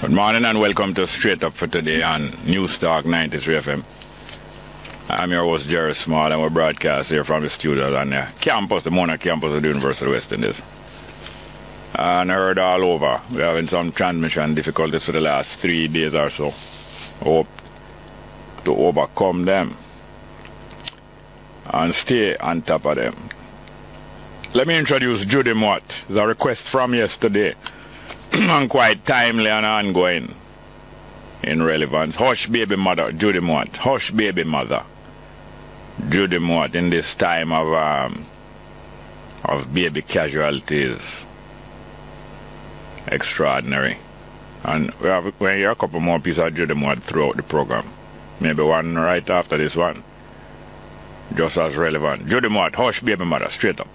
Good morning and welcome to Straight Up for today on News Talk 93 FM. I'm your host Jerry Small and we broadcast here from the studio on the campus, the Mona campus of the University of West Indies. And I heard all over, we're having some transmission difficulties for the last 3 days or so. Hope to overcome them and stay on top of them. Let me introduce Judy Mott. It's a request from yesterday. And quite timely and ongoing in relevance. Hush baby mother, Judy Mott. Hush baby mother, Judy Mott, in this time of baby casualties. Extraordinary. And we'll hear a couple more pieces of Judy Mott throughout the program. Maybe one right after this one. Just as relevant. Judy Mott, hush baby mother, straight up.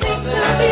Things will be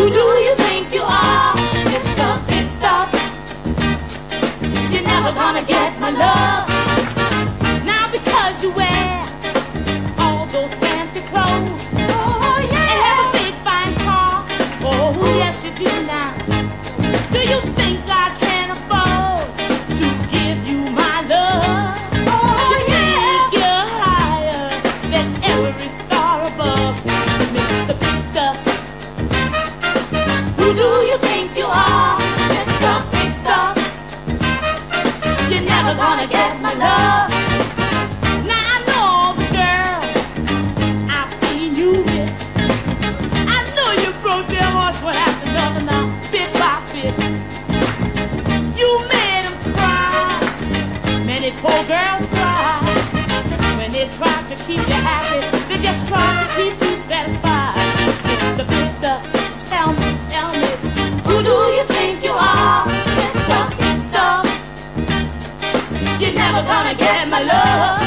Who do you think you are? Mr. Big Stuff. You're never gonna get my love. Now because you wear all those fancy clothes, oh yeah, and have a big fine car, oh yes you do now. Do you think I can afford to give you my love? Oh you think you're higher than every star above, Mr. Big Stuff. Who do you think you are, Mr. Big Stuff? You're never gonna get my love. Now I know all the girls I've seen you with. I know you broke them hearts one after another now, bit by bit. You made them cry. Many poor girls cry. When they try to keep you happy, they just try to keep you satisfied. Mr. Big Stuff, tell me, who do you think you are, Mr. Big Stuff? You're never gonna get my love.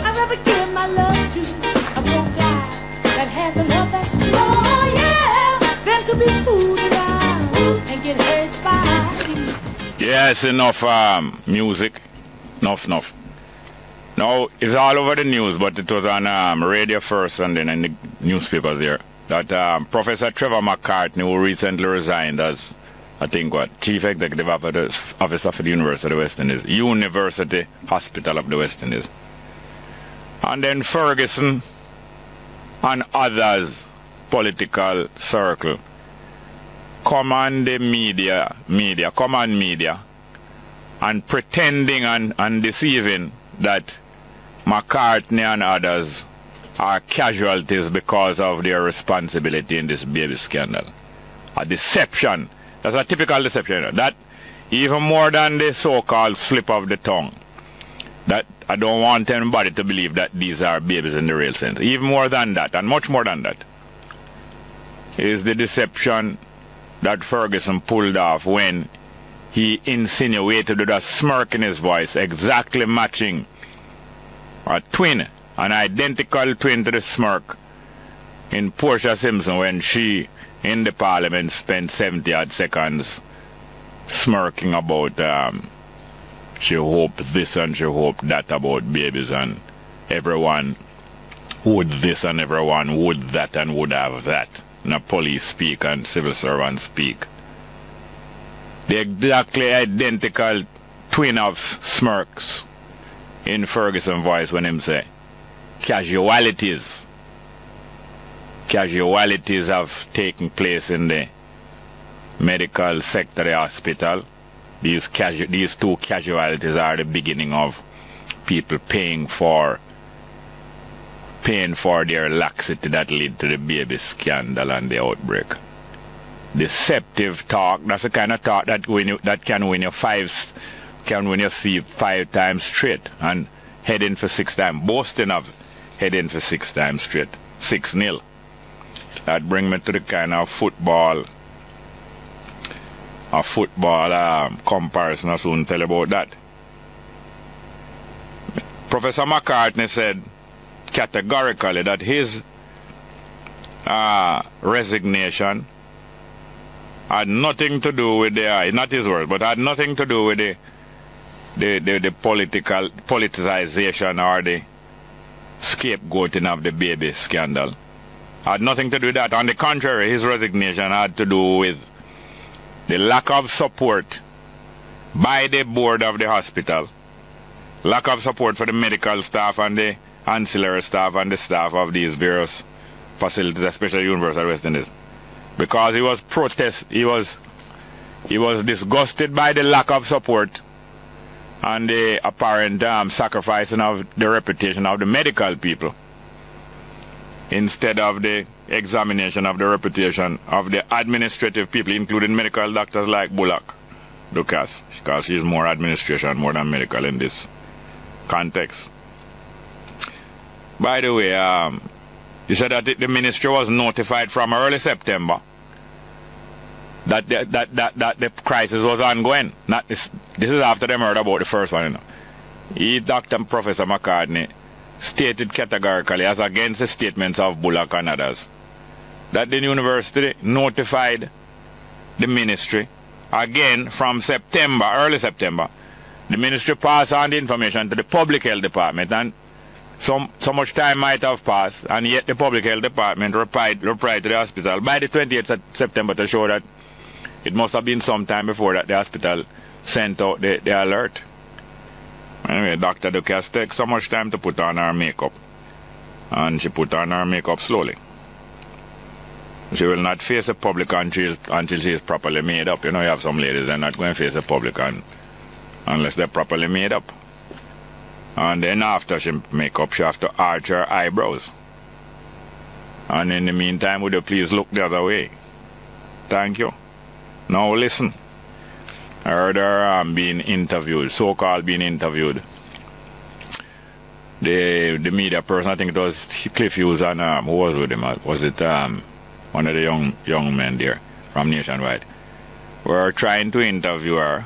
I'd rather give my love to a broke guy that has a love that's true. Oh yeah, than to be fooled around and get hurt by you. Yes, enough music. Enough. Now, it's all over the news, but it was on radio first and then in the newspapers there, that Professor Trevor McCartney, who recently resigned as, I think, Chief Executive Officer for the University of the West Indies, University Hospital of the West Indies. And then Ferguson and others, political circle, command the media, and pretending and deceiving that McCartney and others are casualties because of their responsibility in this baby scandal. A deception. That's a typical deception. That even more than the so-called slip of the tongue. That I don't want anybody to believe that these are babies in the real sense. Even more than that, and much more than that, is the deception that Ferguson pulled off when he insinuated with a smirk in his voice, exactly matching a twin, an identical twin to the smirk in Portia Simpson when she, in the parliament, spent 70-odd seconds smirking about she hoped this and she hoped that about babies, and everyone would this and everyone would that and would have that. And the police speak and civil servants speak. The exactly identical twin of smirks in Ferguson voice when him say, casualties have taken place in the medical sector of the hospital. These two casualties are the beginning of people paying for their laxity that lead to the baby scandal and the outbreak. Deceptive talk. That's the kind of talk that can win you see 5 times straight and heading for 6 times. Boasting of heading for 6 times straight. 6-0. That bring me to the kind of football comparison I soon tell about that. Professor McCartney said categorically that his resignation had nothing to do with the, not his words, but had nothing to do with the politicization or the scapegoating of the baby scandal. Had nothing to do with that. On the contrary, his resignation had to do with the lack of support by the board of the hospital, lack of support for the medical staff and the ancillary staff and the staff of these various facilities, especially University of West Indies, because he was disgusted by the lack of support and the apparent sacrificing of the reputation of the medical people instead of the examination of the reputation of the administrative people, including medical doctors like Bullock Lucas, because she's more administration more than medical in this context. By the way, you said that the ministry was notified from early September that the crisis was ongoing. Not this is after them heard about the first one, you know. He, Dr. Professor McCartney, stated categorically, as against the statements of Bullock and others, that the university notified the ministry again from September, early September. The ministry passed on the information to the public health department, and so much time might have passed, and yet the public health department replied to the hospital by the 28th of September to show that it must have been some time before that the hospital sent out the alert. Anyway, Dr. Dukas takes so much time to put on her makeup, and she put on her makeup slowly. She will not face the public until she is properly made up. You know, you have some ladies that are not going to face the public unless they're properly made up. And then after she make up, she has to arch her eyebrows. And in the meantime, would you please look the other way? Thank you. Now listen. I heard her being interviewed, so-called being interviewed. The media person, I think it was Cliff Hughes, and who was with him? Was it one of the young men there from Nationwide? Were trying to interview her,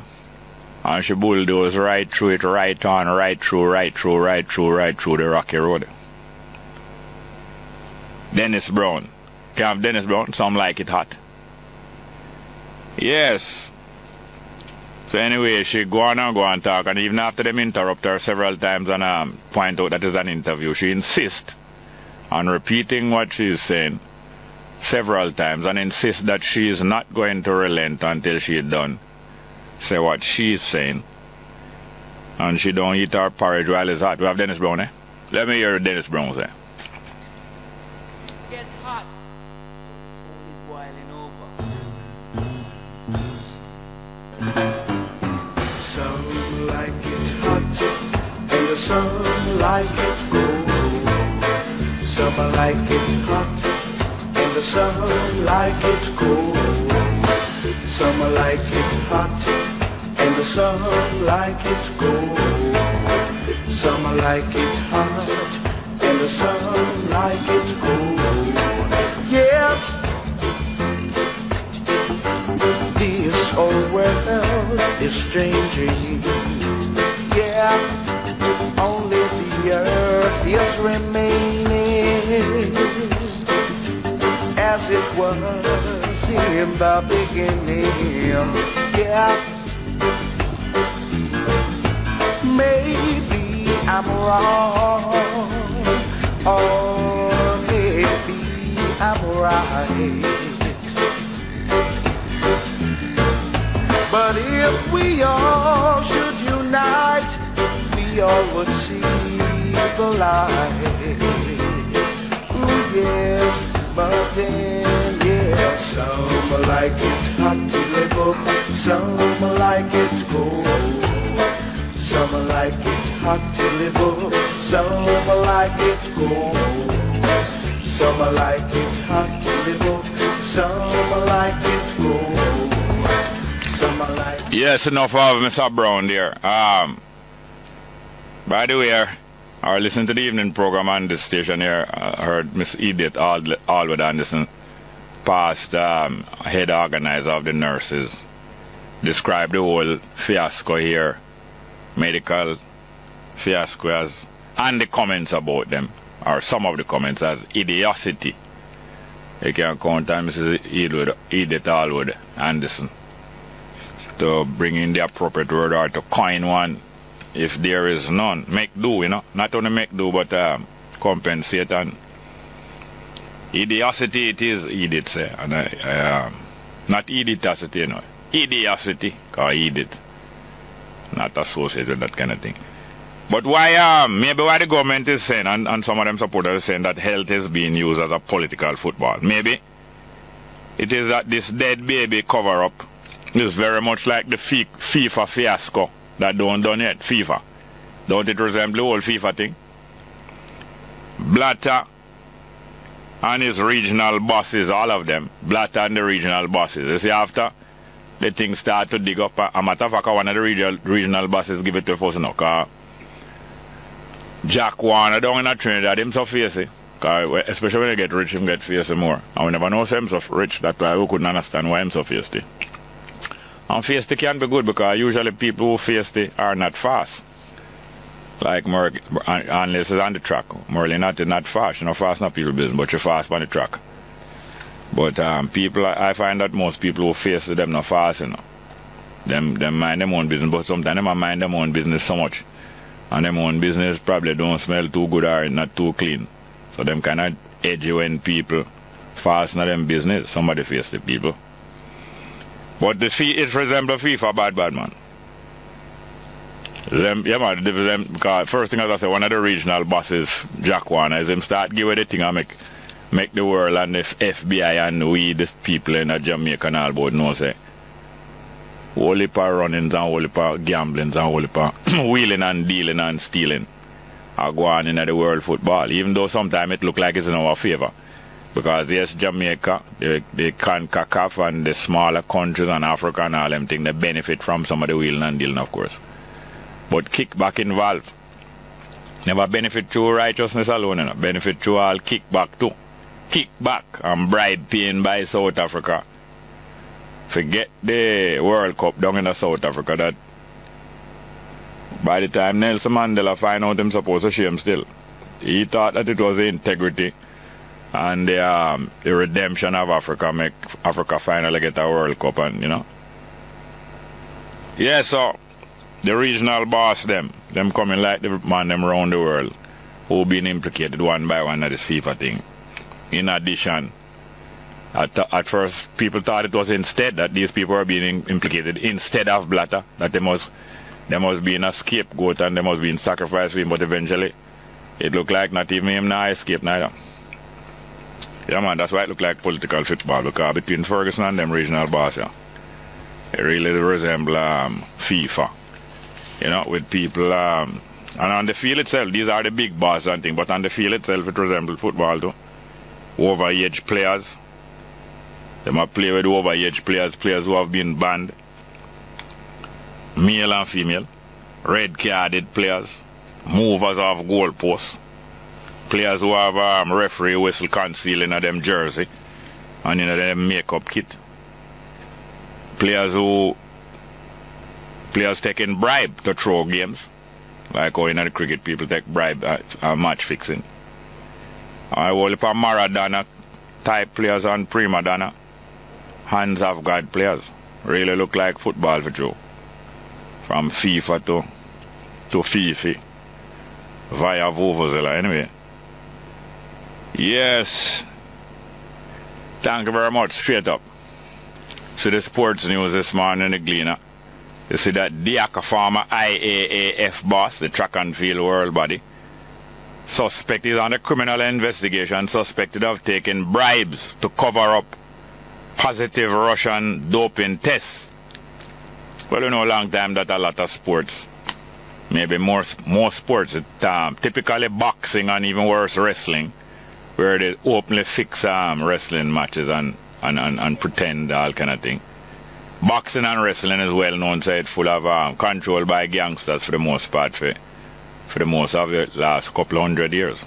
and she bulldozed right through it, right on, right through the rocky road. Dennis Brown. Can you have Dennis Brown? Some like it hot. Yes. So anyway, she go on and talk, and even after them interrupt her several times and point out that it's an interview, she insists on repeating what she's saying several times and insists that she is not going to relent until she's done say what she's saying. And she don't eat her porridge while it's hot. We have Dennis Brown, eh? Let me hear Dennis Brown say. Get hot. It's boiling over. Some like it hot, and the some like it cold. Some like it hot, and the some like it cold. Some like it hot, and the some like it cold. Some like it hot, and the some like it cold. Yes, this whole world is changing. Yeah, only the earth is remaining as it was in the beginning. Yeah, maybe I'm wrong, or maybe I'm right. But if we all should unite, we all would see the light. Ooh, yes, but then, yeah, some like it hot to live up, some like it cold. Some like it hot to live up, some like it cold. Some like it hot to live up, some like it cold. Yes, enough of Mr. Brown there. By the way, I listened to the evening program on this station here. I heard Miss Edith Alwood Anderson, past head organizer of the nurses, describe the whole fiasco here, medical fiasco, as, and the comments about them, or some of the comments, as idiocy. You can count on Mrs. Edith Alwood Anderson to bring in the appropriate word, or to coin one if there is none. Make do, you know, not only make do, but compensate. And idiocy it is, Edith say, and not idioticity, you know, idiocity, or Edith, not associated with that kind of thing. But why, maybe why the government is saying, and some of them supporters are saying, that health is being used as a political football. Maybe it is that this dead baby cover-up is very much like the FIFA fiasco that don't done yet. FIFA. Don't it resemble the whole FIFA thing? Blatter and his regional bosses, all of them, Blatter and the regional bosses. You see, after the thing start to dig up, a matter of fact, one of the regional bosses give it to us now, because Jack Warner down in Trinidad, him so facey. Especially when you get rich, him get feisty more. And we never know himself rich. That's why we couldn't understand why himself feisty. And feisty can be good because usually people who feisty are not fast. Like unless it's on the track. Morally not fast. You know, fast not people business, but you're fast on the track. But people, I find that most people who feisty them not fast, you know. Them mind them own business, but sometimes them mind them own business so much. And them own business probably don't smell too good or not too clean. So them kind of edgy when people fast in them business. Somebody face the people. But it resembles FIFA bad man. Because first thing as I say, one of the regional bosses, Jack Warner, is him start giving the thing and make the world and the FBI and we, the people in Jamaica and all about know say whole heap of runnings and whole heap of gamblings and whole heap of wheeling and dealing and stealing are going in the world football, even though sometimes it look like it's in our favor. Because yes, Jamaica, the CONCACAF and the smaller countries and Africa and all them things, they benefit from some of the wheeling and dealing, of course. But kickback involved. Never benefit through righteousness alone, you know. Benefit through all kickback too. Kickback and bribe paying by South Africa. Forget the World Cup down in South Africa that by the time Nelson Mandela find out him supposed to shame still. He thought that it was the integrity and the redemption of Africa make Africa finally get a World Cup, and you know. Yeah, so the regional boss them coming like the man them around the world who been implicated one by one of this FIFA thing. In addition, at first people thought it was instead that these people were being implicated instead of Blatter, that they must be in a scapegoat and they must be in sacrifice for him, but eventually it looked like not even him now escape neither. Yeah man, that's why it looked like political football, because between Ferguson and them regional boss, yeah, it really resembles FIFA. You know, with people and on the field itself, these are the big bosses and things, but on the field itself it resembles football too. Overage players. They might play with overage players who have been banned. Male and female. Red carded players. Movers of goalposts. Players who have referee whistle concealed in them jersey and in them makeup kit. Players taking bribe to throw games. Like how in the cricket people take bribe at match fixing. I will look at Maradona type players and prima donna. Hands of God players. Really look like football for Joe. From FIFA to Fifi. Via Vuvuzela. Anyway. Yes. Thank you very much. Straight up. See the sports news this morning in the Gleaner. You see that Diaka former IAAF boss, the track and field world body, suspect is under criminal investigation, suspected of taking bribes to cover up positive Russian doping tests. Well, you know, a long time that a lot of sports, maybe more sports, typically boxing and even worse wrestling, where they openly fix wrestling matches and pretend all kind of thing. Boxing and wrestling is well known, so it's full of controlled by gangsters for the most part, for the most of the last couple 100 years.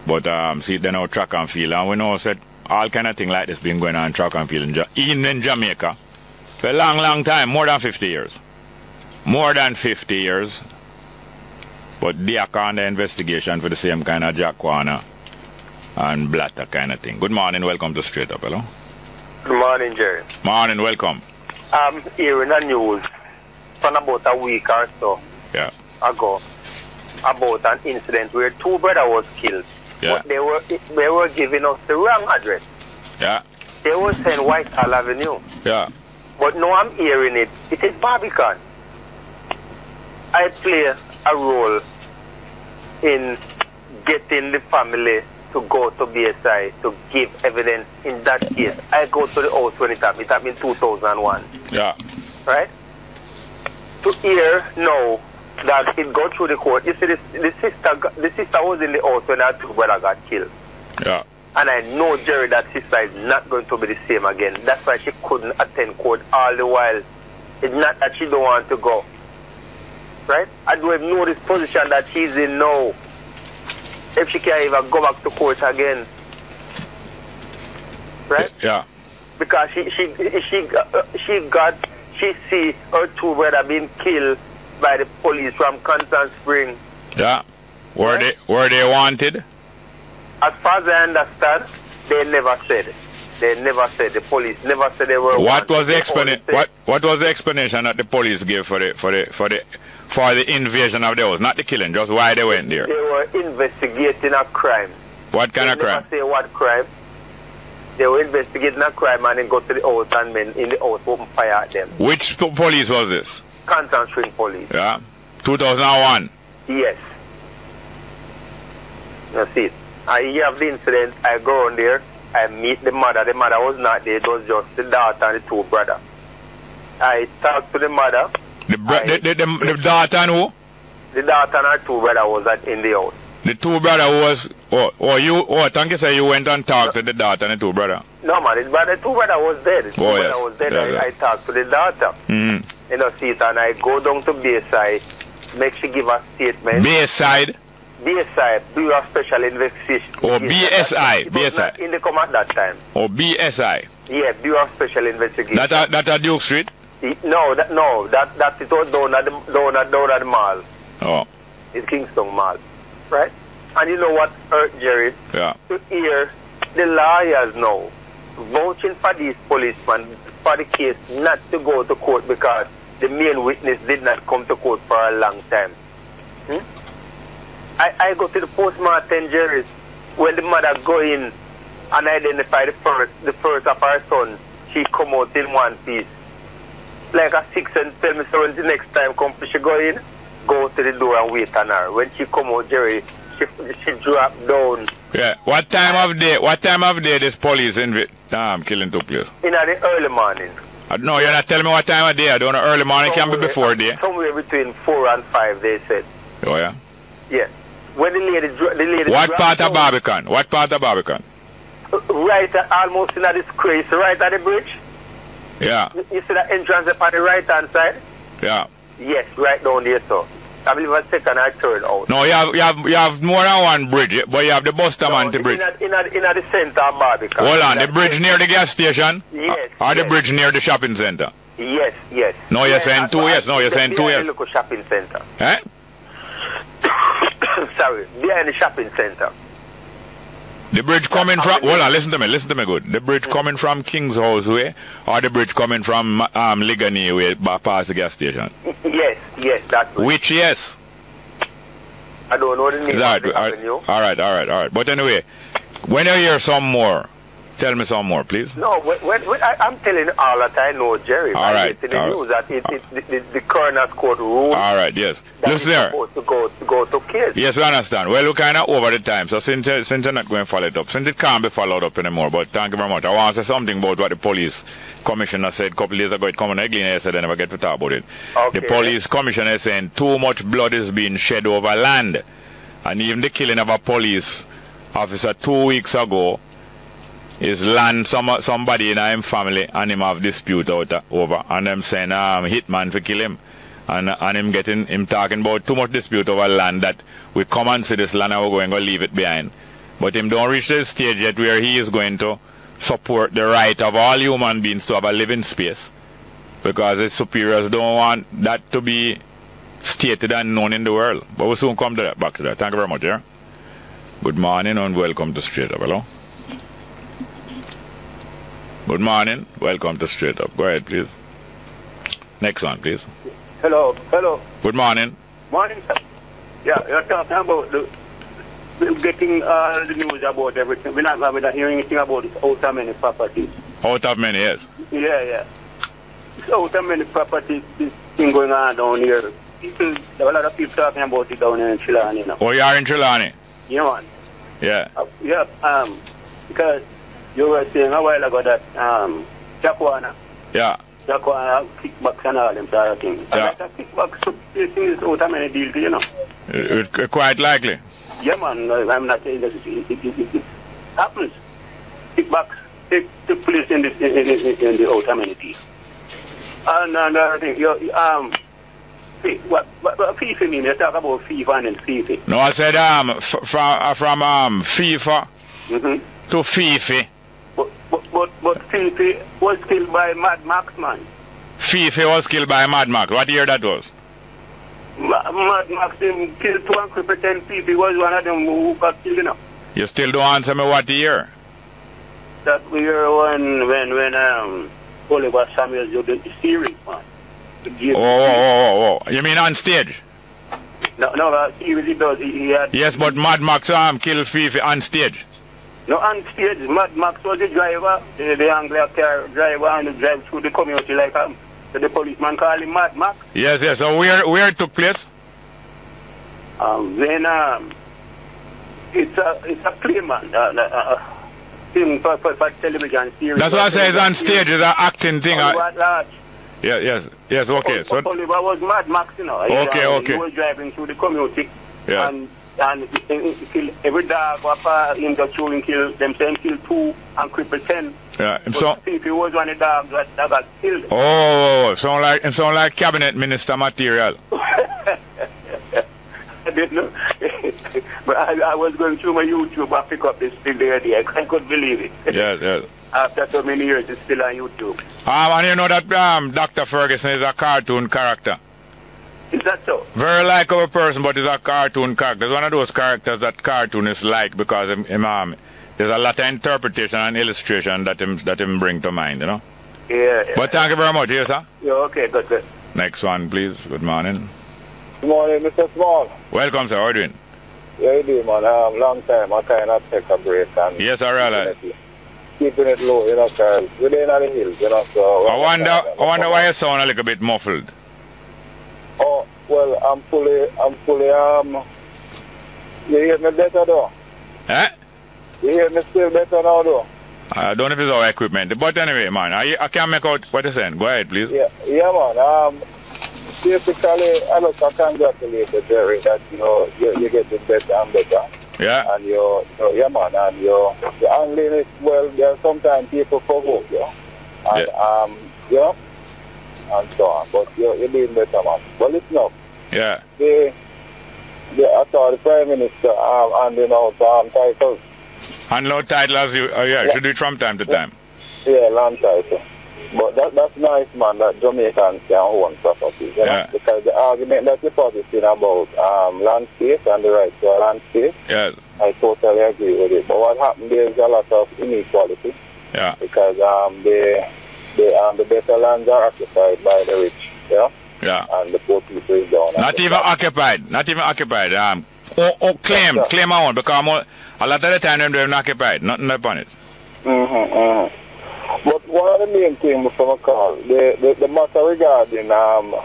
But see, they know track and field, and we know that all kind of thing like this been going on in track and field in Jamaica for a long time, more than 50 years. More than 50 years. But they are on the investigation for the same kind of Jack Warner and Blatter kind of thing. Good morning, welcome to Straight Up, hello? Good morning, Jerry. Morning, welcome. I'm hearing the news from about a week or so ago about an incident where two brothers was killed. Yeah. But they were giving us the wrong address. Yeah. They were saying Whitehall Avenue. Yeah. But now I'm hearing it is Barbican. I play a role in getting the family to go to BSI to give evidence in that case. I go to the house when it happened in 2001. Yeah. Right? To hear now that it got through the court. You see, the sister was in the house when her two brothers got killed. Yeah. And I know, Jerry, that sister is not going to be the same again. That's why she couldn't attend court all the while. It's not that she don't want to go. Right? I don't know this position that she's in now. if she can even go back to court again. Right? Yeah. Because she see her two brothers being killed by the police from Constant Spring. Yeah. Were they wanted? As far as I understand, they never said. They never said. The police never said they were wanted. What was the explanation? What was the explanation that the police gave for the invasion of the house? Not the killing, just why they went there. They were investigating a crime. What kind of crime? They never say what crime. They were investigating a crime and then go to the house and men in the house open fire at them. Which police was this? Constant Spring Police. Yeah. 2001. Yes. That's it. I hear of the incident. I go on there. I meet the mother. The mother was not there. It was just the daughter and the two brothers. I talk to the mother. The daughter and who? The daughter and her two brothers was in the house. The two brothers was, thank you sir, you went and talked to the daughter and the two brothers. No man, the two brothers was dead. The two brothers was dead. Yeah. I talked to the daughter. You know, see it, and I go down to Bayside, make she give a statement. Bayside? Bayside, Bureau of Special Investigation. Oh, BSI. It was not in the come at that time. Oh, BSI. Yeah, Bureau of Special Investigation. That at Duke Street? No, that it was down at the mall. Oh. It's Kingston Mall. Right? And you know what hurt Jerry? Yeah. To hear the lawyers now vouching for these policemen for the case not to go to court because the main witness did not come to court for a long time. I go to the postmortem, Jerry, when the mother go in and identify the first of her son, she come out in one piece. Like a 6 and tell me so when the next time come she go in, go to the door and wait on her. When she come out, Jerry, she drop down. Yeah. What time of day this police killing took place? In the early morning. No, you're not telling me what time of day. I don't know. Early morning can be before day. Somewhere between 4 and 5, they said. Oh yeah. Yes. When the lady. What part of Barbican? What part of Barbican? Right, almost in the square. It's right at the bridge. Yeah. You see the entrance up on the right hand side? Yeah. Yes, right down there, so. I believe a second or third out. No, you have more than one bridge, but you have the Bustamante bridge. In the center of Barbican. Hold on, the bridge near the gas station? Yes. Or the bridge near the shopping center? Yes, yes. No, you're saying two yes. No, you're saying 2 yes. The local shopping center. Eh? Sorry, behind the shopping center. The bridge coming from, hold on, listen to me good. The bridge coming from King's House way, or the bridge coming from Ligani way, past the gas station? Yes, that way. Which yes? I don't know the name of the avenue. Alright. But anyway, when you hear some more, tell me some more, please. No, I'm telling you all that I know, Jerry. All right. It's in the news that the coroner's court ruled. All right, yes. That Listen there. supposed to go to kids. Yes, we understand. Well, we're kind of over the time, so since you're not going to follow it up, since it can't be followed up anymore, but thank you very much. I want to say something about what the police commissioner said a couple of days ago. It came on again yesterday, I never get to talk about it. Okay. The police commissioner is saying too much blood is being shed over land. And even the killing of a police officer 2 weeks ago is land somebody in him family and him have dispute over, and them saying hitman for kill him, and him talking about too much dispute over land that we come and see this land and we're going to leave it behind. But him don't reach the stage yet where he is going to support the right of all human beings to have a living space, because his superiors don't want that to be stated and known in the world. But we'll soon come to that, back to that. Thank you very much, yeah? Good morning and welcome to Straight Up. Hello? Good morning. Welcome to Straight Up. Go ahead, please. Next one, please. Hello. Good morning. Morning, sir. Yeah, you're talking about we're getting the news about everything. We're not hearing anything about it. Out of many properties. Out of many, yes. Yeah. It's out of many properties. This thing going on down here. There are a lot of people talking about it down here in Trelawny now. Oh, you are in Trelawny? Yeah, man. Yeah. Because you were saying a while ago that Jackwana. Yeah. Jackwana kickbacks and all them sort of things. Yeah. Like a kickbacks, so this thing is out of many deals, you know. It's quite likely. Yeah, man. I'm not saying that it happens. Kickbacks take place in the out of many deals. And another thing, What FIFA mean? You talk about FIFA and then FIFA. No, I said from FIFA to Fifi. But FIFA was killed by Mad Max, man. Fifi was killed by Mad Max. What year that was? Mad Max him killed 2 and pretend FIFA was one of them who got killed, you know. You still don't answer me what year? That year when Oliver Samuels did the series, man. Oh. You mean on stage? No, series he does. He had. Yes, but Mad Max killed Fifi on stage. No, on stage, Mad Max was the driver, the Anglia car driver, and he drive through the community like the policeman called him Mad Max. Yes. So where it took place? Then it's a play, man. Thing for television series. That's what I say. It's on stage. It's an acting thing. Yes. Okay. So Oliver was Mad Max, you know. Okay. He was driving through the community. Yeah. And he killed every dog after him got through and killed them. Same killed 2 and crippled 10. Yeah. So if he was one of the dogs that got killed. Oh, sound like cabinet minister material. I didn't know. But I was going through my YouTube and pick up this still there. I couldn't believe it. Yes. After so many years, it's still on YouTube. And you know that Dr. Ferguson is a cartoon character. Is that so? Very likable person, but he's a cartoon character. He's one of those characters that cartoonists like because there's a lot of interpretation and illustration that him bring to mind, you know? Yeah. But thank you very much, yes, sir. Yeah, okay, good. Next one, please. Good morning. Good morning, Mr. Small. Welcome, sir. How are you doing? Yeah, you do, man. Long time. I kind of take a break. And yes, I realize. Keeping it low, you know, because we're in the hills, you know, so... I wonder why you sound a little bit muffled. Oh, well, I'm fully, you hear me better, though? Eh? You hear me still better now, though? I don't know if it's our equipment. But anyway, man, I can't make out what you're saying. Go ahead, please. Yeah, man. Basically, I look to congratulate you, Jerry, that, you know, you're getting better and better. Yeah. And yeah, man, and you're handling it well. There are sometimes people provoke you. And, yeah, and so on. But you're doing better, man. But listen up. Yeah. I saw the Prime Minister handing out titles. Handing out titles, you should do it from time to time. Yeah, land title. But that's nice, man, that Jamaicans can own properties, you know? Because the argument that you're positing about land space and the right to a land space, I totally agree with it. But what happened there is a lot of inequality. Yeah. Because the better lands are occupied by the rich, yeah? Yeah. And the poor people is down. Not even occupied. Claim on, because a lot of the time they're not occupied, nothing upon it. But one of the main things from a call, the matter regarding the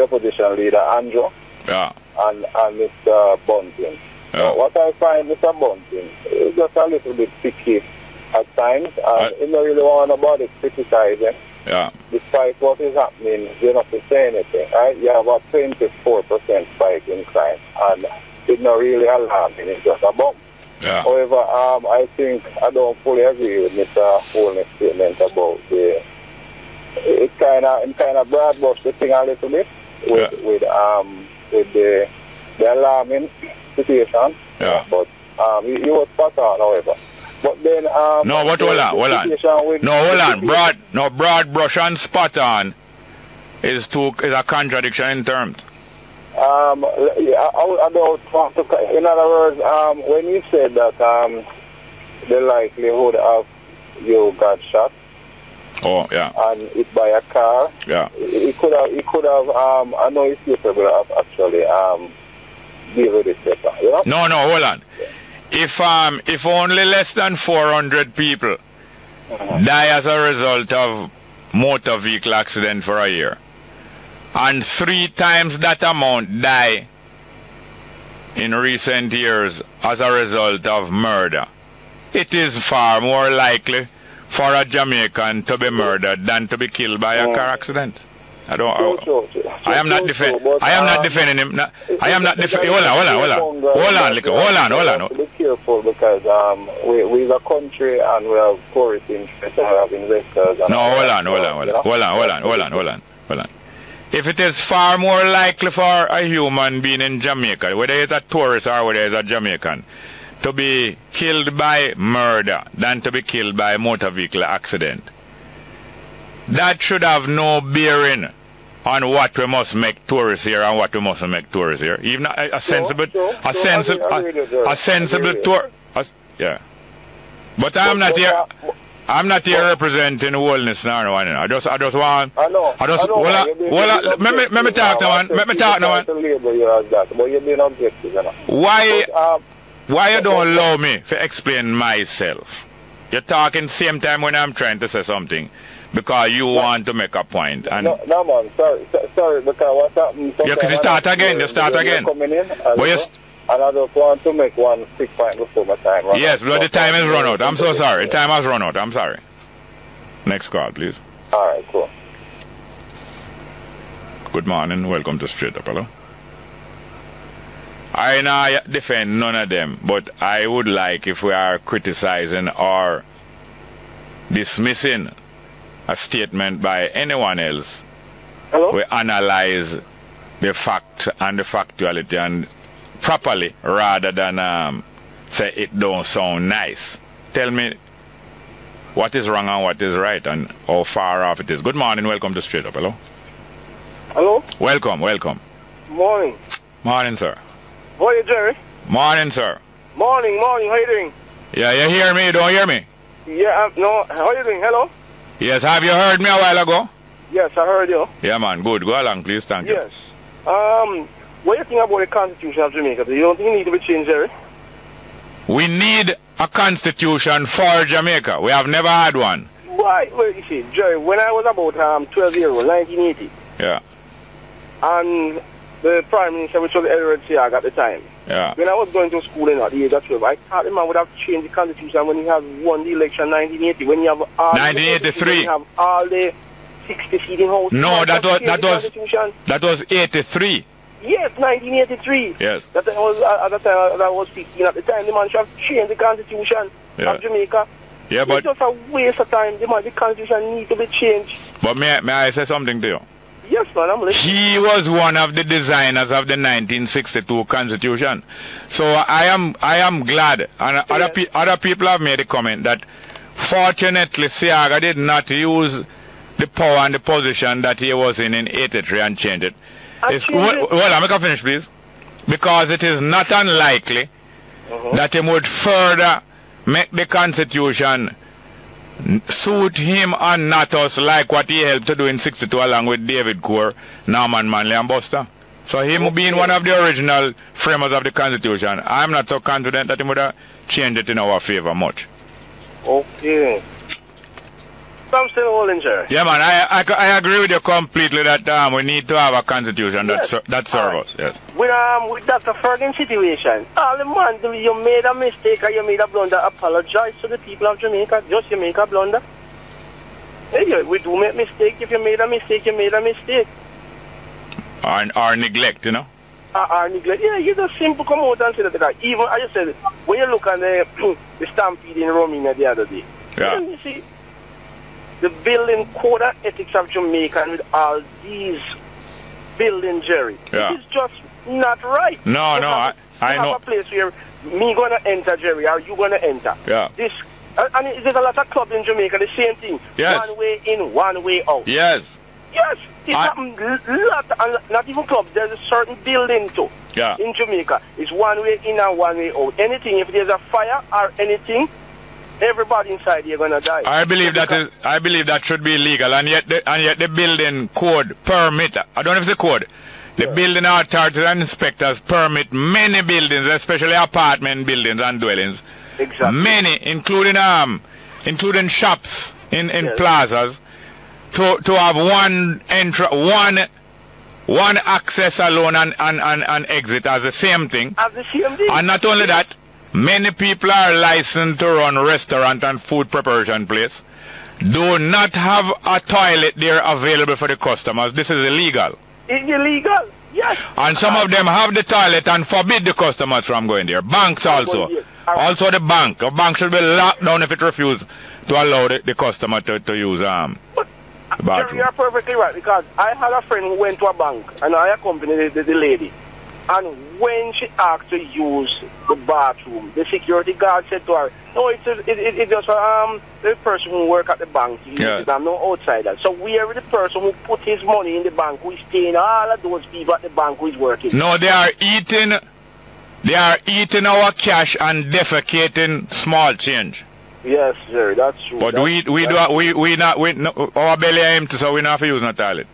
opposition leader, Andrew, and Mr. Bunting. What I find Mr. Bunting is just a little bit picky at times, and he don't really want nobody criticizing. Yeah. Despite what is happening, you don't have to say anything, right? You have a 24% spike in crime, and it's not really alarming, it's just a bump. Yeah. However, I think I don't fully agree with Mr. Holmes' statement about it kind of broad brush the thing a little bit with the alarming situation. Yeah. But he was spot on, however. But then hold on. Broad brush and spot on is a contradiction in terms. I don't want to. In other words, when you said that the likelihood of you got shot, and it by a car, it could have. I know it's capable of actually deal with it better. You know? No, hold on. If only less than 400 people die as a result of motor vehicle accident for a year, and 3 times that amount die in recent years as a result of murder, it is far more likely for a Jamaican to be murdered than to be killed by a car accident. I am not defending him. I am not defending. Hold on. Be careful because we're a country and we have tourist interests and we have investors. No, hold on. if it is far more likely for a human being in Jamaica, whether it's a tourist or whether it's a Jamaican, to be killed by murder than to be killed by a motor vehicle accident, that should have no bearing on what we must make tourists here and what we mustn't make tourists here. Even a sensible tour. Yeah. But I'm not here. I'm not here representing wholeness now. I just want. I know. Let me talk now, man. Let me talk now, man. Why you don't allow me to explain myself? You're talking same time when I'm trying to say something because you want to make a point. And no, man. Sorry. Because what's happening? Yeah, because you start again. You start again. And I just want to make one quick point before my time runs out. Yes, but the time has run out. I'm so sorry. The time has run out. I'm sorry. Next call, please. All right, cool. Good morning. Welcome to Straight Up. Hello. I now defend none of them, but I would like, if we are criticizing or dismissing a statement by anyone else, Hello? we analyze the fact and the factuality and properly rather than say it don't sound nice. Tell me what is wrong and what is right and how far off it is. Good morning, welcome to Straight Up. Hello. Hello? Welcome. Morning. Morning, sir. How are you, Jerry? Morning, sir. Morning. How you doing? Yeah, you hear me? You don't hear me? Yeah, no. How are you doing? Hello? Yes, have you heard me a while ago? Yes, I heard you. Yeah, man, good. Go along, please. Thank you. Yes. What do you think about the Constitution of Jamaica? Do you don't think it need to be changed, Jerry? We need a constitution for Jamaica. We have never had one. Why? Well, you see, Jerry, when I was about 12 years old, 1980, Yeah. and the Prime Minister, which was Edward Siag at the time, Yeah. when I was going to school at the age of 12, I thought the man would have changed the Constitution when he had won the election in 1980, when you have all 1983. When you have all the 60 seat in house. No, that was 83. Yes, 1983. Yes. That was at the time I was 15. At the time, the man should have changed the Constitution of Jamaica. Yeah, but it's just a waste of time. The Constitution needs to be changed. But may I say something to you? Yes, man, I'm listening. He was one of the designers of the 1962 Constitution. So I am glad, and other people have made a comment that fortunately Siaga did not use the power and the position that he was in 83 and change it. Well, I'm going to finish, please. Because it is not unlikely that he would further make the Constitution suit him and not us, like what he helped to do in 62 along with David Core, Norman Manley and Buster. So him being one of the original framers of the Constitution, I'm not so confident that he would have changed it in our favor much. Okay. I'm still holding, sir. Yeah, man, I agree with you completely that we need to have a Constitution that serves us. Yes. With Dr. Ferguson's situation, all the man, you made a mistake or you made a blunder, apologize to the people of Jamaica. Just you make a blunder. Hey, we do make mistake. If you made a mistake, you made a mistake. Or neglect, you know? Or neglect. Yeah, you just simple come out and say that. Even, I just said, when you look at the stampede in Romania the other day, you see, the building code of ethics of Jamaica and with all these buildings, Jerry, it is just not right. No, I know. Have a place where me gonna enter, Jerry, or you gonna enter. Yeah. And there's a lot of clubs in Jamaica, the same thing. Yes. One way in, one way out. Yes. Yes. It's not even clubs. There's a certain building too. Yeah. In Jamaica, it's one way in and one way out. Anything, if there's a fire or anything, everybody inside here gonna die. I believe that should be illegal, and yet the building code permit. I don't know if it's a code. The building authorities and inspectors permit many buildings, especially apartment buildings and dwellings. Exactly. Many, including shops in plazas, to have one access alone and exit as the same thing. As the same thing. And not only that, many people are licensed to run restaurant and food preparation place. Do not have a toilet there available for the customers. This is illegal. It's illegal, yes. And some of them have the toilet and forbid the customers from going there. Banks also. Also the bank. A bank should be locked down if it refuses to allow the customer to use But Bathroom. You're perfectly right, because I had a friend who went to a bank and I accompanied the lady. And when she asked to use the bathroom, the security guard said to her, no, it's just the person who work at the bank. I'm no outsider. So we are the person who put his money in the bank, who is paying all of those people at the bank who is working. No, they are eating our cash and defecating small change. Yes, sir, that's true. But our belly are empty, so we not have to use no toilet.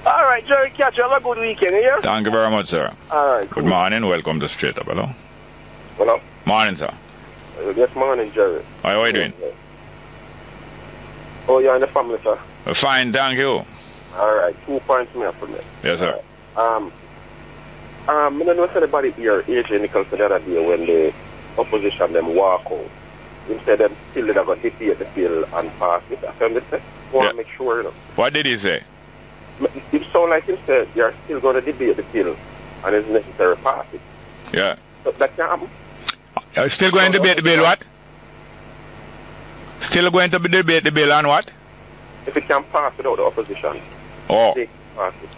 All right, Jerry, catch you. Have a good weekend, yeah? Thank you very much, sir. All right. Cool. Good morning. Welcome to Straight Up. Hello. Hello. Morning, sir. Yes, morning, Jerry. How are you doing? Oh, you're in the family, sir? Fine, thank you. All right. 2 points me up for me. Yes, sir. I don't know if anybody here, AJ Nichols, the other day when the opposition them walk out. Instead of still they're going to debate the bill and pass it. I understand. Want to make sure, you know. What did he say? It sounds like he said you're still going to debate the bill and it's necessary to pass it. Yeah. So that can't happen. Still going to debate the bill what? Still going to debate the bill on what? If it can pass without the opposition. Oh. They pass it.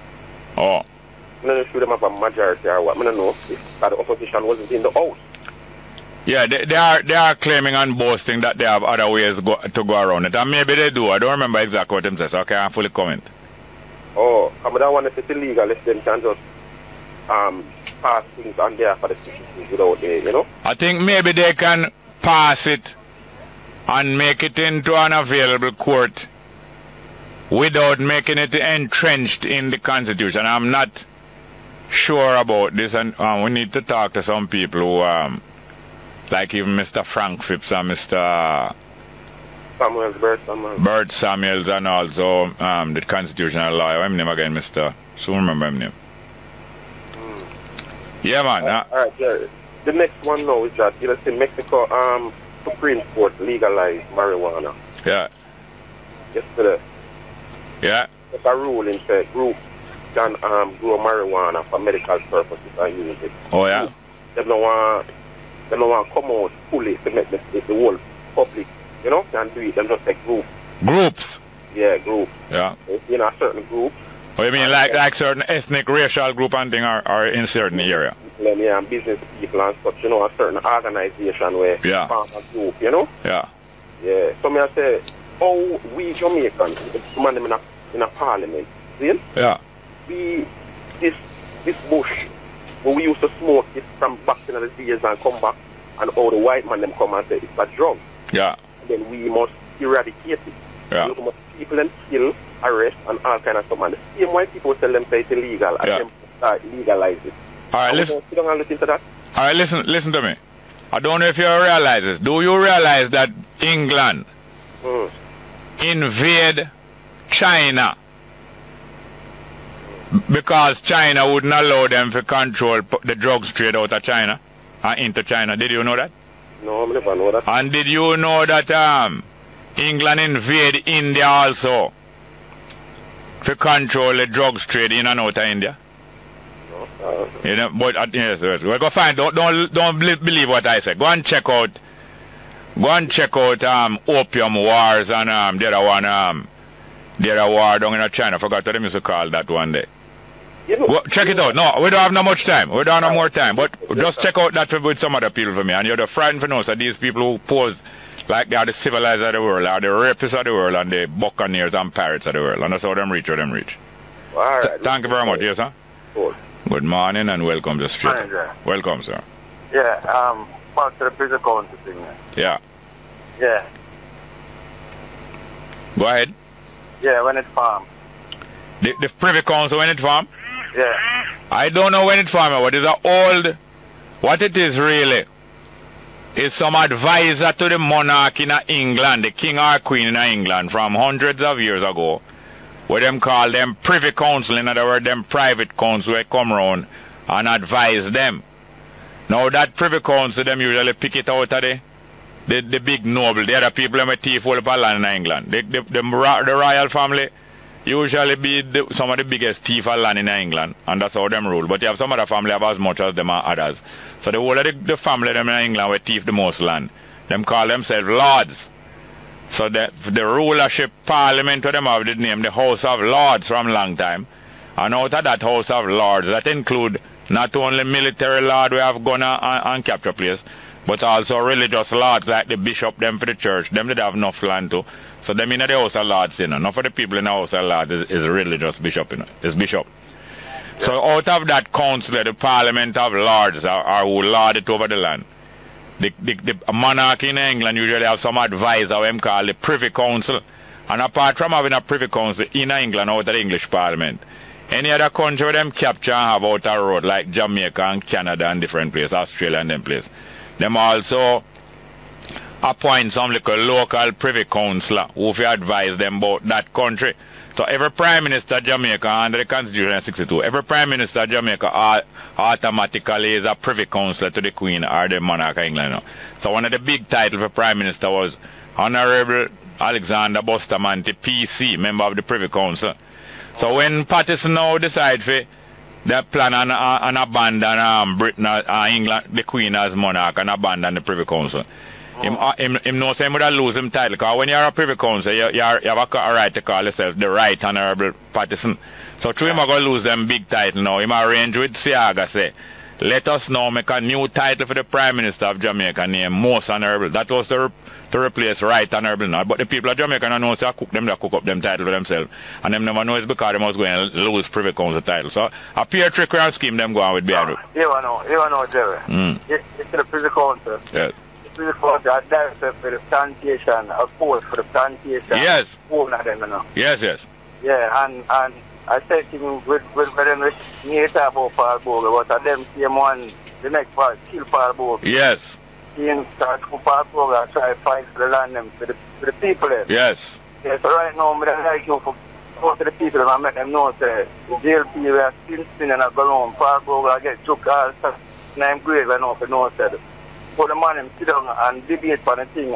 Oh. I'm not sure them have a majority or what. I don't know if the opposition wasn't in the house. Yeah, they are claiming and boasting that they have other ways to go around it. And maybe they do. I don't remember exactly what them says, so I can't fully comment. Oh, I don't want if it's illegal if them can just pass things on there for the citizens without the, you know? I think maybe they can pass it and make it into an available court without making it entrenched in the Constitution. I'm not sure about this, and we need to talk to some people who, like even Mr. Frank Phipps and Mr. Bert Samuels, and also the constitutional lawyer. What's his name again, Mr. So remember his name. Yeah, man. Alright, Jerry. The next one now is that, you know, see Mexico Supreme Court legalized marijuana. Yeah. Yesterday. Yeah. It's a ruling that group can grow marijuana for medical purposes and use it. Oh, yeah? They don't want to come out fully to make the whole public, you know, can do it. They just take groups. Groups? Yeah, groups. Yeah. You know, a certain group. Oh, you mean like certain ethnic, racial group and thing are in certain area? Yeah, and business people and such, you know, a certain organization where farm a group, you know? Yeah. Yeah. So me I say, oh, we Jamaicans, man them in a parliament, see? Yeah. This bush, where we used to smoke it from back in the days and come back, and all the white man them come and say it's a drug. Yeah. And then we must eradicate it. Yeah. We must people them kill, arrest, and all kind of stuff. And the same white people tell them say it's illegal, and them start legalize it. All right, listen. You don't look into that. All right, listen to me. I don't know if you realize this. Do you realize that England invade China because China wouldn't allow them to control the drugs trade out of China and into China? Did you know that? No, I never know that. And did you know that England invade India also to control the drugs trade in and out of India? You know, but yes, we'll go find. Don't believe what I said. Go and check out opium wars and the other one the other war down in China. I forgot what they used to call that one day. Go, check it out. No, we don't have no much time. We don't have no more time. But just check out that with some other people for me. And you're the frightened for us that these people who pose like they are the civilized of the world, are the rapists of the world, and the buccaneers and pirates of the world. And that's how them reach. All right. Thank you very much, yes, sir. Cool. Good morning and welcome to Street. Hi, welcome, sir. Yeah, back to the prison council thing. Yeah. Yeah. Go ahead. Yeah, when it's farm. The Privy Council when it farm? Yeah. I don't know when it farm, but it's an old, what it is really, is some advisor to the monarch in England, the king or queen in England from hundreds of years ago, where them call them Privy Council, in other words, them private council where come round and advise them. Now that Privy Council, them usually pick it out of the big noble, the other people them a thief all up a land in England. The royal family usually be some of the biggest thief of land in England, and that's how them rule. But you have some other family have as much as them and others. So the whole of the family them in England where thief the most land. Them call themselves lords. So the rulership parliament to them have the name the House of Lords from long time. And out of that House of Lords, that include not only military lords we have gone and capture place, but also religious lords like the bishop them for the church. Them did have enough land too. So them in the House of Lords, you know. Enough of the people in the House of Lords is religious bishop, you know. Is bishop. Yeah. So out of that council, the Parliament of Lords are who lord it over the land. The monarch in England usually have some advisor who them call the Privy Council. And apart from having a Privy Council in England out of the English Parliament, any other country where them capture and have out a road like Jamaica and Canada and different places, Australia and them places, them also appoint some little local Privy Councillor who will advise them about that country. So every Prime Minister of Jamaica under the Constitution of 62, every Prime Minister of Jamaica automatically is a Privy Councillor to the Queen or the Monarch of England. You know. So one of the big titles for Prime Minister was Honorable Alexander Bustamante, PC, member of the Privy Council. So when Pattison now decide for they plan and abandon Britain England, the Queen as monarch, and abandon the Privy Council. Him knows him would lose him title, because when you're a Privy Council, you have a right to call yourself the Right Honorable Pattison. So through him going to lose them big title now. Him arrange with Siaga say, let us now make a new title for the Prime Minister of Jamaica named Most Honorable. That was to replace Right Honorable now. But the people of Jamaica don't know so they cook up them title for themselves. And them never know it's because they was going to lose Privy Council title. So a peer trick and scheme them go on with behind it. You know, Jerry. It's the Privy Council. Yes. The Privy Council are director for the plantation, of course, for the plantation. Yes. One of them, you know. Yes, yes. Yeah, and I said to him, with them, you talk about Paul Bongo, but them same one, the next part, kill Paul Bongo. Yes. He start to Paul Bongo and try to fight for the land them, for the people there. Yes. Yeah, so right now, I don't like you for go to the people and make them know that the JLP we are still spinning and go on. Paul Bongo get took all stuff in them grave and off and know that. For the man him sit down and debate on the thing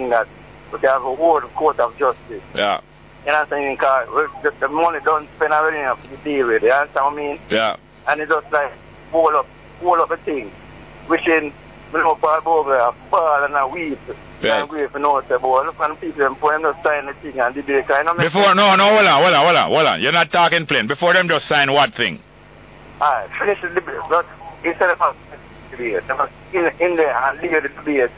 that we can have a whole court of justice. Yeah. You know what I'm saying? Because the money don't spend everything enough to deal with it. You understand what I mean? Yeah. And it's just like hold up a thing. Wishing, you know, Paul Bongo fall and a weep. Yeah. And grief and know say, boy, look at the people them for them just sign the thing and debate. Before, no, hold on. You're not talking plain. Before them just sign what thing? Alright, finish the debate. But instead of debate, they must in there and leave the debate,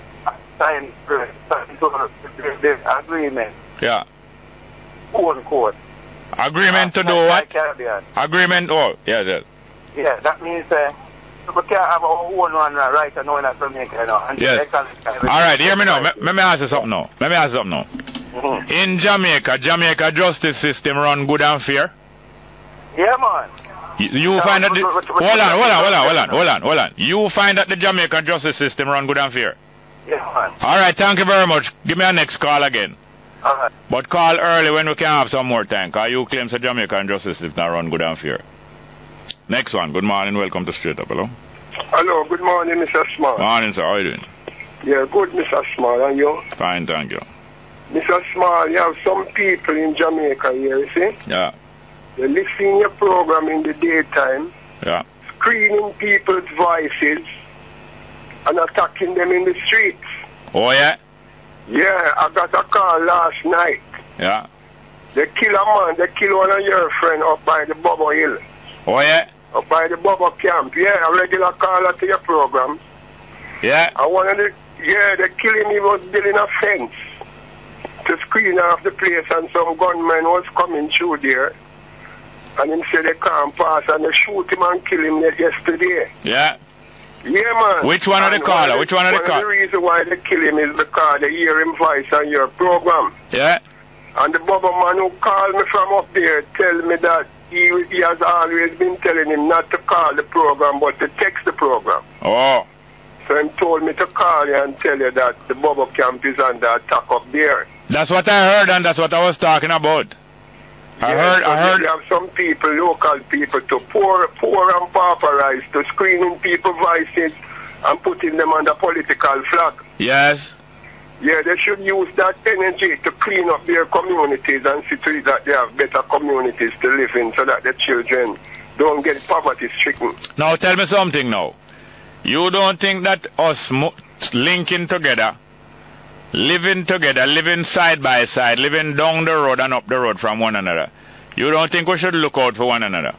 sign the agreement. Yeah. Court. Agreement to do what? Agreement, oh, yes. Yeah, that means we can't have our own one right and knowing that Jamaica, you know. And yes. Alright, hear me now. Let me ask you something now. In Jamaica justice system run good and fair? Yeah, man. You find that hold on. You find that the Jamaican justice system run good and fair? Yeah, man. Alright, thank you very much. Give me a next call again. Alright. But call early when we can have some more time, because you claim the Jamaican justice system run good and fair. Next one. Good morning. Welcome to Straight Up. Hello. Hello. Good morning, Mr. Small. Morning, sir. How are you doing? Yeah, good, Mr. Small. And you? Fine, thank you. Mr. Small, you have some people in Jamaica here, you see? Yeah. They listen to your program in the daytime. Yeah. Screening people's voices and attacking them in the streets. Oh, yeah? Yeah, I got a call last night. Yeah. They kill a man. They kill one of your friends up by the Bubba Hill. Oh, yeah? Up by the Bubba camp. Yeah, a regular caller to your program. Yeah. I wanted to, they kill him. He was building a fence to screen off the place, and some gunmen was coming through there. And him said they can't pass, and they shoot him and kill him yesterday. Yeah. Yeah, man. Which one of the caller? Which one of the caller? The reason why they kill him is because they hear him voice on your program. Yeah. And the Bubba man who called me from up there tell me that he has always been telling him not to call the program, but to text the program. Oh. So he told me to call you and tell you that the Bubba camp is under attack up there. That's what I heard, and that's what I was talking about. I heard. You have some people, local people, to pour and pauperize, to screening people's voices and putting them under political flag. Yes. Yeah, they should use that energy to clean up their communities and see to it that they have better communities to live in, so that the children don't get poverty stricken. Now tell me something now. You don't think that us linking together living together, living side by side, living down the road and up the road from one another. You don't think we should look out for one another?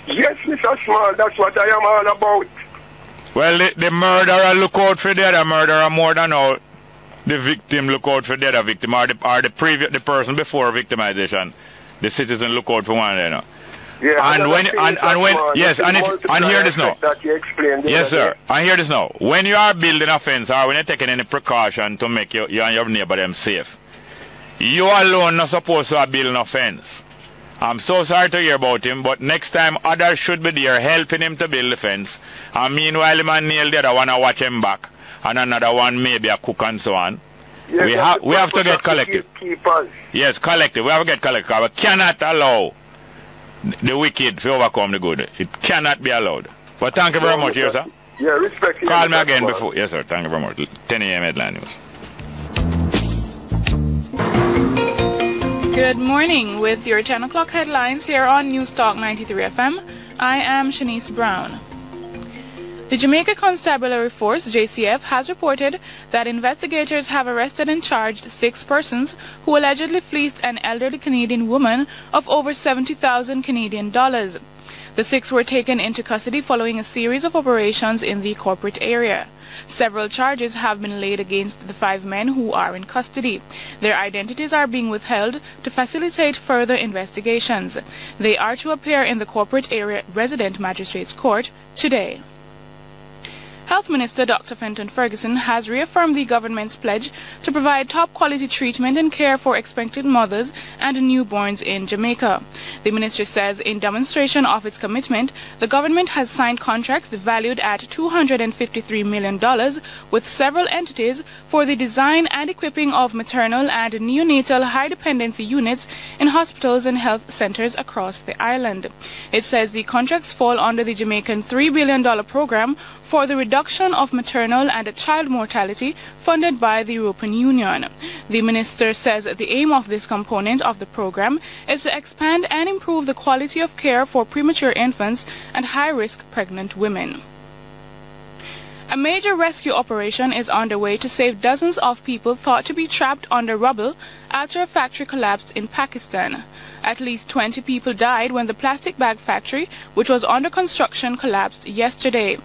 Yes, Mr. Small, that's what I am all about. Well, the murderer look out for the other murderer more than all. The victim look out for the other victim, or the person before victimization. The citizen look out for one another. Yeah, and when yes, and hear this now. That you explained. Yes, sir. And hear this now. When you are building a fence or when you're taking any precaution to make you and your neighbor them safe, you alone not supposed to build no fence. I'm so sorry to hear about him, but next time others should be there helping him to build the fence. And meanwhile, him and Neil the other one watch him back, and another one maybe a cook and so on. Yes, we have to get collective. Yes, collective. We have to get collective. We cannot allow the wicked to overcome the good. It cannot be allowed. But thank you very much, yes, sir. Yeah, respect you. Call me again before. Yes, sir. Thank you very much. 10 a.m. Headline News. Good morning. With your 10 o'clock headlines here on News Talk 93 FM, I am Shanice Brown. The Jamaica Constabulary Force, JCF, has reported that investigators have arrested and charged 6 persons who allegedly fleeced an elderly Canadian woman of over 70,000 Canadian dollars. The 6 were taken into custody following a series of operations in the corporate area. Several charges have been laid against the 5 men who are in custody. Their identities are being withheld to facilitate further investigations. They are to appear in the corporate area resident magistrates court today. Health Minister Dr. Fenton Ferguson has reaffirmed the government's pledge to provide top-quality treatment and care for expectant mothers and newborns in Jamaica. The minister says in demonstration of its commitment, the government has signed contracts valued at $253 million with several entities for the design and equipping of maternal and neonatal high-dependency units in hospitals and health centers across the island. It says the contracts fall under the Jamaican $3 billion program for the reduction of maternal and child mortality funded by the European Union. The minister says the aim of this component of the program is to expand and improve the quality of care for premature infants and high-risk pregnant women. A major rescue operation is underway to save dozens of people thought to be trapped under rubble after a factory collapsed in Pakistan. At least 20 people died when the plastic bag factory, which was under construction, collapsed yesterday.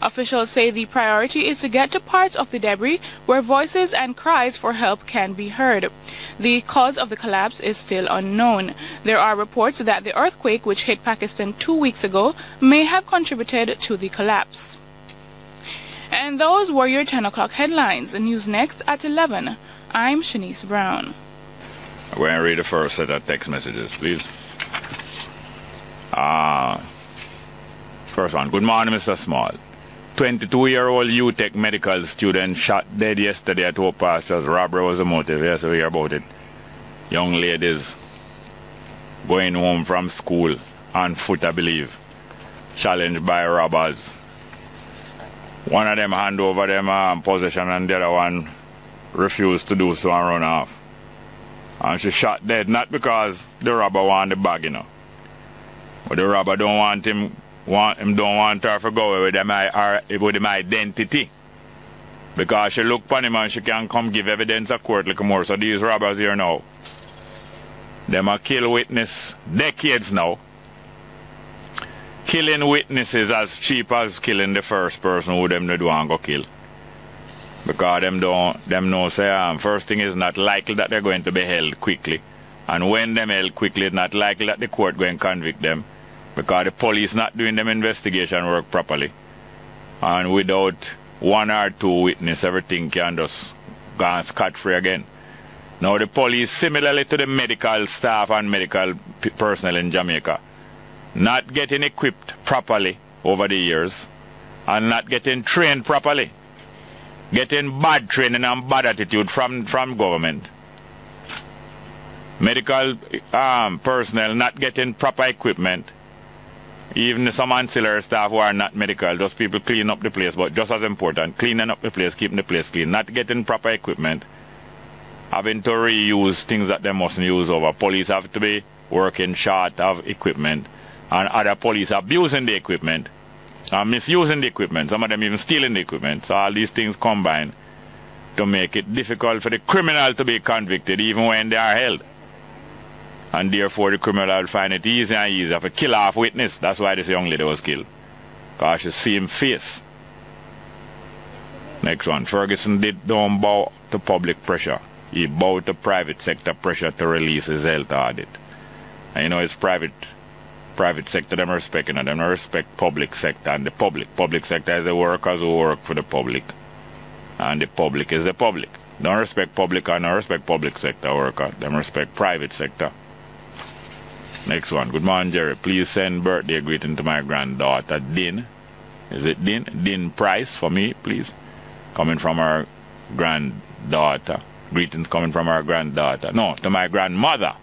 Officials say the priority is to get to parts of the debris where voices and cries for help can be heard. The cause of the collapse is still unknown. There are reports that the earthquake which hit Pakistan 2 weeks ago may have contributed to the collapse. And those were your 10 o'clock headlines. News next at 11. I'm Shanice Brown. I'm going to read the first set of text messages, please. First one. Good morning, Mr. Small. 22-year-old UTech medical student shot dead yesterday at Hope Pastures. Robbery was the motive. Yes, we hear about it. Young ladies going home from school on foot, I believe. Challenged by robbers. One of them hand over them possession and the other one refused to do so and run off. And she shot dead, not because the robber want the bag, you know. But the robber don't want him, don't want her to go away with them identity. Because she look upon him and she can come give evidence at court like more. So these robbers here now, them a kill witness decades now. Killing witnesses as cheap as killing the first person who them do and go kill. Because them know say first thing is not likely that they're going to be held quickly. And when them held quickly, it's not likely that the court going to convict them. Because the police not doing them investigation work properly. And without 1 or 2 witnesses, everything can just go scot-free again. Now the police, similarly to the medical staff and medical personnel in Jamaica, not getting equipped properly over the years and not getting trained properly. Getting bad training and bad attitude from government. Medical personnel not getting proper equipment. Even some ancillary staff who are not medical, those people clean up the place, but just as important, cleaning up the place, keeping the place clean. Not getting proper equipment. Having to reuse things that they mustn't use over. Police have to be working short of equipment. And other police abusing the equipment. Misusing the equipment. Some of them even stealing the equipment. So all these things combined to make it difficult for the criminal to be convicted even when they are held. And therefore the criminal will find it easier and easier to kill off witness. That's why this young lady was killed. Because she see him face. Next one. Ferguson don't bow to public pressure. He bowed to private sector pressure to release his health audit. And you know it's private sector them respect, them don't respect public sector and the public. Public sector is the workers who work for the public. And the public is the public. Don't respect public and don't respect public sector worker. Them respect private sector. Next one. Good morning, Jerry. Please send birthday greeting to my granddaughter, Din. Is it Din? Din Price for me, please. Coming from our granddaughter. Greetings coming from our granddaughter. No, to my grandmother.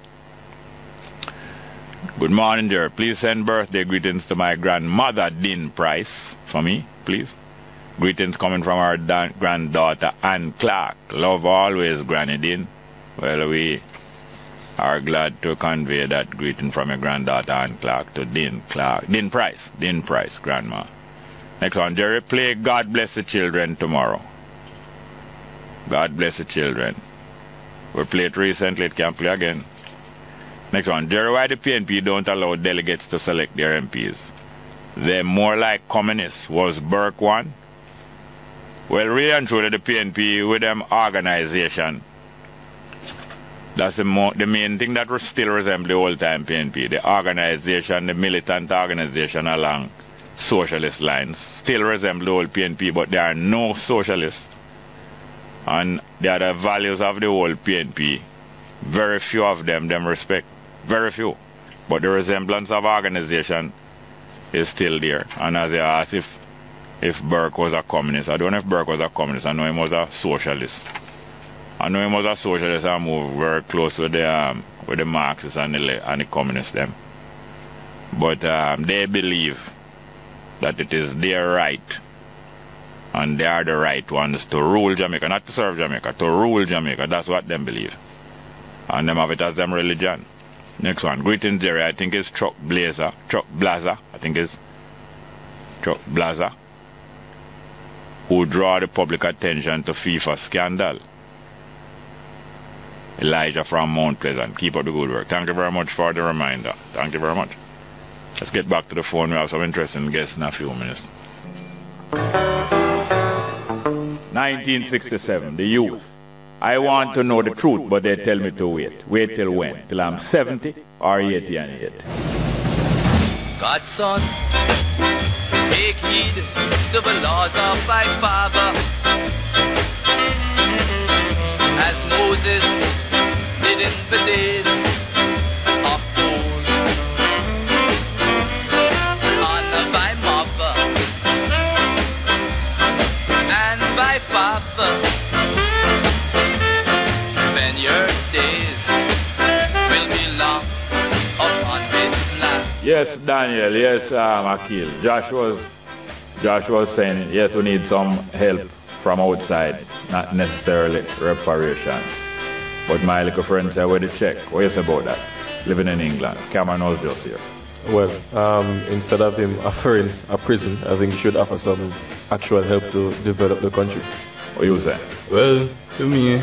Good morning, Jerry. Please send birthday greetings to my grandmother, Din Price, for me, please. Greetings coming from our granddaughter, Ann Clark. Love always, Granny Din. Well, we are glad to convey that greeting from your granddaughter, Ann Clark, to Din Price, Grandma. Next one, Jerry. Play God Bless the Children tomorrow. God Bless the Children. We played recently, it can play again. Next one, Jerry, why the PNP don't allow delegates to select their MPs? They're more like communists. Was Burke one? Well, really and truly, the PNP with them organization, that's the main thing that still resembles the old-time PNP. The organization, the militant organization along socialist lines, still resemble the old PNP, but there are no socialists. And they are the values of the old PNP. Very few of them respect. Very few. But the resemblance of organization is still there. And as they ask if Burke was a communist, I don't know if Burke was a communist. I know he was a socialist. I know he was a socialist and moved very close with the Marxists and the communists them. But they believe that it is their right, and they are the right ones to rule Jamaica, not to serve Jamaica, to rule Jamaica. That's what them believe. And them have it as them religion. Next one. Greetings, Jerry. I think it's Chuck Blazer, I think it's Chuck Blazer, who draw the public attention to FIFA scandal. Elijah from Mount Pleasant. Keep up the good work. Thank you very much for the reminder. Thank you very much. Let's get back to the phone. We have some interesting guests in a few minutes. 1967, the youth. I want to know the truth, but they tell me to wait. Wait till when? Till I'm 70 or 80 and 8. God's son, take heed to the laws of thy father, as Moses did in the days of old. Honor thy mother and thy father, then your days will be long upon this land. Yes, Daniel. Yes, Akil. Josh was saying, yes, we need some help from outside, not necessarily reparation. But my little friend said, where the check? What you say about that? Living in England. Cameron was just here. Well, instead of him offering a prison, I think he should offer some actual help to develop the country. What you say? Well, to me,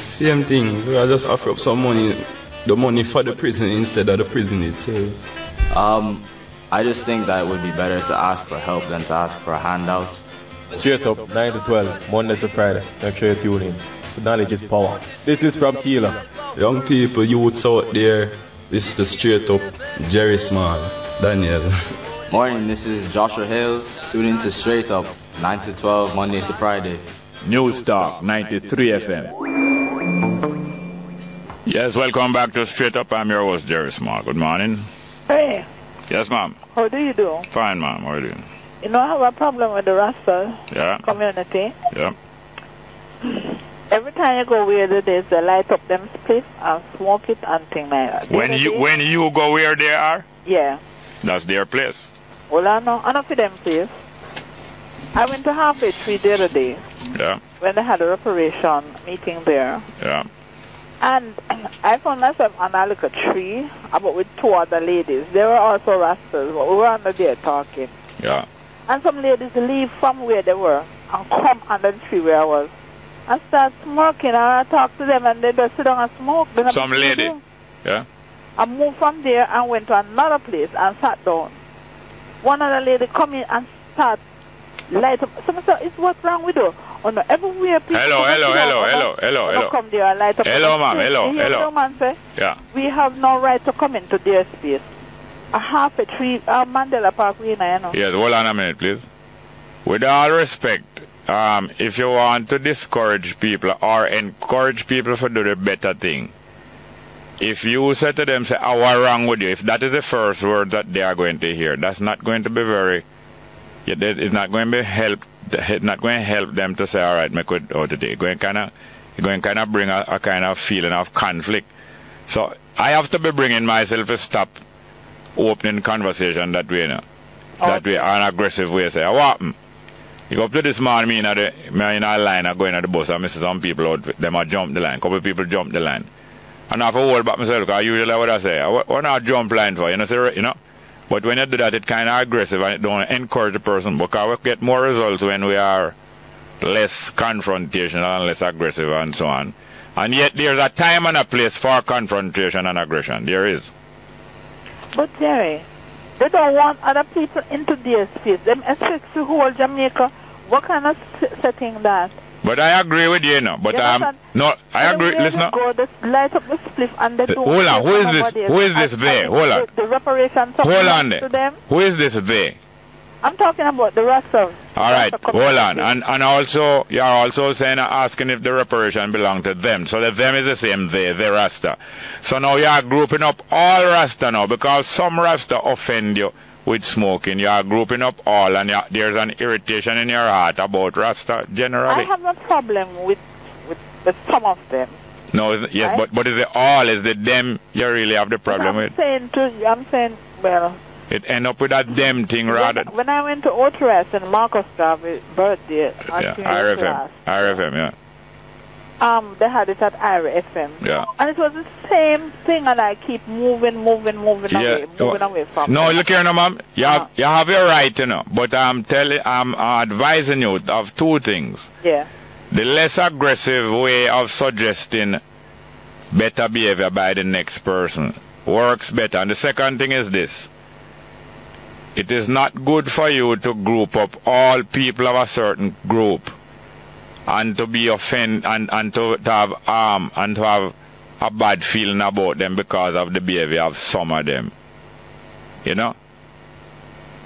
same thing. So I just offer up some money, the money for the prison instead of the prison itself. I just think that it would be better to ask for help than to ask for a handout. Straight up, 9 to 12, Monday to Friday. Make sure you tune in. Knowledge is power. This is from Keeler. Young people, youths out there, this is the straight up Jerry Small, Daniel. Morning, this is Joshua Hales. Tune in to Straight Up, 9 to 12, Monday to Friday. News Talk 93 FM. Yes, welcome back to Straight Up. I'm your host, Jerry Small. Good morning. Hey. Yes, ma'am. How do you do? Fine, ma'am. How are you doing? You know, I have a problem with the Rasta community. Yeah. Every time you go where it is, they light up them spliffs and smoke it and things like that. When you go where they are? Yeah. That's their place. Well, I know for them place. I went to Halfway Tree the other day. Yeah. When they had a reparation meeting there. Yeah. And I found myself on a little tree, about with two other ladies. They were also Rastas, but we were under there talking. Yeah. And some ladies leave from where they were and come under the tree where I was. and start smoking, and I talk to them, and they just sit down and smoke. Some lady, yeah? I moved from there and went to another place and sat down. One other lady come in and start light up. Someone said, "It's what's wrong with you?" Oh no, everywhere people come there and light up. Hello, ma'am, hello. The man say, yeah. We have no right to come into their space. A half a tree, Mandela Park, you know. Yes, hold on a minute, please. With all respect, if you want to discourage people or encourage people to do the better thing, if you say to them, say, "Oh, what's wrong with you?" If that is the first word that they are going to hear, that's not going to be very. It's not going to be help. It's not going to help them to say, "All right, make it out today." Going kind of bring a kind of feeling of conflict. So I have to be bringing myself to stop opening conversation that way, you know. That way, an aggressive way. Say, "What happened?" You go up to this man, me in a line, I go in at the bus, and I see some people out, them a jump the line. Couple people jump the line. And I have to hold back myself, because usually what I say, what not jump line for, you know. But when you do that, it's kind of aggressive, and it don't encourage the person, because we get more results when we are less confrontational and less aggressive and so on. And yet there's a time and a place for confrontation and aggression. There is. But Jerry, they don't want other people into their space. Them expect to hold Jamaica. What kind of setting that? But I agree with you, no. But no, I agree. Listen. Go, they light up the spliff and they don't. Hold on. Who is this? Who is this there? Hold on. The reparations. Hold on there. Who is this there? I'm talking about the Rastas. All right. Hold on. And also, you are also saying, asking if the reparation belong to them. So the them is the same they, the Rasta. So now you are grouping up all Rasta now, because some Rasta offend you with smoking. You are grouping up all, and there's an irritation in your heart about Rasta generally. I have no problem with some of them. No, yes, right? but is it all? Is it them you really have the problem with? I'm saying, well... It end up with that them thing rather... When I went to Otrest and Marcus Garvey's birthday... Yeah, RFM, yeah. They had it at Ira FM. Yeah. And it was the same thing, and I keep moving away from No, look here now, ma'am. You have your right, you know. But I'm advising you of two things. Yeah. The less aggressive way of suggesting better behavior by the next person works better. And the second thing is this. It is not good for you to group up all people of a certain group and to be offended and to have and to have a bad feeling about them because of the behavior of some of them. You know?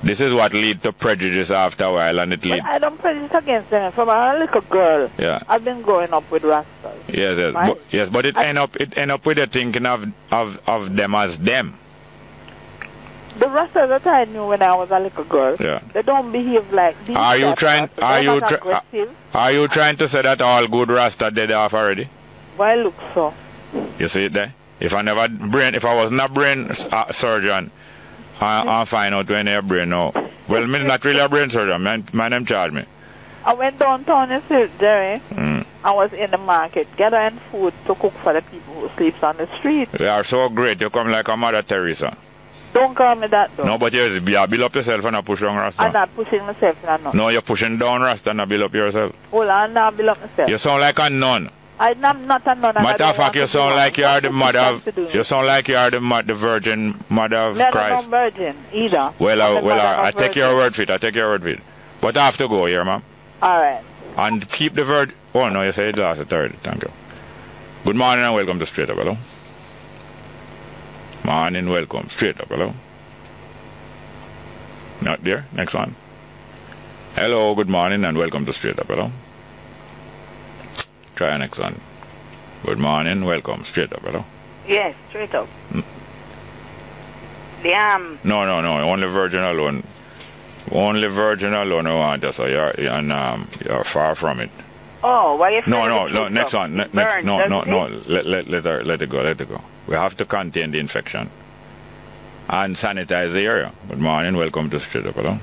This is what leads to prejudice after a while, and it leads... I don't prejudice against them. From a little girl, yeah. I've been growing up with Rastas. Yes, right? But it end up with the thinking of them as them. The Rastas that I knew when I was a little girl, yeah. They don't behave like these. Are you trying to say that all good Rasta dead off already? Well, look so. You see it there? If I wasn't a brain surgeon, I'll find out when they're brain now. Well, me not really a brain surgeon. My name charge me. I went downtown in Jerry. I was in the market gathering food to cook for the people who sleep on the street. You are so great. You come like a Mother Teresa. Don't call me that, though. No, but you build up yourself and not push down Rasta. I'm not pushing myself, No, you're pushing down Rasta and not build up yourself. Hold on, now build up myself. You sound like a nun. I'm not a nun. Matter of fact, you sound like you are the mother of... You sound like you are the Virgin Mother of Christ. I'm not virgin either. Well, I take your word for it. But I have to go here, ma'am. All right. And keep the virgin... Oh, no, you said last, third. Thank you. Good morning and welcome to Straight Up, hello. Morning, welcome. Straight Up, hello. Not there? Next one. Hello, good morning and welcome to Straight Up, hello. Try next one. Good morning, welcome. Straight Up, hello. Yes, Straight Up. No, only Virgin alone. Only Virgin alone I want you, so you're far from it. Oh, why you No, next one. No, let it go. We have to contain the infection. And sanitize the area. Good morning, welcome to Straight Up, hello.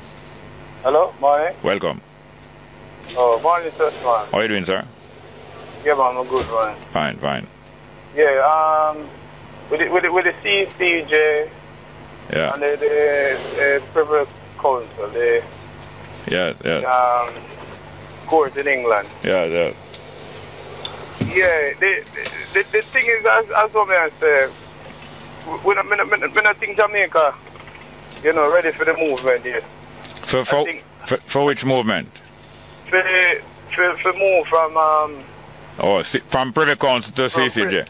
Hello, morning. Welcome. Oh, morning, sir, man. How are you doing, sir? Yeah, man, I'm good, man. Fine. Yeah, with the CCJ, yeah, and the Privy Council, the court in England. Yeah. Yeah, the thing is, as what I say, when I think Jamaica, you know, ready for the movement, yes. For which movement? For move from from Privy Council to CCJ.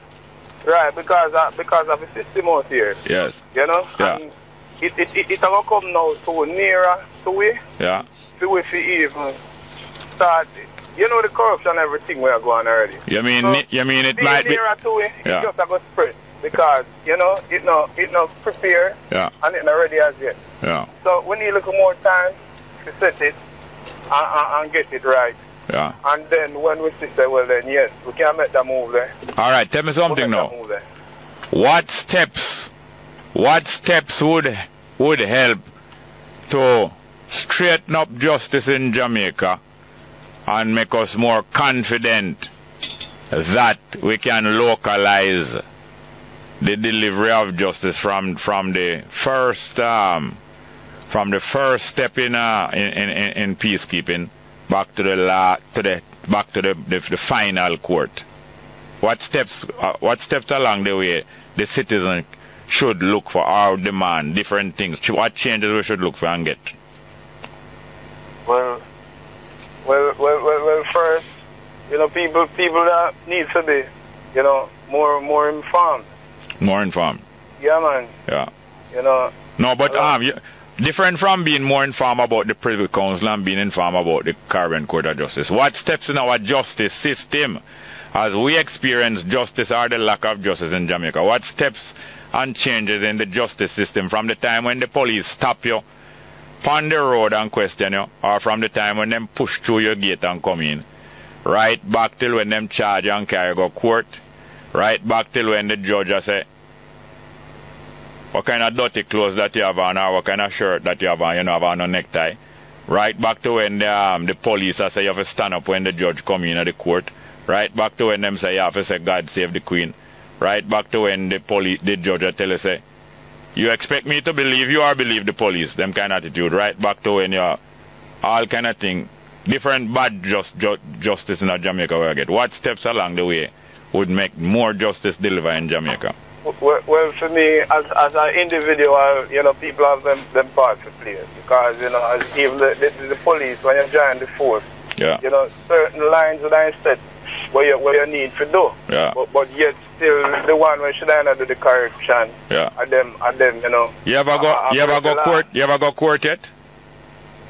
Right, because of the system out here. Yes. You know? Yeah. And it will come now to nearer to we. Yeah. To we even start, you know, the corruption and everything we are going already. You mean it might be nearer to we, yeah. It's just a good spread. Because, you know, it not prepared, yeah. And it's not ready as yet. Yeah. So we need a little more time to set it and get it right. Yeah. And then when we say, well then yes, we can make that move there. Alright, tell me something now. What steps would help to straighten up justice in Jamaica and make us more confident that we can localize the delivery of justice from the first step in peacekeeping back to the final court? What steps along the way the citizen should look for or demand different things? What changes we should look for and get? Well, first, you know, people that need to be, you know, more informed. More informed. Yeah, man. Yeah. You know. No, but different from being more informed about the Privy Council and being informed about the Caribbean Court of Justice. What steps in our justice system, as we experience justice or the lack of justice in Jamaica, what steps and changes in the justice system from the time when the police stop you on the road and question you, or from the time when them push through your gate and come in, right back till when them charge and carry go court, right back till when the judge say, what kind of dirty clothes that you have on, or what kind of shirt that you have on, you know, have on a necktie. Right back to when the police say you have to stand up when the judge come in at the court. Right back to when them say you have to say God save the Queen. Right back to when the judge tell you say, you expect me to believe you or believe the police, them kind of attitude. Right back to when you all kind of thing, different bad justice in Jamaica where I get. What steps along the way would make more justice deliver in Jamaica? Well, for me, as an individual, you know, people have them parts to play. Because, you know, as even the police, when you join the force, yeah. You know, certain lines that I set where you need to do. Yeah. But yet still the one where should I not do the correction. Yeah. And them, you know. You ever go court? You ever go court yet?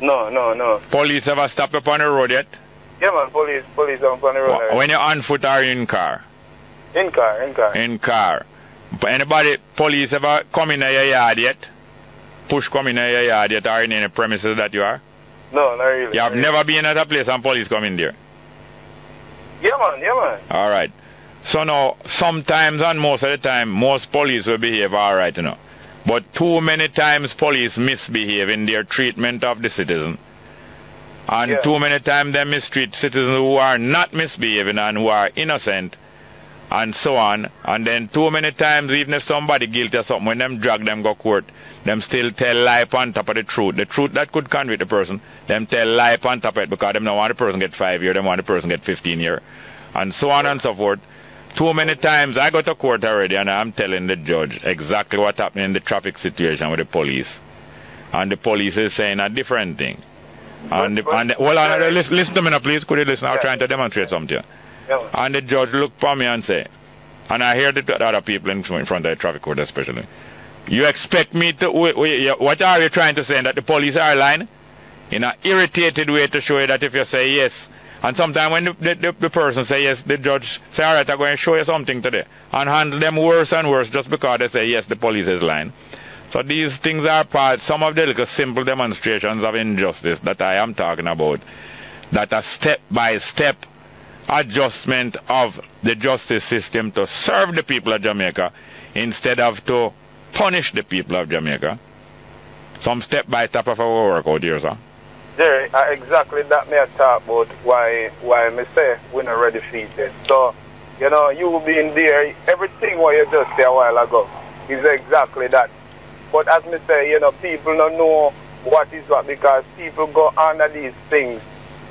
No. Police ever stop up on the road yet? Yeah, man, police up on the road. When you're on foot or in car? In car. Anybody, police ever come in your yard yet? Push come in your yard yet or in any premises that you are? No, not really. You have never been at a place and police come in there? Yeah, man. Alright. So now, sometimes and most of the time, most police will behave alright, you know. But too many times police misbehave in their treatment of the citizen. And too many times they mistreat citizens who are not misbehaving and who are innocent. And so on, and then too many times, even if somebody guilty of something, when them drag them go court, them still tell lie on top of the truth that could convict the person, them tell lie on top of it because them don't want the person get 5 years, them want the person get 15 years, and so on and so forth. Too many times, I go to court already and I'm telling the judge exactly what happened in the traffic situation with the police, and the police is saying a different thing. Listen to me now, please. Could you listen? I'm trying to demonstrate something. And the judge looked for me and say, and I hear the other people in front of the traffic court especially, you expect me to, what are you trying to say, that the police are lying? In an irritated way to show you that if you say yes, and sometimes when the person say yes, the judge say, alright, I'm going to show you something today, and handle them worse and worse just because they say yes, the police is lying. So these things are some of the little simple demonstrations of injustice that I am talking about, that are step-by-step adjustment of the justice system to serve the people of Jamaica instead of to punish the people of Jamaica. Some step-by-step of our work out here, sir. Jerry, exactly that me I talk about why me say we're not ready defeated. So, you know, you being there, everything what you just said a while ago is exactly that. But as me say, you know, people don't know what is what because people go under these things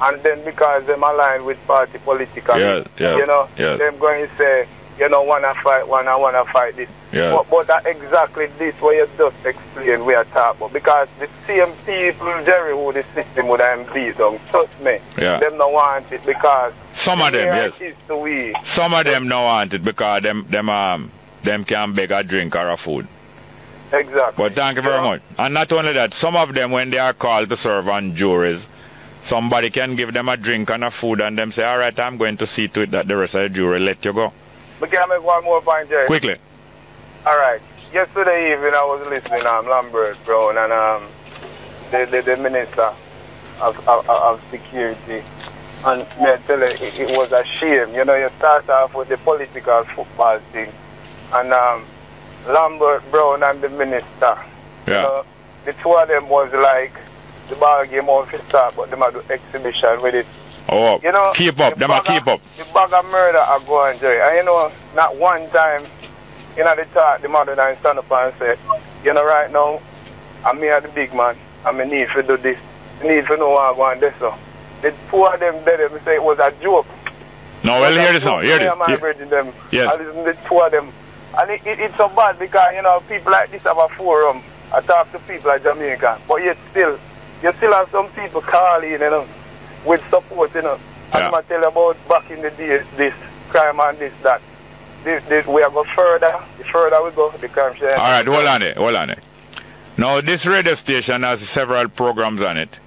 and then because them aligned with party politically, you know, them going to say, you know, wanna fight this. But that exactly this what you just explained we are talking about. Because the same people, Jerry, who the system would have beat down, trust me, them don't want it because some of them, some of them don't want it because them can beg a drink or a food. Exactly. But thank you very much. And not only that, some of them when they are called to serve on juries, somebody can give them a drink and a food and them say, all right, I'm going to see to it that the rest of the jury let you go. But can I make one more point, Jerry? Quickly. All right. Yesterday evening I was listening to Lambert Brown and the Minister of Security. And me tell you, it was a shame. You know, you start off with the political football thing. And Lambert Brown and the Minister. You know, the two of them was like the ball game off to start, but them do exhibition with it. Oh, you know, keep up, them are keep up. The bag of murder are going, Jerry. And you know, not one time, you know, they talk, the mother and stand up and say, you know, right now, I'm here the big man, and I need to do this. I need to know what I want this. So. The two of them dead, they say it was a joke. No, well, hear this now, hear this. Yes. I listen to the two of them. And it's so bad because, you know, people like this have a forum. I talk to people like Jamaica, but you still have some people calling, you know, with support, you know. And I tell you about back in the days, this crime and this, that. This we are go further, the further we go, the crime share. All right, hold on there. Now, this radio station has several programs on it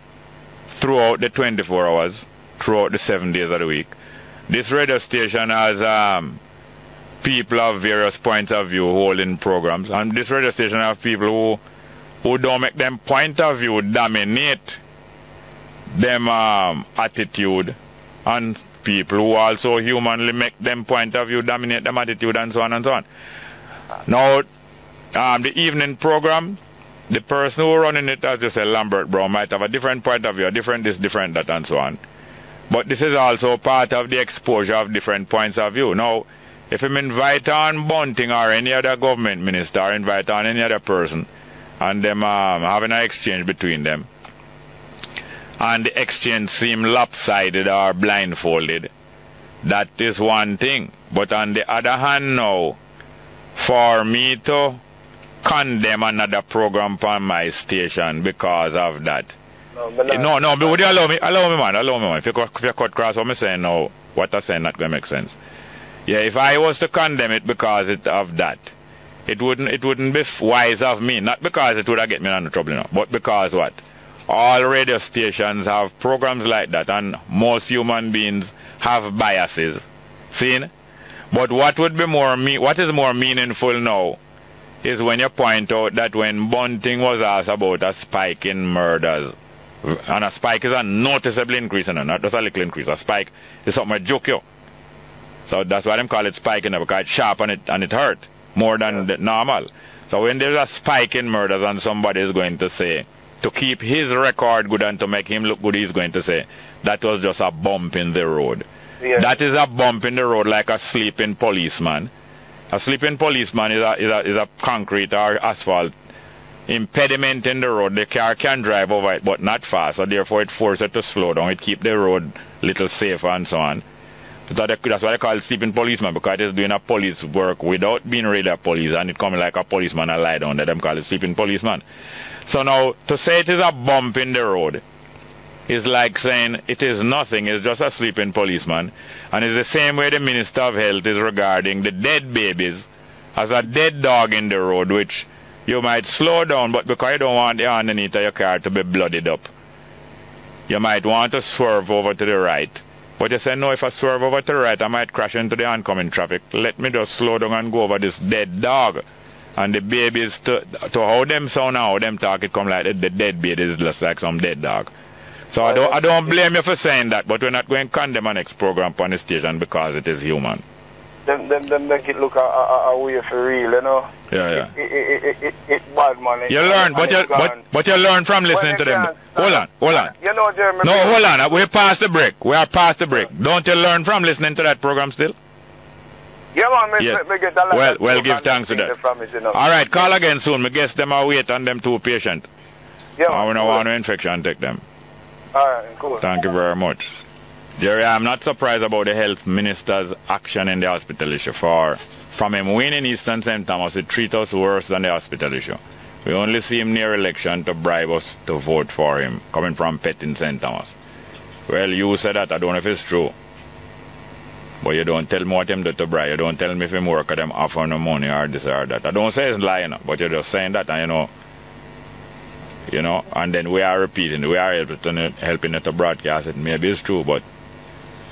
throughout the 24 hours, throughout the 7 days of the week. This radio station has people of various points of view holding programs, and this radio station have people who don't make them point of view dominate them attitude, and people who also humanly make them point of view dominate them attitude, and so on and so on. Now, the evening program, the person who running it, as you say, Lambert Brown, might have a different point of view, a different this, different that, and so on. But this is also part of the exposure of different points of view. Now, if him invite on Bunting or any other government minister, or invite on any other person, and them having an exchange between them, and the exchange seem lopsided or blindfolded, that is one thing. But on the other hand now, for me to condemn another program on my station because of that. No, but would you allow me, man. If you cut cross what I'm saying now, what I'm saying not going to make sense. Yeah, if I was to condemn it because of that, it wouldn't be wise of me, not because it would have get me into trouble, you know, but because what? All radio stations have programs like that, and most human beings have biases. See? But what is more meaningful now is when you point out that when Bunting was asked about a spike in murders, and a spike is a noticeable increase, and not just a little increase. A spike is something I joke you. So that's why they call it spiking, because it's sharp and it hurt more than the normal. So when there's a spike in murders and somebody is going to say, to keep his record good and to make him look good, he's going to say, that was just a bump in the road. Yeah. That is a bump in the road like a sleeping policeman. A sleeping policeman is a concrete or asphalt impediment in the road. The car can drive over it but not fast, so therefore it forces it to slow down. It keeps the road a little safer and so on. That's why they call it sleeping policeman, because it is doing a police work without being really a police, and it comes like a policeman and lie down there. Them call it sleeping policeman. So now, to say it is a bump in the road is like saying it is nothing, it's just a sleeping policeman. And it's the same way the Minister of Health is regarding the dead babies as a dead dog in the road, which you might slow down, but because you don't want the underneath of your car to be bloodied up, you might want to swerve over to the right. But you say, no, if I swerve over to the right, I might crash into the oncoming traffic. Let me just slow down and go over this dead dog. And the babies, to how them sound and how them talk, it come like the dead baby is just like some dead dog. So I don't blame you for saying that, but we're not going to condemn our next program on the station because it is human. Them make it look a way for real, you know? Yeah. It's bad, man. You learn, but you learn from listening to them. Hold on. You know, Jeremy. No, hold on. We're past the break. We are past the break. Don't you learn from listening to that program still? Yeah, man. Me get a lot well, give thanks to that. All right, call again soon. Me guess them are wait and them too patient. Yeah, man. I don't want no infection take them. Alright, cool. Thank you very much. Jerry, I'm not surprised about the health minister's action in the hospital issue. From him winning Eastern St. Thomas, it treats us worse than the hospital issue. We only see him near election to bribe us to vote for him, coming from Pettin St. Thomas. Well, you said that. I don't know if it's true. But you don't tell me what him do to bribe. You don't tell me if him work at them offer no money or this or that. I don't say it's lying, but you're just saying that, and you know, and then we are repeating, we are helping it to broadcast it. Maybe it's true, but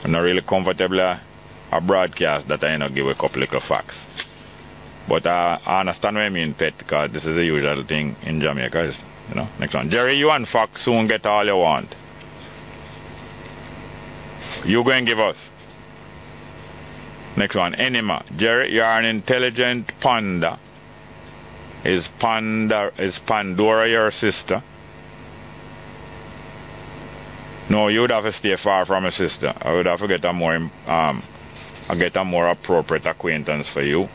I'm not really comfortable a broadcast that I give a couple of facts. But I understand what I mean, Pet, because this is the usual thing in Jamaica, you know. Next one. Jerry, you and Fox soon get all you want. You go and give us. Next one. Enima. Jerry, you are an intelligent panda. Is Pandora your sister? No, you would have to stay far from a sister. I would have to get a more appropriate acquaintance for you.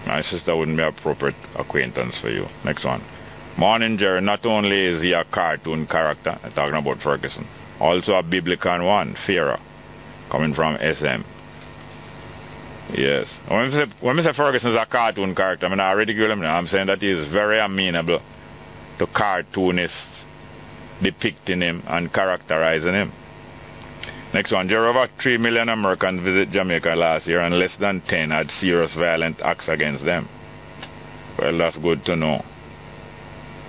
My sister wouldn't be appropriate acquaintance for you. Next one. Morning, Jerry. Not only is he a cartoon character, I'm talking about Ferguson, also a biblical one, Farah, coming from SM. Yes. When I say Ferguson is a cartoon character, I mean, I ridicule him now. I'm saying that he is very amenable to cartoonists depicting him and characterizing him. Next one. Jerry, over 3 million Americans visit Jamaica last year and less than 10 had serious violent acts against them. Well, that's good to know.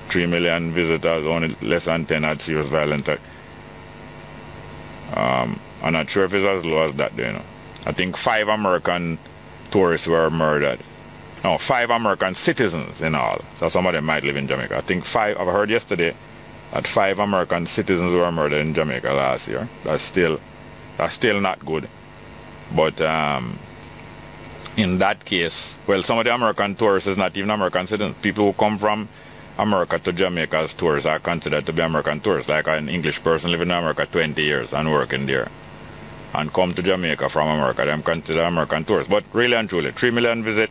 3 million visitors, only less than 10 had serious violent acts. I'm not sure if it's as low as that, you know. I think 5 American tourists were murdered. No, 5 American citizens in all. So some of them might live in Jamaica. I think 5, I've heard yesterday that 5 American citizens were murdered in Jamaica last year. That's still not good. But in that case, well, some of the American tourists is not even American citizens. People who come from America to Jamaica as tourists are considered to be American tourists. Like an English person living in America 20 years and working there, and come to Jamaica from America, them considered American tourists. But really and truly, 3 million visit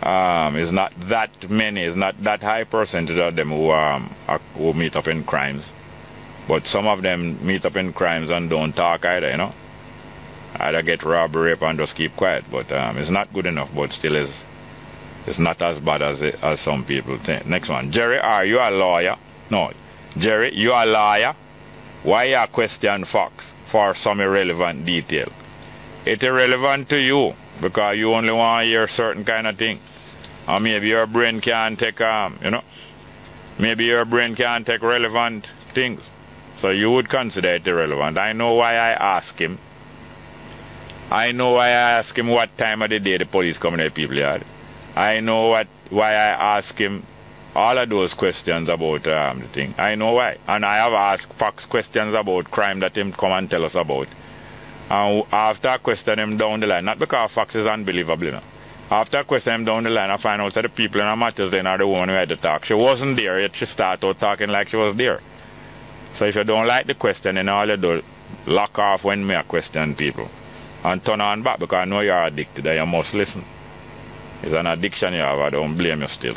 is not that many, is not that high percentage of them who meet up in crimes. But some of them meet up in crimes and don't talk either, you know. Either get robbed, rape, and just keep quiet. But it's not good enough, but still it's not as bad as some people think. Next one. Jerry, are you a lawyer? No. Jerry, you a liar? Why you question Fox for some irrelevant detail? It's irrelevant to you because you only want to hear certain kind of thing. Or maybe your brain can't take, you know, maybe your brain can't take relevant things. So you would consider it irrelevant. I know why I ask him. I know why I ask him what time of the day the police come in the people yard. I know why I ask him all of those questions about the thing. I know why. And I have asked Fox questions about crime that him come and tell us about. And after I question him down the line, not because Fox is unbelievable, you know. After I question him down the line, I find out that the people in her matches then are the woman who had to talk. She wasn't there, yet she started out talking like she was there. So if you don't like the question, then all you do, lock off when me question people. And turn on back because I know you're addicted and you must listen. It's an addiction you have, I don't blame you still.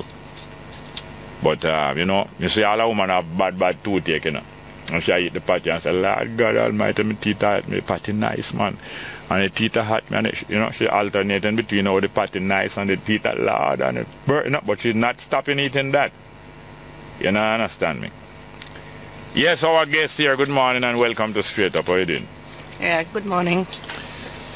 But, you know, you see all a woman have bad toothache, you know. And she eat the patty and say, Lord God Almighty, my teeth hurt, my patty nice, man. And the teeth hurt me, and it, you know, she alternating between how the patty nice and the teeth are loud and it burning up, but she's not stopping eating that. You know, understand me? Yes, our guest here, good morning and welcome to Straight Up. How are you doing? Yeah, good morning.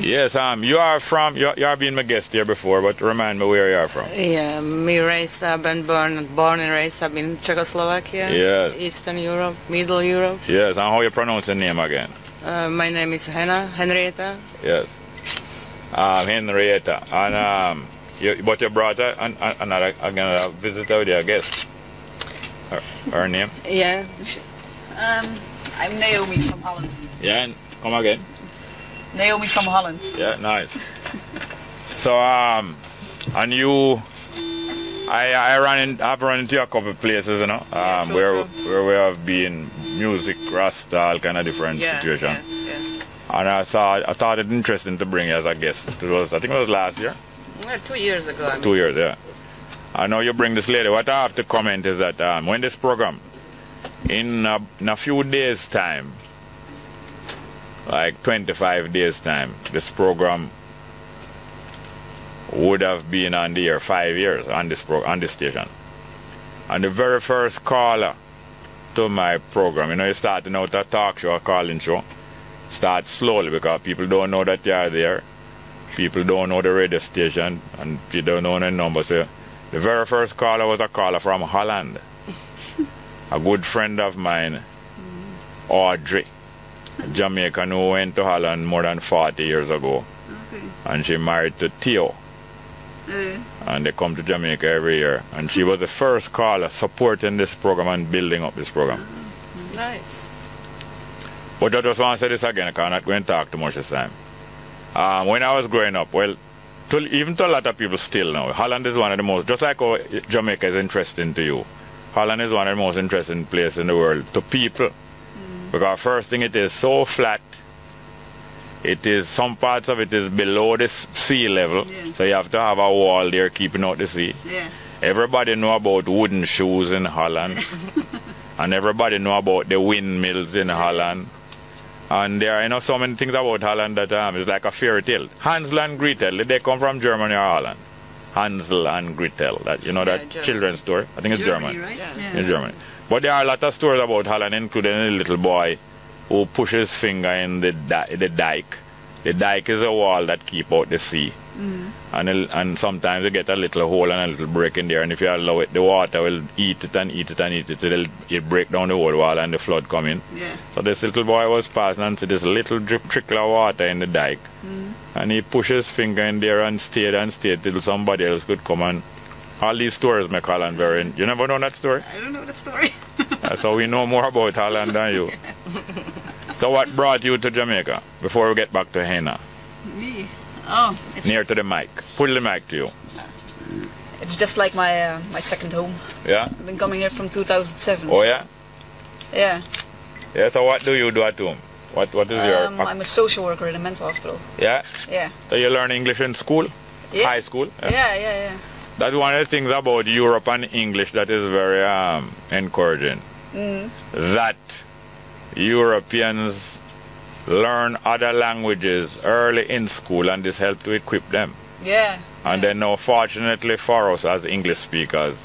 Yes, you are from, you have been my guest here before, but remind me where you are from. Yeah, me raised, I've been born and raised, I've been in Czechoslovakia, yes. Eastern Europe, Middle Europe. Yes, and how you pronounce your name again? My name is Henrietta. Yes, Henrietta. And but you brought another visitor with you, I guess. Her name? Yeah. I'm Naomi from Holland. Yeah, and come again. Naomi from Holland. Yeah, nice. So and you, I've run into a couple places, you know, where we have been music, Rasta, all kind of different situations. Yeah. And I thought it interesting to bring you as a guest. I think it was last year. Well, 2 years ago. I mean. 2 years, yeah. I know you bring this lady. What I have to comment is that when this program in a few days' time, like 25 days' time, this program would have been on the air 5 years on this station. And the very first caller to my program, you know, you starting out a talk show, a calling show, start slowly because people don't know that you are there. People don't know the radio station and people don't know the number. So the very first caller was a caller from Holland. A good friend of mine, Audrey, a Jamaican who went to Holland more than 40 years ago. Okay. And she married to Theo. And they come to Jamaica every year. And she was the first caller supporting this program and building up this program. Nice. But I just want to say this again, because I'm not going to talk too much this time. When I was growing up, well, even to a lot of people still now, Holland is one of the most, just like how Jamaica is interesting to you, Holland is one of the most interesting places in the world to people. Because first thing, it is so flat. It is, some parts of it is below the sea level, so you have to have a wall there keeping out the sea. Everybody know about wooden shoes in Holland, and everybody know about the windmills in Holland. And there are, you know, so many things about Holland that it's like a fairy tale. Hansel and Gretel, did they come from Germany or Holland? Hansel and Gretel, that, you know, that children's story. I think it's German. Right? In Germany. But there are a lot of stories about Holland, including a little boy who pushes his finger in the dike. The dike is a wall that keep out the sea. And sometimes you get a little hole and a little break in there, and if you allow it, the water will eat it and eat it and eat it till it break down the whole wall and the flood come in. So this little boy was passing and see this little trickle of water in the dike. And he pushes his finger in there and stayed till somebody else could come. And all these stories make Holland very... You never know that story? I don't know that story. So we know more about Holland than you. So what brought you to Jamaica before we get back to Henna? Me? Oh, it's Near to the mic. Put the mic to you. It's just like my my second home. Yeah? I've been coming here from 2007. Oh yeah? Yeah. Yeah, so what do you do at home? What is your... I'm a social worker in a mental hospital. Yeah? Yeah. So you learn English in school? Yeah. High school? Yeah. That's one of the things about Europe and English that is very encouraging. That Europeans learn other languages early in school, and this helps to equip them. Yeah. And then now, fortunately for us as English speakers,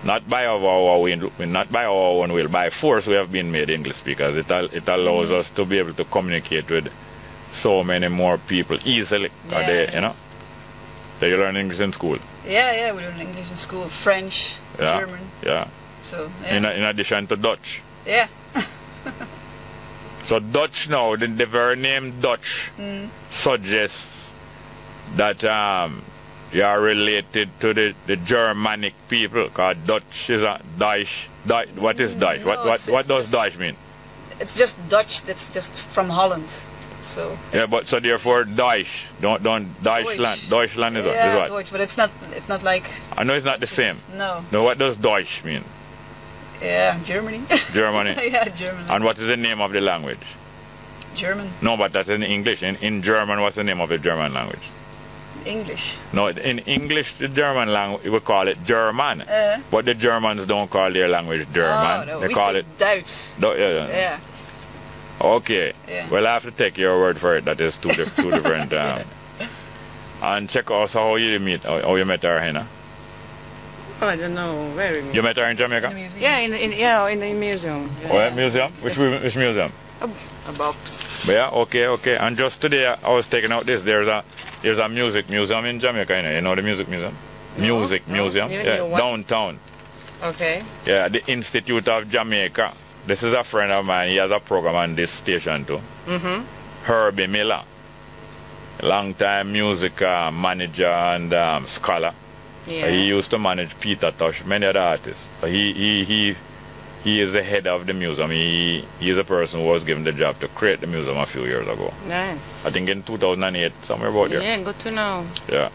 not by our own will, by force we have been made English speakers. It allows us to be able to communicate with so many more people easily. You know? So you learn English in school? Yeah, we learn English in school, French, German. Yeah. So, in addition to Dutch? Yeah. So Dutch now, the very name Dutch suggests that you are related to the Germanic people, because Dutch is a Deutsch. What is Deutsch? What does Deutsch mean? It's just Dutch. That's just from Holland. So yeah, but so therefore Deutsch, don't Deutschland. Deutschland is what? Deutsch, but it's not like. I know it's not the same. No. No, what does Deutsch mean? Yeah, Germany. Germany. Yeah, Germany. And what is the name of the language? German. No, but that's in English. In German, what's the name of the German language? English. No, in English, the German language, we call it German. But the Germans don't call their language German. Oh, no, they we call say it Duits. Yeah. Okay. Yeah. Well, I have to take your word for it. That is two different. And check also how you met her, Henna. Oh, I don't know where we met. You met her in Jamaica? Yeah, in the museum. Yeah. Oh, yeah, museum? Which museum? A box. But yeah, okay. And just today I was taking out this. There's a music museum in Jamaica. You know the music museum? Music museum. Yeah, downtown. Okay. Yeah, the Institute of Jamaica. This is a friend of mine. He has a program on this station too. Herbie Miller, long-time music manager and scholar. Yeah. He used to manage Peter Tosh, many other artists. So he is the head of the museum. He is a person who was given the job to create the museum a few years ago. Nice. I think in 2008, somewhere about there. Yeah, good to know. Yeah.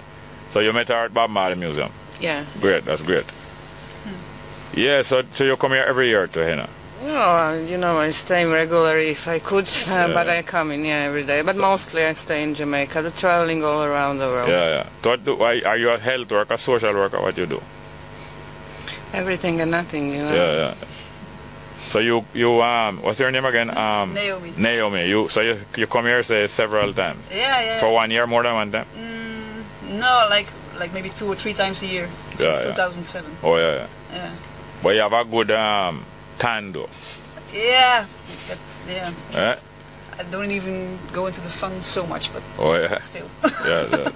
So you met her at Bob Marley Museum? Yeah. Great, that's great. Yeah, so you come here every year to Henna? No, I stay regularly if I could, but I come in every day. But mostly I stay in Jamaica, traveling all around the world. Yeah. So are you a health worker, social worker, what you do? Everything and nothing, you know. Yeah. So you what's your name again? Naomi. Naomi. You come here say several times. Yeah. For 1 year, more than one time. No, like maybe 2 or 3 times a year since 2007. Oh yeah. Yeah. But you have a good tan though. Yeah. Eh? I don't even go into the sun so much, but still. Yeah.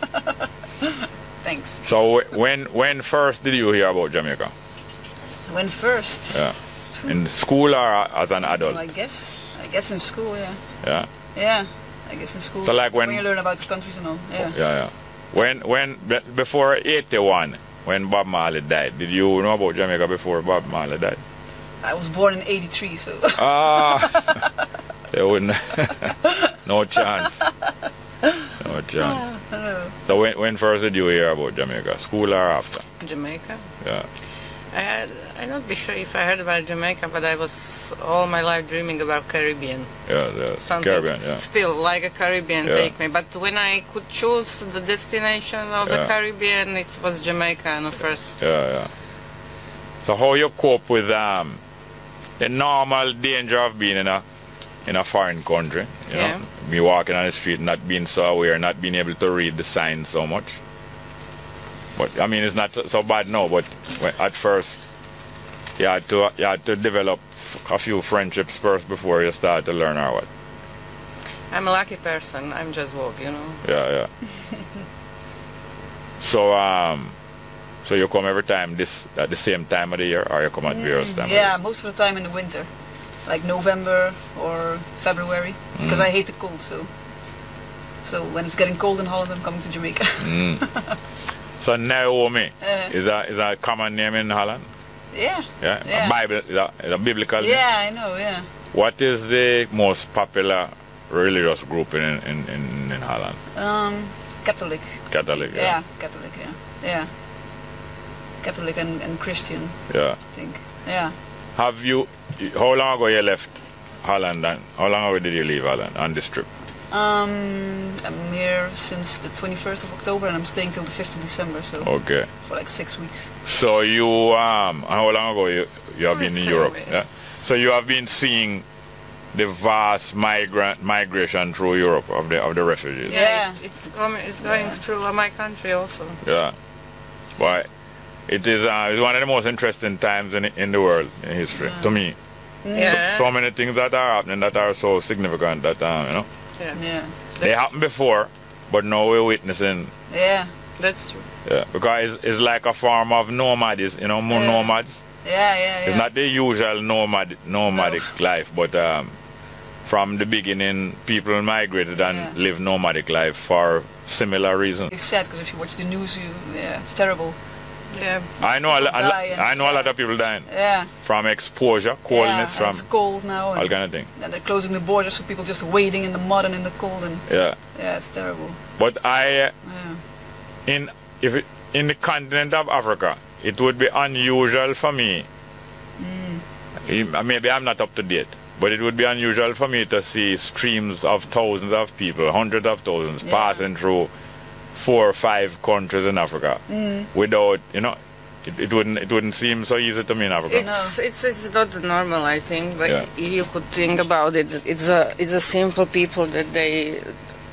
Thanks. So when first did you hear about Jamaica? When first? Yeah. In school or as an adult? Well, I guess in school, yeah. Yeah. Yeah, I guess in school. So like when you learn about the countries and all. Yeah. Yeah. When before 81, when Bob Marley died, did you know about Jamaica before Bob Marley died? I was born in 83, so. They wouldn't. No chance. No chance. So when first did you hear about Jamaica? School or after? Jamaica? Yeah. I'm not sure if I heard about Jamaica, but I was all my life dreaming about Caribbean. Yeah, something Caribbean, yeah. Still like a Caribbean take me. But when I could choose the destination of the Caribbean, it was Jamaica the first. Yeah. So how you cope with the normal danger of being in a foreign country? You know, me walking on the street, not being so aware, not being able to read the signs so much. But I mean, it's not so bad now. But at first, you had to develop a few friendships first before you start to learn or what. I'm a lucky person. I'm just woke, you know. Yeah. So you come every time at the same time of the year, or you come at various times? Yeah, most of the time in the winter, like November or February, because I hate the cold. So when it's getting cold in Holland, I'm coming to Jamaica. So Naomi is a common name in Holland? Yeah. A Bible is a biblical name? Yeah, I know. Yeah. What is the most popular religious group in Holland? Catholic. Catholic. Yeah, Catholic. Yeah. Catholic and Christian. Yeah. I think. Yeah. How long ago you left Holland and how long ago did you leave Holland on this trip? I'm here since the 21st of October and I'm staying till the 5th of December, so for like 6 weeks. So you how long ago you have been in Europe? Yeah? So you have been seeing the vast migration through Europe of the refugees. Yeah, it's going through my country also. Yeah. But it is it's one of the most interesting times in the world in history to me. Yeah. So many things that are happening that are so significant that you know. Yeah. They happened before, but now we're witnessing. Yeah, that's true. Yeah, because it's like a form of nomads, you know, more nomads. Yeah. It's not the usual nomadic life, but from the beginning, people migrated and lived nomadic life for similar reasons. It's sad because if you watch the news, it's terrible. Yeah. I know a lot of people dying. Yeah. From exposure, coldness, from it's cold now. All kind of thing. And they're closing the borders so people just wading in the mud and in the cold and yeah, it's terrible. But in the continent of Africa, it would be unusual for me. Maybe I'm not up to date, but it would be unusual for me to see streams of thousands of people, hundreds of thousands, passing through 4 or 5 countries in Africa without, you know, it wouldn't seem so easy to me in Africa. It's not normal, I think, but you could think about it. It's a simple people that they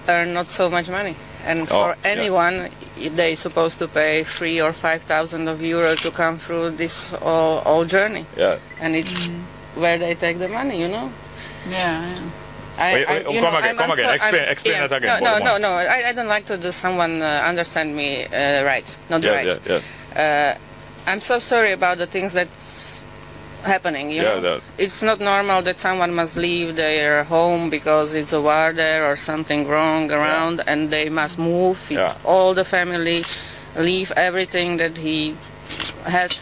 earn not so much money, and for anyone they supposed to pay 3,000 or 5,000 euros to come through this whole journey. Yeah. And it's where they take the money, you know. Yeah. Come again. Explain that again. No. I don't like to do someone understand me not right. Yeah. I'm so sorry about the things that's happening. You know, it's not normal that someone must leave their home because it's a war there or something wrong around, and they must move. All the family leave everything that he had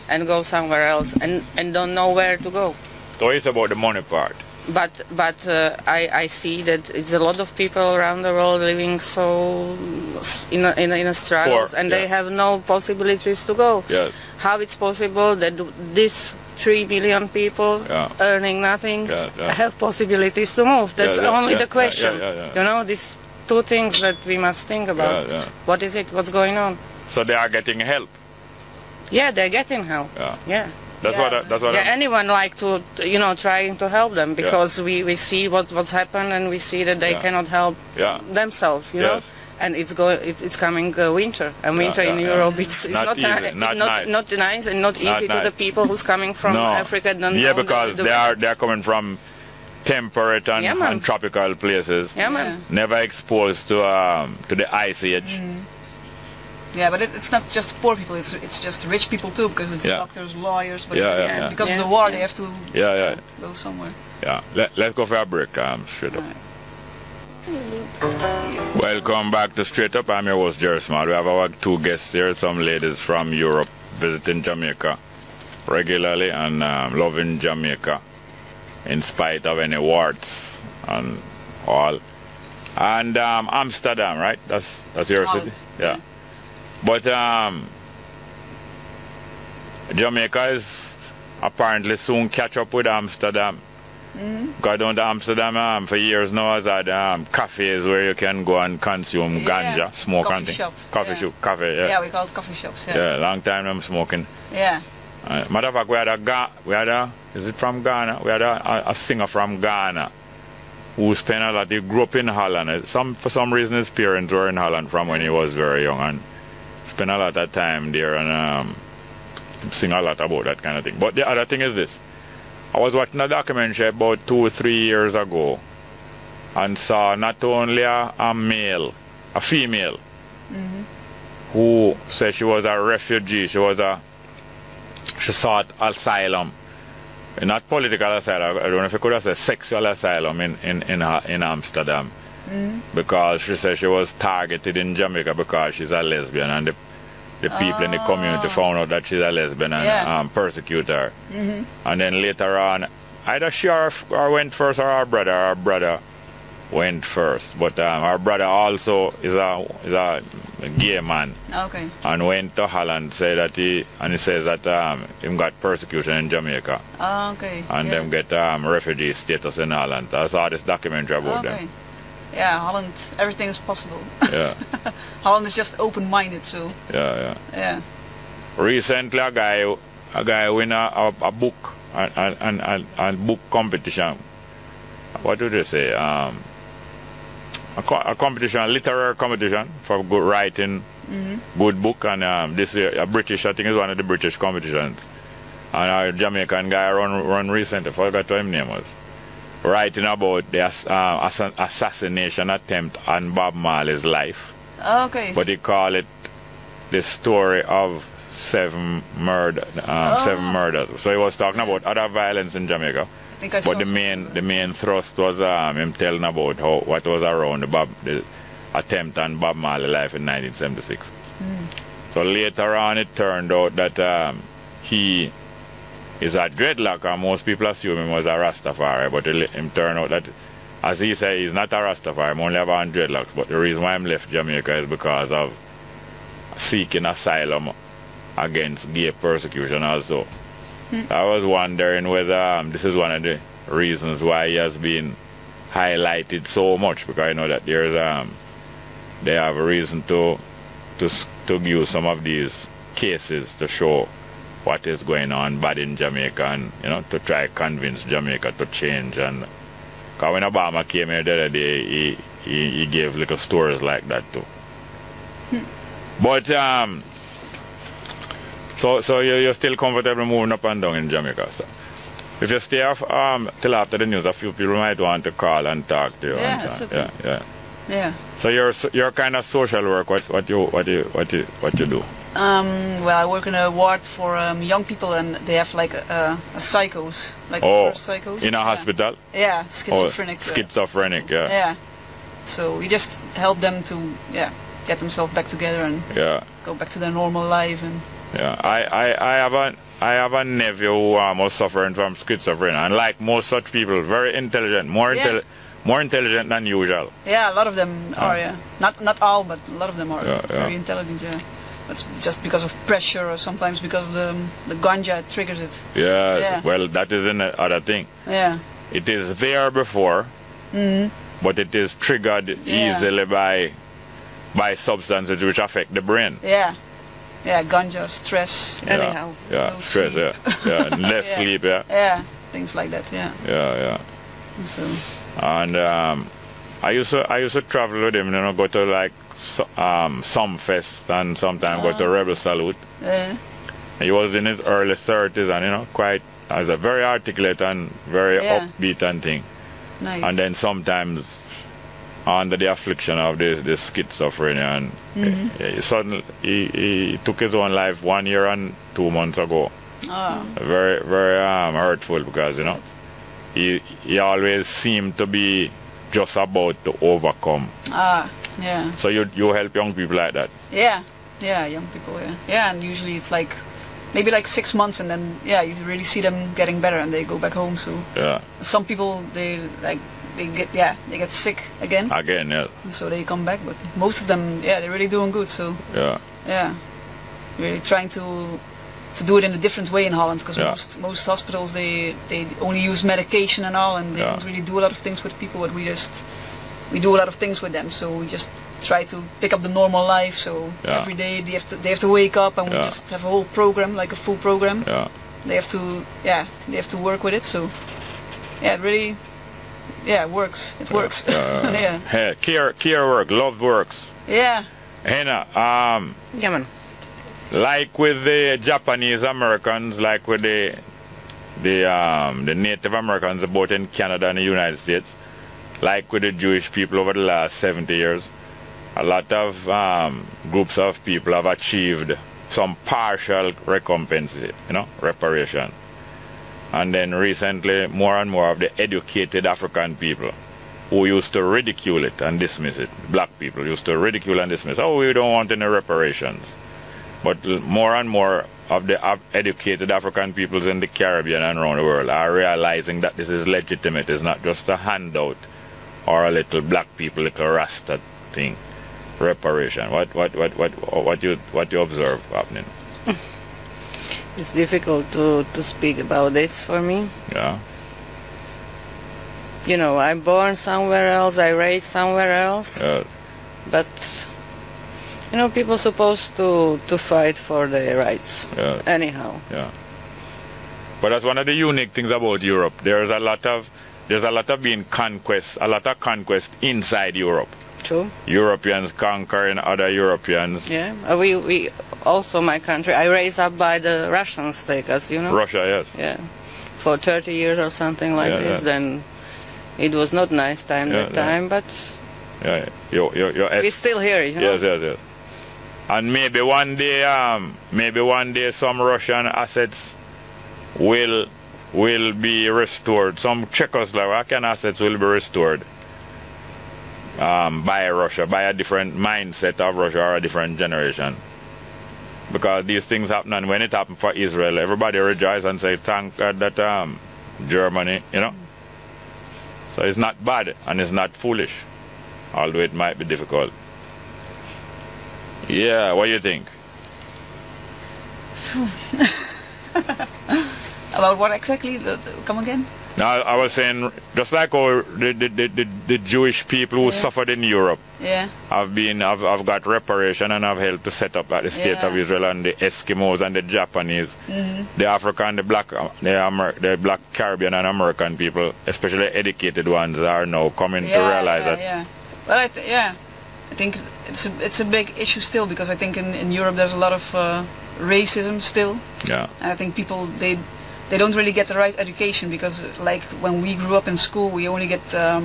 and go somewhere else and don't know where to go. So it's about the money part. But I see that it's a lot of people around the world living so in a struggles, and they have no possibilities to go. Yes. How it's possible that these 3 million people earning nothing have possibilities to move? That's only the question. You know, these 2 things that we must think about. What is it? What's going on? So they are getting help. Yeah, they're getting help. Yeah. That's what. Anyone like to trying to help them because we see what's happened and we see that they cannot help themselves. You know. And it's coming winter, and winter in Europe it's not nice and not easy to the people who's coming from Africa. Because they're coming from temperate and tropical places. Never exposed to the ice age. Yeah, but it's not just poor people. It's just rich people too, because it's doctors, lawyers. But because of the war, they have to go somewhere. Yeah. Let's go for a break. Straight up. Welcome back to Straight Up. I'm your host, Jerry Smart. We have our two guests here, some ladies from Europe visiting Jamaica regularly and loving Jamaica in spite of any warts and all. And Amsterdam, right? That's your city? Yeah. But Jamaica is apparently soon catch up with Amsterdam. Got down to Amsterdam for years now has had cafes where you can go and consume ganja, smoke and things. Coffee, yeah, we call it coffee shops. Yeah, long time I'm smoking. Yeah. Matter of fact, we had a is it from Ghana? We had a singer from Ghana who spent a lot. He grew up in Holland. For some reason his parents were in Holland from when he was very young and spent a lot of time there and sing a lot about that kind of thing. But the other thing is this. I was watching a documentary about 2 or 3 years ago and saw not only a female who said she was a refugee, she sought asylum. Not political asylum, I don't know if you could have said sexual asylum in Amsterdam. Because she said she was targeted in Jamaica because she's a lesbian and the people in the community found out that she's a lesbian and persecute her. And then later on, either she or went first or our brother went first. But our brother also is a gay man. Okay. And went to Holland, said that he says that him got persecution in Jamaica. Okay. And them get refugee status in Holland. I saw this documentary about them. Yeah, Holland, everything is possible. Yeah. Holland is just open-minded, so. Yeah. Recently, a guy win a book, and book competition. What do they say? A competition, a literary competition for good writing, good book, and this year a British, I think it's one of the British competitions. And a Jamaican guy run recently, I forgot what his name was. Writing about the assassination attempt on Bob Marley's life. Okay. But he called it the story of 7 murders. So he was talking about other violence in Jamaica. But the main thrust was him telling about what was around the attempt on Bob Marley's life in 1976. So later on it turned out that he is a dreadlock, and most people assume him was a Rastafari, but him turned out that, as he said, he's not a Rastafari, I'm only about dreadlocks, but the reason why I'm left Jamaica is because of seeking asylum against gay persecution also. I was wondering whether this is one of the reasons why he has been highlighted so much, because I know that there's they have a reason to use some of these cases to show what is going on bad in Jamaica, and to try to convince Jamaica to change. And because when Obama came here the other day, he gave little stories like that too. But so you're still comfortable moving up and down in Jamaica. So if you stay off till after the news, a few people might want to call and talk to you. Yeah, that's okay. Yeah. So you're kind of social work. What you do? Well, I work in a ward for young people, and they have like psychos, like first psychos. In a hospital? Yeah, schizophrenic. Schizophrenic, yeah. Yeah. So we just help them to get themselves back together and go back to their normal life. And I have a nephew who was suffering from schizophrenia, and like most such people, very intelligent, more intelligent than usual. Yeah, a lot of them are. Not all, but a lot of them are very intelligent. Yeah. That's just because of pressure, or sometimes because of the ganja triggers it. Yeah. Well, that is another thing. Yeah. It is there before, but it is triggered easily by substances which affect the brain. Yeah. ganja, stress. Anyhow. Yeah, stress, and less sleep, Yeah, things like that, Yeah. So. And I used to travel with him, go to like some fest and sometimes go to Rebel Salute. Yeah. He was in his early 30s and quite as a very articulate and very upbeat and thing. Nice. And then sometimes under the affliction of the schizophrenia, and suddenly he took his own life 1 year and 2 months ago. Very hurtful, because he always seemed to be just about to overcome. Yeah. So you help young people like that? Yeah, young people, yeah, and usually it's like maybe like 6 months, and then you really see them getting better and they go back home. So some people they get sick again, so they come back, but most of them they're really doing good. So really trying to do it in a different way in Holland, because most hospitals they only use medication and all, and they don't really do a lot of things with people. But we do a lot of things with them, so we just try to pick up the normal life. So every day they have to wake up, and we just have a whole program, like a full program. They have to work with it. So it really it works. It works. Hey, care work, love works. Hena, man. Like with the Japanese Americans, like with the Native Americans both in Canada and the United States, like with the Jewish people over the last 70 years, a lot of groups of people have achieved some partial recompense, reparation. And then recently, more and more of the educated African people who used to ridicule it and dismiss it, black people used to ridicule and dismiss, we don't want any reparations. But more and more of the educated African peoples in the Caribbean and around the world are realizing that this is legitimate. It's not just a handout or a little black people, little Rasta thing. Reparation. What you observe happening? It's difficult to speak about this for me. Yeah. I'm born somewhere else. I raised somewhere else. Yeah. But people supposed to fight for their rights. Anyhow. Yeah. But that's one of the unique things about Europe. There's a lot of conquest inside Europe. True. Europeans conquering other Europeans. Yeah. We also, my country, I raised up by the Russians, take us, Russia, yes. Yeah. For 30 years or something like this. Then it was not nice time time, but we're still here, Yes. And maybe one day some Russian assets will be restored. Some Czechoslovakian assets will be restored by Russia, by a different mindset of Russia or a different generation. Because these things happen, and when it happened for Israel, everybody rejoice and say, thank God that Germany, So it's not bad and it's not foolish, although it might be difficult. Yeah, what do you think? About what exactly? Come again? No, I was saying, just like how the Jewish people who suffered in Europe have got reparation and have helped to set up the state of Israel, and the Eskimos and the Japanese, the African, the black Caribbean and American people, especially educated ones, are now coming to realize that. Yeah. Well, I think it's a big issue still, because I think in Europe there's a lot of racism still. Yeah. And I think people they don't really get the right education, because like when we grew up in school, we only get the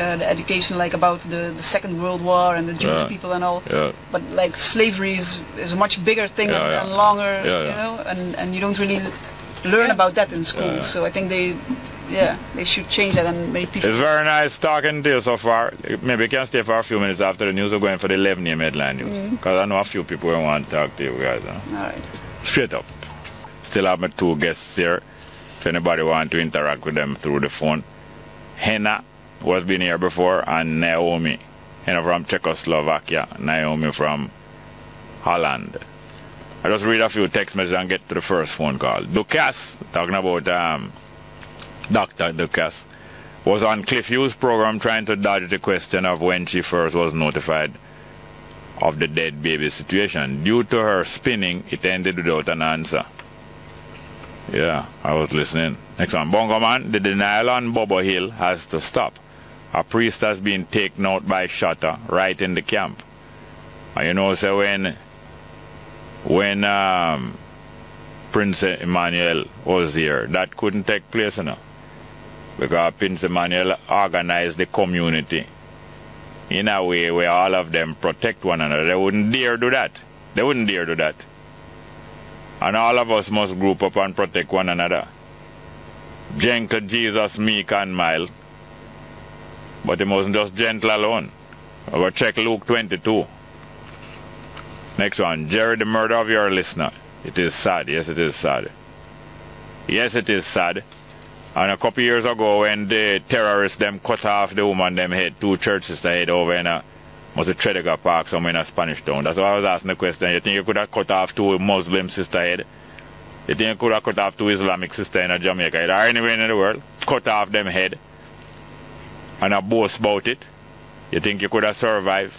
education like about the Second World War and the Jewish people and all. Yeah. But like slavery is a much bigger thing and longer, and you don't really learn about that in school. So I think they should change that and make people. It's very nice talking to you so far. Maybe you can stay for a few minutes after the news. We're going for the 11 a.m. headline news, because I know a few people who want to talk to you guys. All right. Straight up. Still have my two guests here. If anybody want to interact with them through the phone. Hena, who has been here before, and Naomi. Hena from Czechoslovakia, Naomi from Holland. I just read a few text messages and get to the first phone call. Dukas, talking about Dr. Dukas, was on Cliff Hughes' program trying to dodge the question of when she first was notified of the dead baby situation. Due to her spinning, it ended without an answer. Yeah, I was listening. Next one. Bongo man, the denial on Bobo Hill has to stop. A priest has been taken out by Shatta right in the camp. And you know, so when Prince Emmanuel was here, that couldn't take place, you know, because Prince Emmanuel organized the community in a way where all of them protect one another. They wouldn't dare do that. They wouldn't dare do that. And all of us must group up and protect one another. Gentle Jesus, meek and mild. But he mustn't just gentle alone. We'll check Luke 22. Next one. Jerry, the murder of your listener. It is sad. Yes, it is sad. Yes, it is sad. And a couple years ago when the terrorists them cut off the woman them head, 2 church sister head over in a was a Tredegar Park somewhere in a Spanish town. That's why I was asking the question. You think you could have cut off 2 Muslim sister head? You think you could have cut off 2 Islamic sister in a Jamaica head or anywhere in the world? Cut off them head and a boast about it? You think you could have survived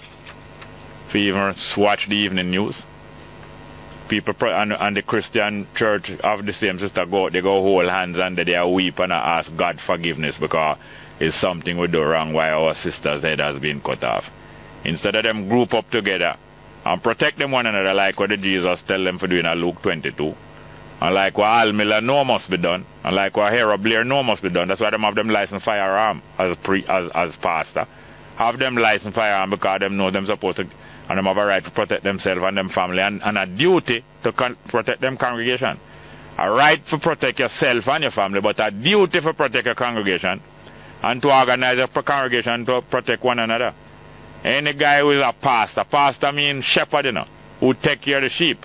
if you even watch the evening news? People and the Christian church of the same sister they go hold hands and they weep and ask God forgiveness because it's something we do wrong why our sister's head has been cut off. Instead of them group up together and protect them one another like what the Jesus tell them for doing in Luke 22. And like what Al Miller know must be done. And like what Hero Blair know must be done. That's why them have them licensed firearm as pastor. Have them licensed firearm because them know them supposed to and them have a right to protect themselves and them family and a duty to protect them congregation. A right to protect yourself and your family, but a duty to protect your congregation and to organize a congregation to protect one another. Any guy who is a pastor means shepherd, you know, who take care of the sheep.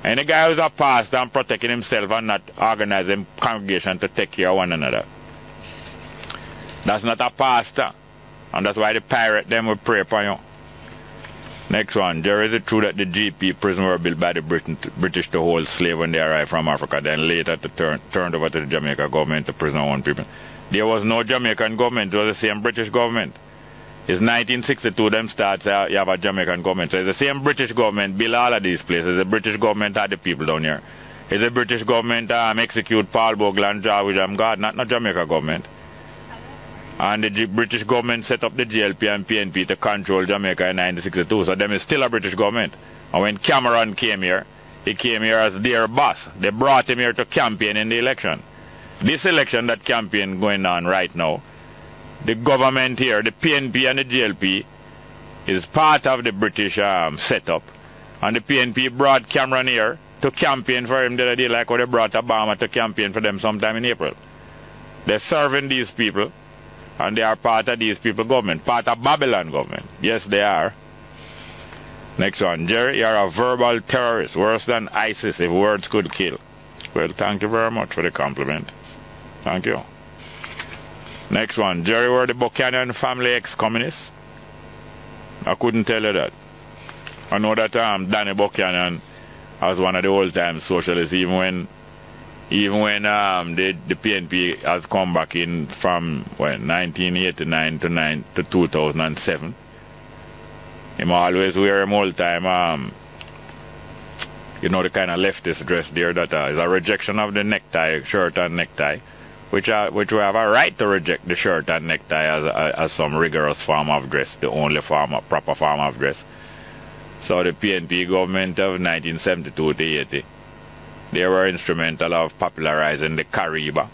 Any guy who is a pastor and protecting himself and not organizing congregation to take care of one another. That's not a pastor. And that's why the pirate them will pray for you. Next one. There is it true that the GP prison were built by the British to hold slaves when they arrived from Africa, then later turned over to the Jamaica government to prison our own people? There was no Jamaican government. It was the same British government. It's 1962 them starts you have a Jamaican government. So it's the same British government build all of these places. The British government had the people down here. It's the British government execute Paul Bogle and William God, not Jamaica government. And the British government set up the GLP and PNP to control Jamaica in 1962. So them is still a British government. And when Cameron came here, he came here as their boss. They brought him here to campaign in the election. This election that campaign going on right now, the government here, the PNP and the GLP, is part of the British setup. And the PNP brought Cameron here to campaign for him the other day, like how they brought Obama to campaign for them sometime in April. They're serving these people. And they are part of these people government, part of Babylon government. Yes, they are. Next one. Jerry, you're a verbal terrorist, worse than ISIS if words could kill. Well, thank you very much for the compliment. Thank you. Next one. Jerry, were the Buchanan family ex-communists? I couldn't tell you that. I know that Danny Buchanan was one of the old-time socialists, even when the PNP has come back in from 1989 to 2007. Him always wear him all time you know, the kind of leftist dress there that is a rejection of the necktie, shirt and necktie, which we have a right to reject the shirt and necktie as some rigorous form of dress, the only proper form of dress. So the PNP government of 1972 to 80. They were instrumental of popularizing the Kariba.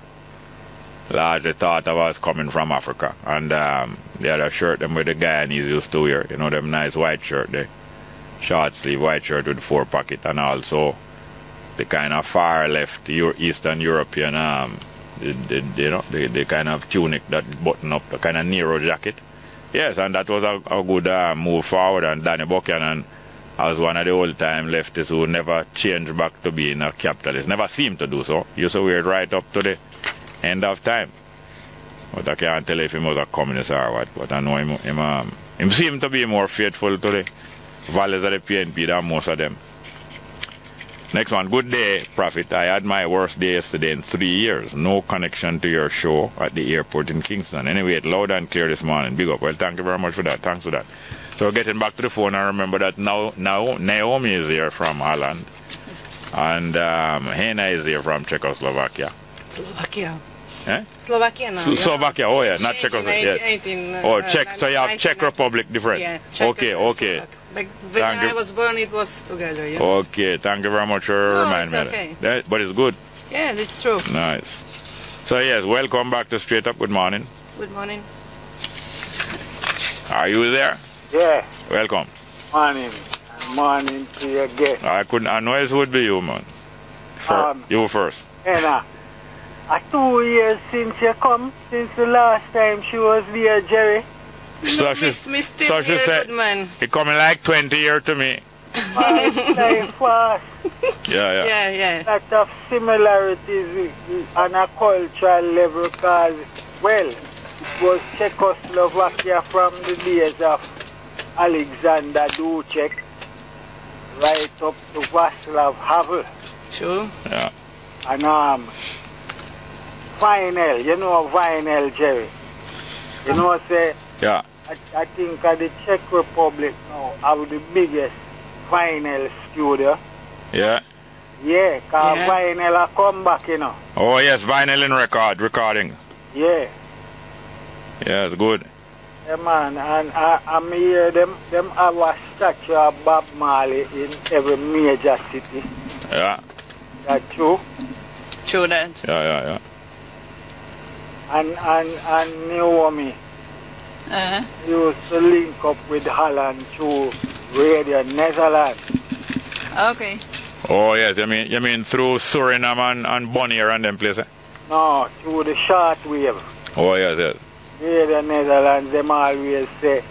Largely thought of us coming from Africa. And they had a shirt them with the Guyanese used to wear. You know, them nice white shirt there. Short sleeve white shirt with 4 pocket. And also the kind of far left Eastern European, the kind of tunic that button up, the kind of Nero jacket. Yes, and that was a good move forward. And Danny Buchanan, as one of the old-time leftists who never changed back to being a capitalist, never seemed to do so. Used to wear it right up to the end of time. But I can't tell if he was a communist or what. But I know him seemed to be more faithful to the values of the PNP than most of them. Next one. Good day, Prophet. I had my worst day yesterday in 3 years. No connection to your show at the airport in Kingston. Anyway, loud and clear this morning. Big up. Well, thank you very much for that. Thanks for that. So So getting back to the phone, I remember that now Naomi is here from Holland. And Hena is here from Czechoslovakia. Slovakia. Eh? Slovakia now. Slovakia, oh yeah, not Czechoslovakia. Czech, so you have Czech Republic different. Yeah, Czech okay. But when I was born, it was together. You know? Okay, thank you very much for reminding me. Okay. That. But it's good. Yeah, that's true. Nice. So yes, welcome back to Straight Up. Good morning. Good morning. Are you there? Yeah. Welcome. Morning. Morning to your guest. I know it would be you, man. You first. Hena, 2 years since you come, since the last time she was there, Jerry. So she said, man. It coming like 20 years to me. It's time fast. Yeah. Lot of similarities on a cultural level because, well, it was Czechoslovakia from the days of Alexander Dubček right up to Václav Havel. True. Yeah. And vinyl, you know vinyl, Jerry. You know say yeah. I think the Czech Republic now have the biggest vinyl studio. Yeah. Yeah, because vinyl a come back, you know. Oh yes, vinyl and recording. Yeah. Yeah, it's good. Yeah, man, and I'm here, them have a statue of Bob Marley in every major city. Yeah. That's true? True that. Yeah. And Naomi used to link up with Holland through Radio Netherlands. Okay. Oh yes, you mean through Suriname and Bonnier and them places? No, through the shortwave. Oh yes. Radio Netherlands, them always say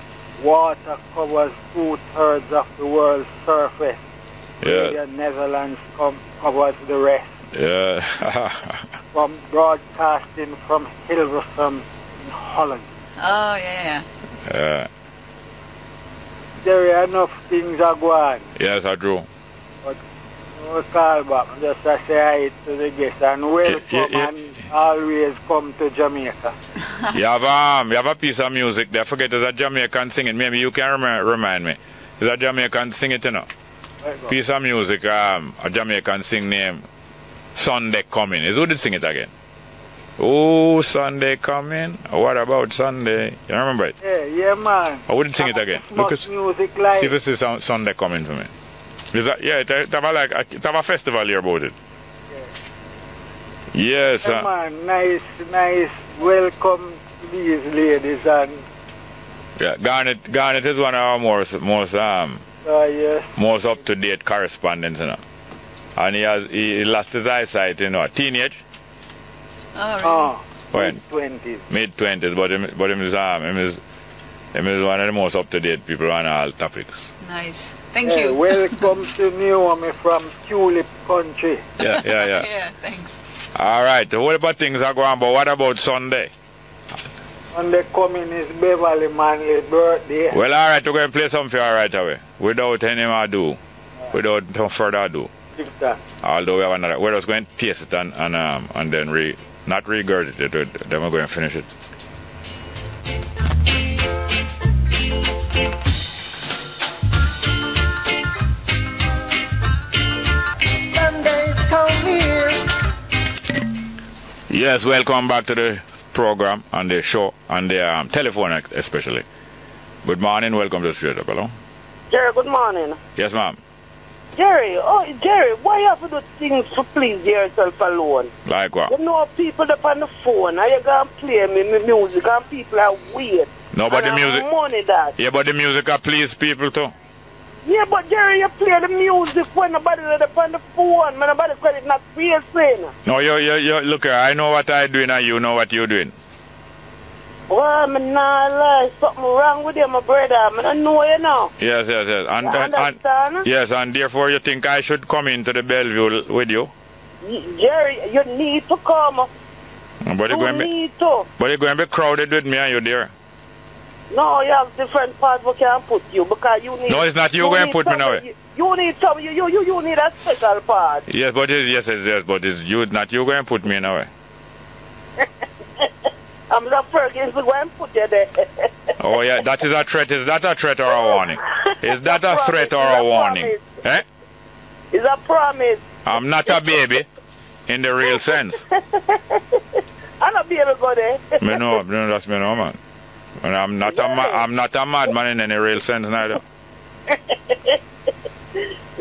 water covers 2/3 of the world's surface. Yeah. Radio Netherlands covers the rest. Yeah. From broadcasting from Hilversum in Holland. Oh yeah. Yeah. There are enough things are going. Yes, I do. But no call back, just to say hi to the guests and welcome and always come to Jamaica. You have a piece of music there. Forget there's a Jamaican singing. Maybe you can remind me. There's a Jamaican sing it, you know. Piece of music, a Jamaican sing name Sunday Coming. Is who did sing it again? Oh, Sunday Coming. What about Sunday? You remember it? Yeah, man. I wouldn't sing it again. Look at music like. See if this is Sunday Coming for me. Is that, yeah, it have a festival here about it. Yes. Yeah, man, nice. Welcome to these ladies and. Yeah, Garnet is one of our most up to date correspondents, you know. And he lost his eyesight, you know, teenage. Oh, really? Mid-20s. Mid-20s, but him is one of the most up to date people on all topics. Nice. Thank you. Welcome to Naomi from Tulip Country. Yeah. Yeah, thanks. All right. What about things are going on? But what about Sunday? Sunday coming is Beverly Manley's birthday. Well, all right. We're going to play something for you right away. Without any more ado. Without no further ado. Although we have another. We're just going to taste it and then not regurgitate it. Then we're going to finish it. Yes, welcome back to the program and the show and the telephone especially. Good morning, welcome to Straight Up. Hello? Jerry, good morning. Yes, ma'am. Jerry, why you have to do things to please yourself alone? Like what? You know people up on the phone and you gonna play me music and people are weird. No, but the music. Money that. Yeah, but the music can please people too. Yeah, but Jerry, you play the music when nobody up on the phone, man, nobody said it not facing. No, you look here, I know what I doing and you know what you're doing. Well, I'm not lie, something wrong with you, my brother. I know you now. Yes. And yes, and therefore you think I should come into the Bellevue with you? Jerry, you need to come. But you're need to. But you're going to be crowded with me and you there. No, you have different parts we can put you because you need. No, it's not you going to put me now. You need some. You need a special part. Yes, but it's you. Not you going to put me now. I'm the first to go and put you there. Oh yeah, that is a threat. Is that a threat or a warning? Is that a threat or a warning? Eh? It's a promise. I'm not a baby in the real sense. I'm not baby go there. Me know, that's me know, man. And I'm not a madman in any real sense neither.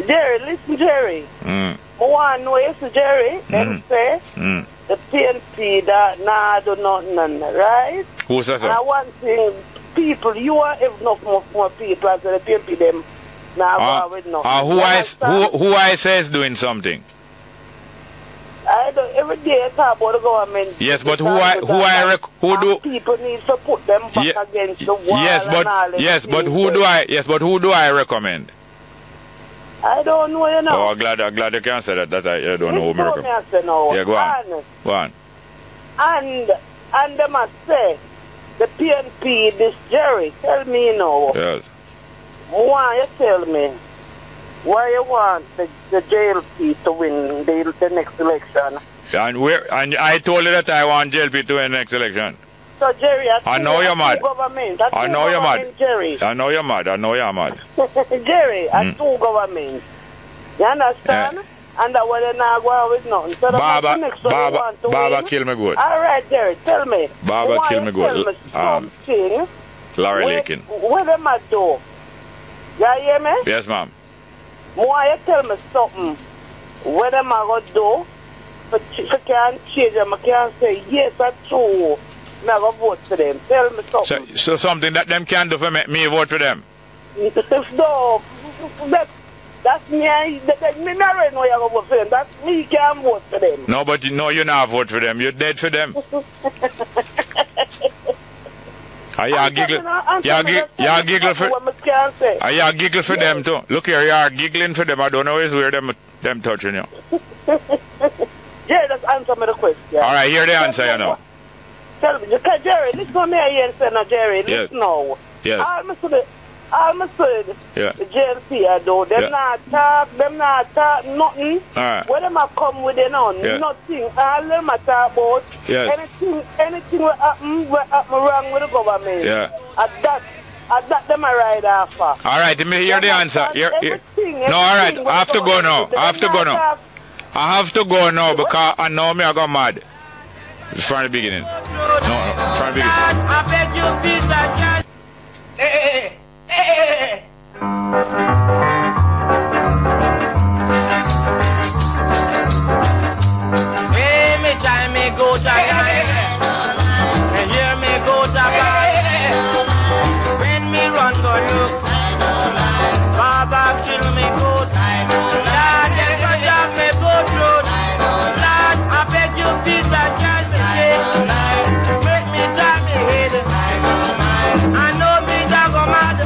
Jerry, listen, Jerry. I want to know if Jerry, them say, the PNP that nah do nothing, right? Who says so? And I want thing, people, you are enough more people as the PNP them now go with nothing. Who I say is doing something? I don't, every day I talk about the government. Yes, but people need to put them back against the wall. Yes, but who do I recommend? I don't know, you know. Oh, I'm glad you can say that I don't know who I recommend. Yeah, go on. Go on. And they must say, the PNP, this Jerry, tell me now. Yes. Why you tell me? Why you want the JLP to win the next election? And I told you that I want JLP to win the next election. So Jerry, I know you're mad. I know you're mad. Jerry. I know you're mad. Jerry, and two governments. You understand? And that way they're not going with nothing. So Baba kill me good. All right, Jerry, tell me. Baba kill me good. Something. Larry Lakin. What am I do? You hear me? Yes, ma'am. Why you tell me something? What am I going to do? If I can't change them, I can't say, yes, that's true. I'm going to vote for them. Tell me something. So something that them can do for me vote for them? No. That's me. Me not right now you're going to vote for them. That's me can't vote for them. No, but you're not vote for them. You're dead for them. You giggle for them too. Look here, you are giggling for them. I don't know is where them touching you. Jerry, just answer me the question. Alright, hear the answer, you know. Tell me, Jerry, listen to me here and say now, Jerry, listen now. Yes. I'm said the JLP I do. Them not talk nothing. Alright. When them come with it on, nothing. All them talk about anything will happen wrong with the government. Yeah. At that them I ride after. Alright, let me hear the answer. No, alright, I have to go now. I have to go now because I know me I got mad. It's from the beginning. No, from the beginning. I beg you, please, I can't. Hey. Hey, me try me go to and hear me go to when me run go look, Baba kill me good. Lord, them go drop me good road. Lord, I beg you, please, I can't be make me drop me head. I know me that go mad.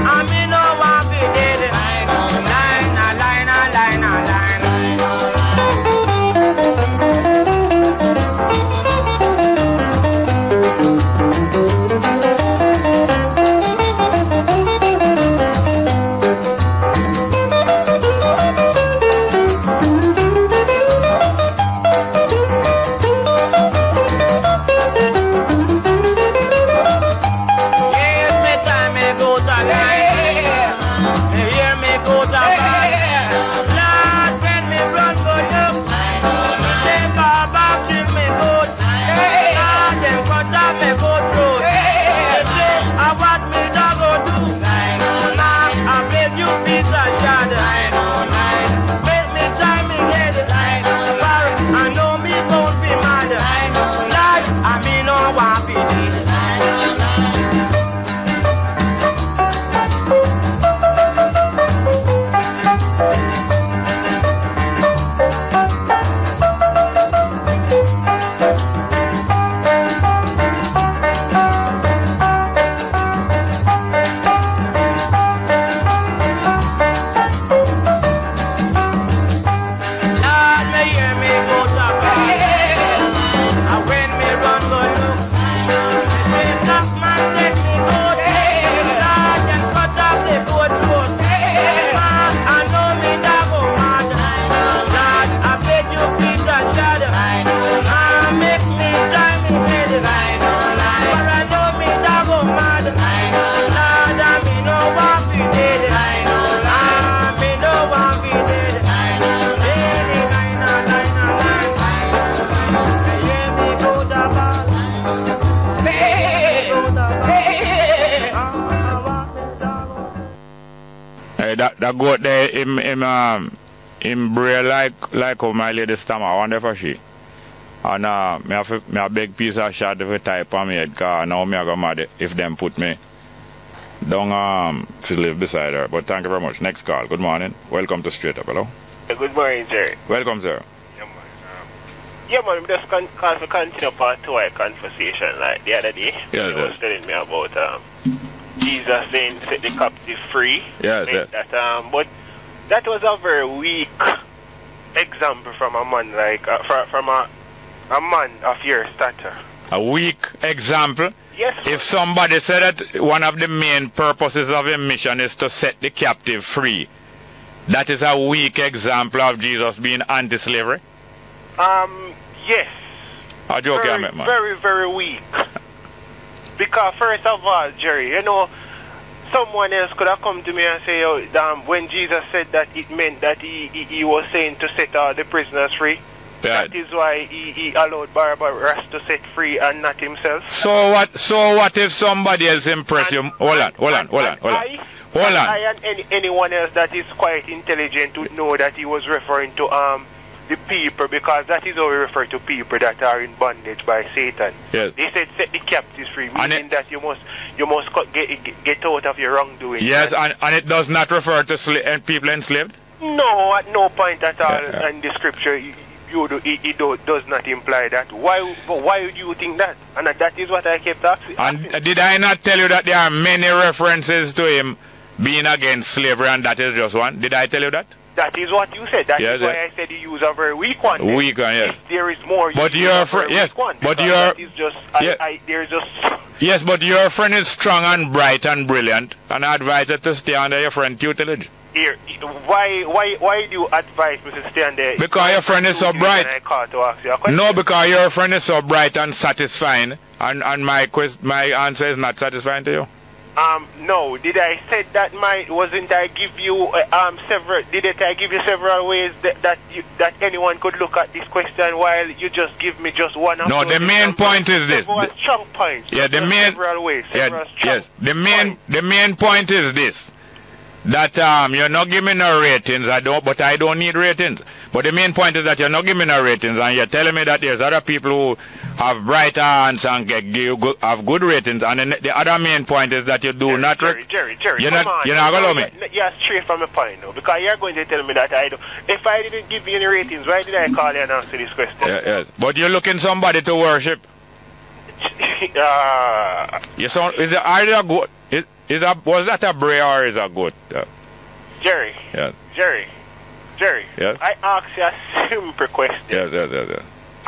I mean, no that goat there, him braille like how my lady stammer. I wonder for she. And me a big piece of shot if I type on me head, cause now me a go mad if them put me down to live beside her. But thank you very much. Next call. Good morning. Welcome to Straight Up. Hello. Good morning, Jerry. Welcome, sir. Yeah, man, we just call for continue part 2 our conversation like the other day. Yeah, he was telling me about Jesus saying set the captive free. Yeah, that, but that was a very weak example from a man like from a man of your stature. A weak example? Yes. If somebody said that one of the main purposes of a mission is to set the captive free, that is a weak example of Jesus being anti-slavery? Yes. A joke, very, man. Very, very weak. Because first of all, Jerry, you know, someone else could have come to me and say, oh, when Jesus said that, it meant that he was saying to set all the prisoners free. Yeah. That is why he allowed Barabbas to set free and not himself. So what if somebody else impress you? Hold on. I and anyone else that is quite intelligent would know that he was referring to the people, because that is how we refer to people that are in bondage by Satan. Yes. They said set the captives free, meaning that you must get out of your wrongdoing. Yes, and it does not refer to people enslaved? No, at no point at all in the scripture it does not imply that. Why would you think that? And that is what I kept asking. And did I not tell you that there are many references to him being against slavery, and that is just one? Did I tell you that? That is what you said. That is why I said you use a very weak one. Weak one, yes. If there is more, but your friend, yes. But your there's just. Yes, but your friend is strong and bright and brilliant, and I advise you to stay under your friend's tutelage. Here, why do you advise me to stay under? Because your friend is so bright. No, because your friend is so bright and satisfying, and my answer is not satisfying to you. No. Did I say that wasn't I give you several? Didn't I give you several ways that anyone could look at this question, while you just give me just one? No, the main point is this. Strong points. Yeah, the main. Several ways. Yes. The main point is this. That you're not giving me no ratings, but I don't need ratings. But the main point is that you're not giving me no ratings, and you're telling me that there's other people who have bright hands and have good ratings, and then the other main point is that you do not... Jerry, you're not going to love me. You're straight from the point now, because you're going to tell me that I don't... If I didn't give you any ratings, why did I call you and answer this question? Yes, but you're looking somebody to worship. You sound... Are you a goat? Was that a bray or is a goat? Jerry. Yes. Jerry. Yes. I asked you a simple question. Yes.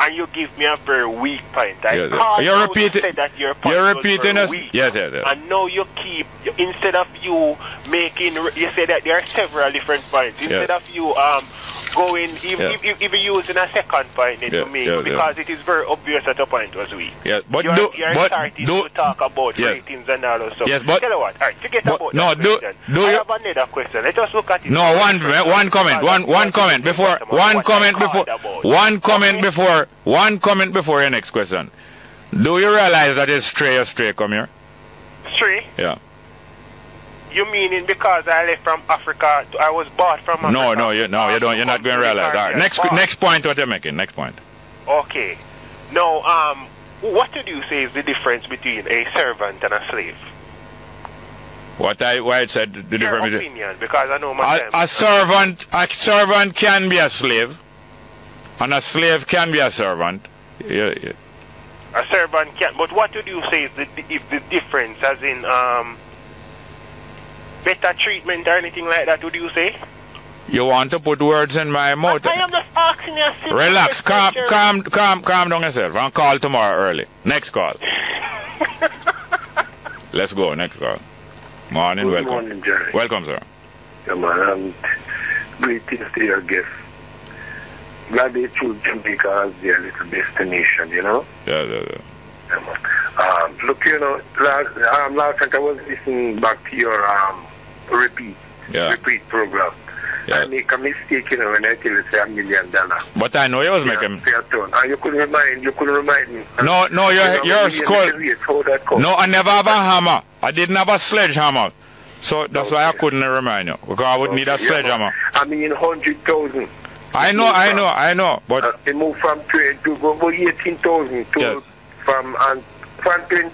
And you give me a very weak point. You're repeating. Your point you're repeating us. Weak. Yes. And now you keep, instead of you making, you say that there are several different points. Instead of you going, even using a second point to me, because it is very obvious that the point was weak. Yes, but you're starting to talk about ratings and all those stuff. Yes, but tell you what, alright, forget about that question. I have another question. Let us look at it. No, one comment before your next question. Do you realize that it's stray come here? Stray? Yeah. You meaning because I left from Africa, I was bought from Africa? No, you don't. You're not going to realize. All right. Next point. What you're making? Next point. Okay. Now, what do you say is the difference between a servant and a slave? Why I said the difference? Your opinion, because I know my a servant can be a slave, and a slave can be a servant. Yeah. A servant can, but what do you say is the difference, as in better treatment or anything like that, would you say? You want to put words in my mouth? I am just asking you. Relax, calm down yourself. I'll call tomorrow early. Next call. Let's go, next call. Morning, Good welcome. Morning, Jerry. Welcome, sir. Yeah, man, greetings to your guest. Glad they chose Jamaica as their little destination, you know? Yeah. Look, you know, last night I was listening back to your repeat program. Yeah. I make a mistake, you know, when I tell you say $1 million. But I know you was making. And you couldn't remind me. No, your skull. No, I never have a hammer. I didn't have a sledgehammer. So that's why I couldn't remind you, because I would need a sledgehammer. I mean 100,000. I know, but it moved from 20 to go 18,000 to from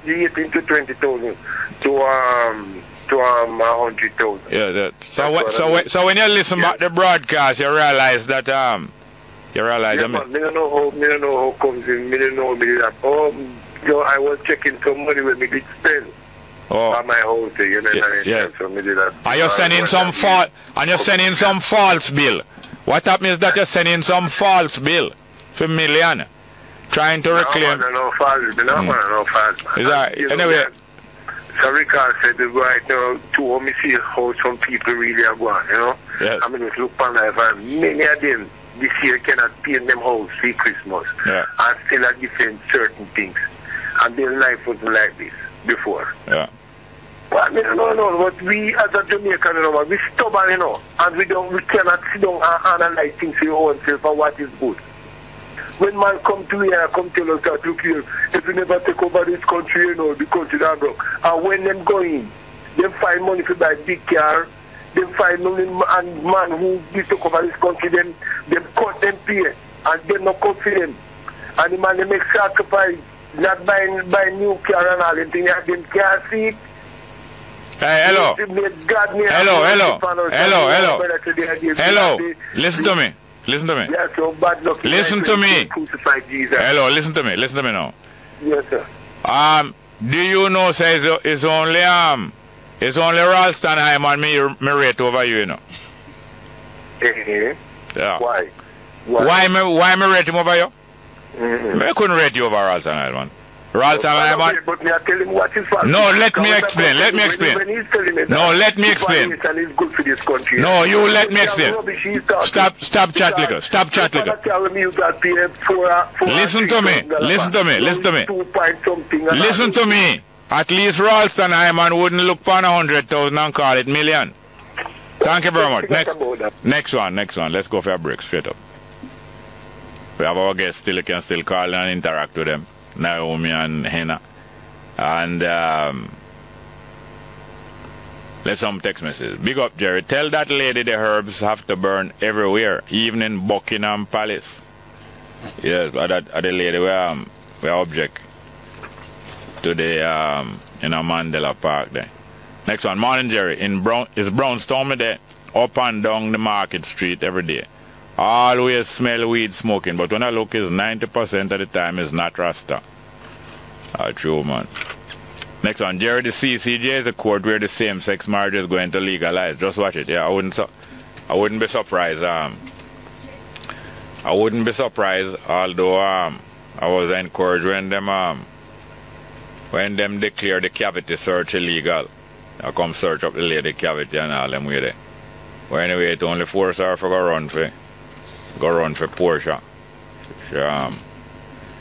18 to 20,000 to 100,000. Yeah, so when you listen back the broadcast, you realize that you realize. I don't know how comes in. I don't know that. I was checking some money when we did spend. At my house, you know, so me did that. And you're sending some false bill. What happens is that you're sending some false bill for million, trying to reclaim. No false bill, no false. Anyway. So Ricardo said right now, to me see how some people really are going, you know. Yes. I mean, just look on life, and many of them this year cannot paint them house for Christmas, and still are defend certain things, and their life wasn't like this before. Yeah. But I mean, no, but we as a Jamaican, you know, we stubborn, you know, and we cannot sit down and analyze things for your own self and what is good. When man come to here, come tell us that, look here, if you never take over this country, you know, the country that broke. And when them go in, they find money to buy big car, they find money, and man who take over this country, them cut them pay, and they not cut for them. And the man, they make sacrifice, not buying new car and all them things, and them can't see it. Hey, hello. Listen to me. Yeah, so bad luck. Listen to me. Hello, listen to me now. Yes, sir. Do you know, say it's only Ralston Hyman me rate over you, you know? Yeah. Why? Why me rate him over you? I couldn't rate you over Ralston Hyman. Ralston Hyman. But me I tell him what is fault. No, let me explain. When he's telling me no, let me explain. It's good for this country. No, you let me explain. Stop chat, Liquor. Stop chat, Liquor. Listen to me. At least Ralston Hyman wouldn't look for 100,000 and call it million. Thank you very much. Next one. Let's go for a break straight up. We have our guests still. You can still call and interact with them. Naomi and Henna. And let's some text messages. Big up, Jerry. Tell that lady the herbs have to burn everywhere, even in Buckingham Palace. Yes, but the lady we object to the in a Mandela Park there. Next one, morning, Jerry. Is Brownstone there? Up and down the Market Street every day. Always smell weed smoking, but when I look, is 90% of the time is not Rasta. True, man. Next one, Jerry, the CCJ is a court where the same-sex marriage is going to legalize. Just watch it. Yeah, I wouldn't be surprised. I wouldn't be surprised, although I was encouraged when them declare the cavity search illegal. I come search up the lady cavity and all them way there. But anyway, it only force her for go run for Porsche.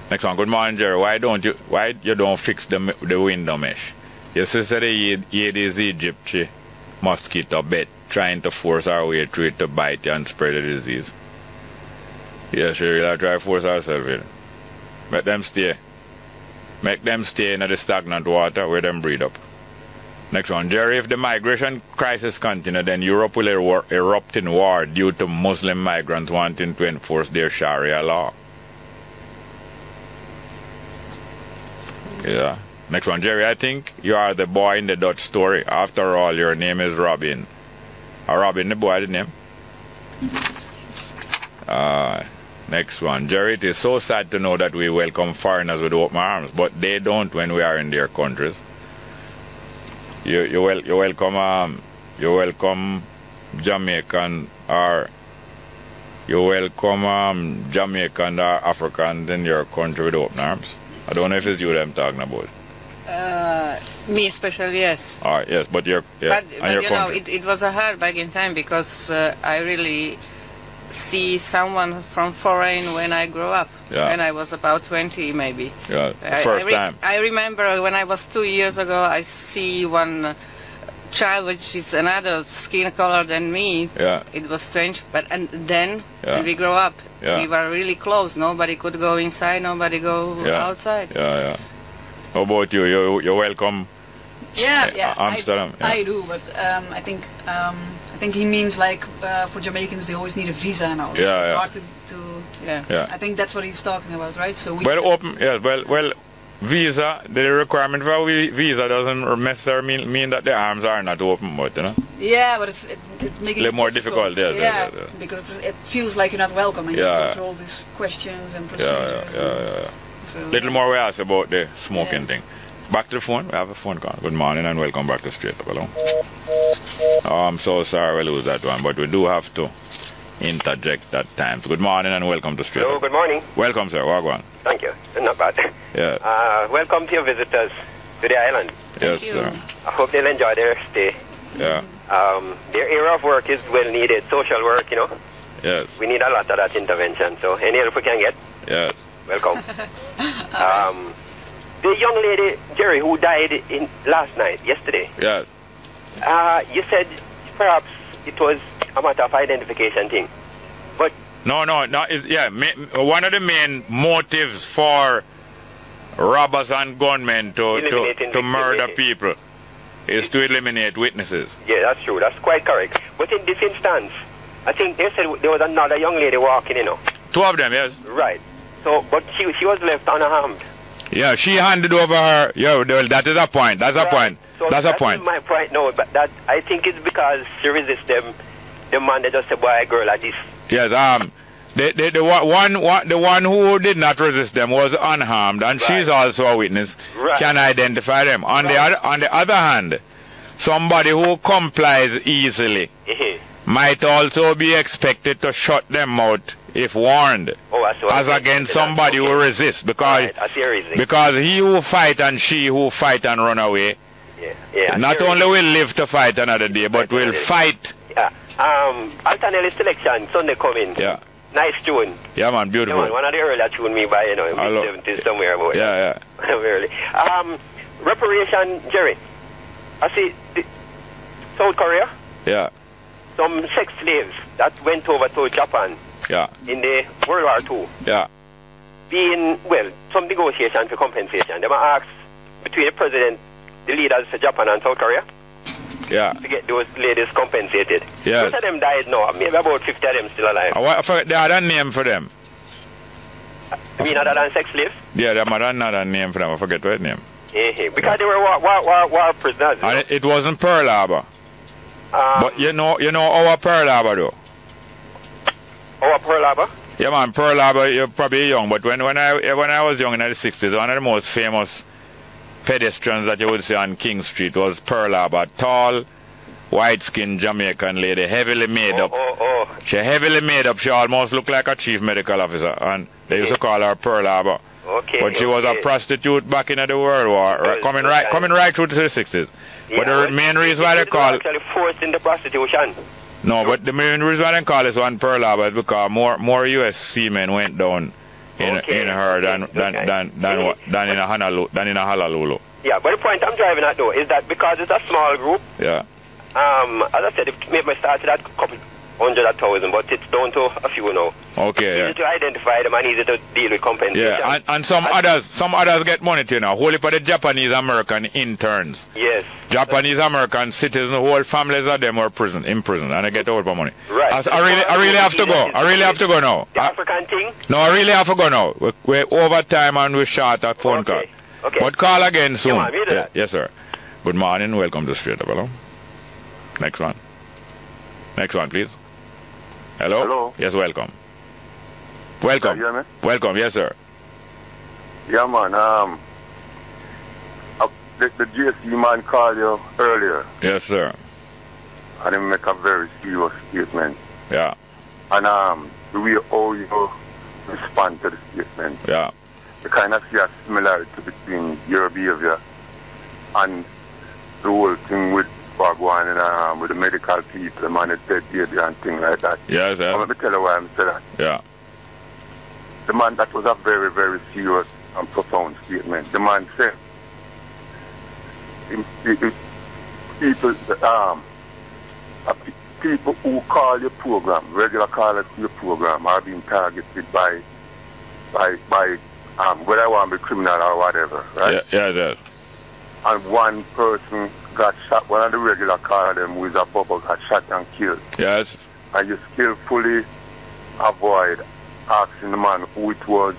Next one, good morning, Jerry. Why you don't fix the window mesh? Your sister the Aedes aegypti mosquito bit trying to force our way through it to bite you and spread the disease. Yes, she really try to force herself in. Make them stay in the stagnant water where them breed up. Next one, Jerry, if the migration crisis continues, then Europe will erupt in war due to Muslim migrants wanting to enforce their Sharia law. Yeah. Next one, Jerry, I think you are the boy in the Dutch story. After all, your name is Robin. Robin, the boy, the name? Next one, Jerry, it is so sad to know that we welcome foreigners with open arms, but they don't when we are in their countries. You welcome Jamaican or Jamaican or Africans in your country with open arms. I don't know if it's you them talking about. Me especially, yes. Yes, but but you know, it was a hard back in time because I really see someone from foreign when I grew up. Yeah. When I was about 20 maybe. Yeah, first time. I remember when I was 2 years ago, I see one child which is another skin color than me. Yeah. It was strange, but and then when we grow up, we were really close. Nobody could go inside, nobody go outside. Yeah. How about you? You welcome Yeah, Amsterdam. I do, but I think he means like for Jamaicans they always need a visa and all. Yeah, it's hard to I think that's what he's talking about, right? So we well, visa, the requirement for a visa doesn't necessarily mean that the arms are not open, but you know. Yeah, but it's making it more difficult. Yeah, because it feels like you're not welcome and you have to go through all these questions and procedures. Yeah. So, little more we ask about the smoking thing. Back to the phone. We have a phone call. Good morning and welcome back to Straight Up. Hello. Oh, I'm so sorry we lose that one, but we do have to interject at times. Good morning and welcome to Straight Up. Hello, good morning. Welcome, sir. Welcome. Thank you. Not bad. Yeah. Welcome to your visitors to the island. Yes, sir. I hope they'll enjoy their stay. Yeah. Their area of work is well needed. Social work, you know. Yes. We need a lot of that intervention. So any help we can get. Yes. Welcome. The young lady, Jerry, who died yesterday. Yes. You said perhaps it was a matter of identification thing. But no, it's, one of the main motives for robbers and gunmen to murder people is to eliminate witnesses. Yeah, that's true. That's quite correct. But in this instance, I think they said there was another young lady walking, you know. Two of them, yes. Right. So, but she was left unharmed. Yeah, she handed over her. Yeah, that is a point. That's a point. So that's a point. My point. No, but that I think it's because she resists them. The man they just say, boy, girl, like this. Yes. The one who did not resist them was unharmed, and she's also a witness. Right. Can identify them. On the other hand, somebody who complies easily might also be expected to shut them out if warned, as against somebody who resists, because he who fight and she who fight and run away, not only will live to fight another day, but will fight. Alternate selection Sunday coming. Yeah. Nice tune. Yeah, man, beautiful. Yeah, man, one of the earlier tune me by, you know, in the 70s somewhere about. Yeah. Early. Reparation, Jerry. I see South Korea. Yeah. Some sex slaves that went over to Japan. Yeah. In the World War II. Yeah. Some negotiation for compensation. They were asked between the president, the leaders for Japan and South Korea. Yeah. To get those ladies compensated. Yeah. Most of them died now. Maybe about 50 of them still alive. I forget the other name for them. You mean other than sex slaves? Yeah, there was another name for them. I forget what name. Because they were war prisoners. And it wasn't Pearl Harbor. But you know our Pearl Harbor though. Our Pearl Harbor? Yeah, man, Pearl Harbor. You're probably young, but when I was young in the 60s, one of the most famous pedestrians that you would see on King Street was Pearl Harbor. Tall, white-skinned Jamaican lady, heavily made up. She heavily made up. She almost looked like a chief medical officer, and they used to call her Pearl Harbor. But she was a prostitute back in the World War, coming right through to the 60s. But the main reason why they call actually forced into prostitution. No, but the main reason why they call this one Pearl Harbor is because more U.S. seamen went down in her than in Honolulu. Yeah, but the point I'm driving at though is that because it's a small group. Yeah. As I said, it made me start at a couple 100,000, but it's down to a few now. Okay. Easy to identify them and easy to deal with compensation. Yeah, and some others get money too now. Wholly for the Japanese American interns. Yes. Japanese American citizens, whole families of them were in prison, and they get all the money. Right. I really have to go. I really have to go now. The African thing? No, I really have to go now. We're over time and we're short at phone call. Okay. But call again soon. Yeah, yes, sir. Good morning. Welcome to Straight Up. Hello. Next one. Next one, please. Hello? Hello. Yes, welcome. Welcome. Can you hear me? Welcome, yes, sir. Yeah, man. The GSE man called you earlier. Yes, sir. And he make a very serious statement. Yeah. And the way how you respond to the statement. Yeah. You kind of see a similarity between your behavior and the whole thing with what going on with the medical people, the man that dead baby and things like that. Yes, sir. Let me tell you why I'm saying that. Yeah. The man, that was a very, very serious and profound statement. The man said, people who call your program, regular callers to your program, are being targeted by whether I want to be criminal or whatever, right? Yeah, yeah. and one person got shot, one of the regular car them with a bubble got shot and killed. Yes. And you skillfully avoid asking the man who it was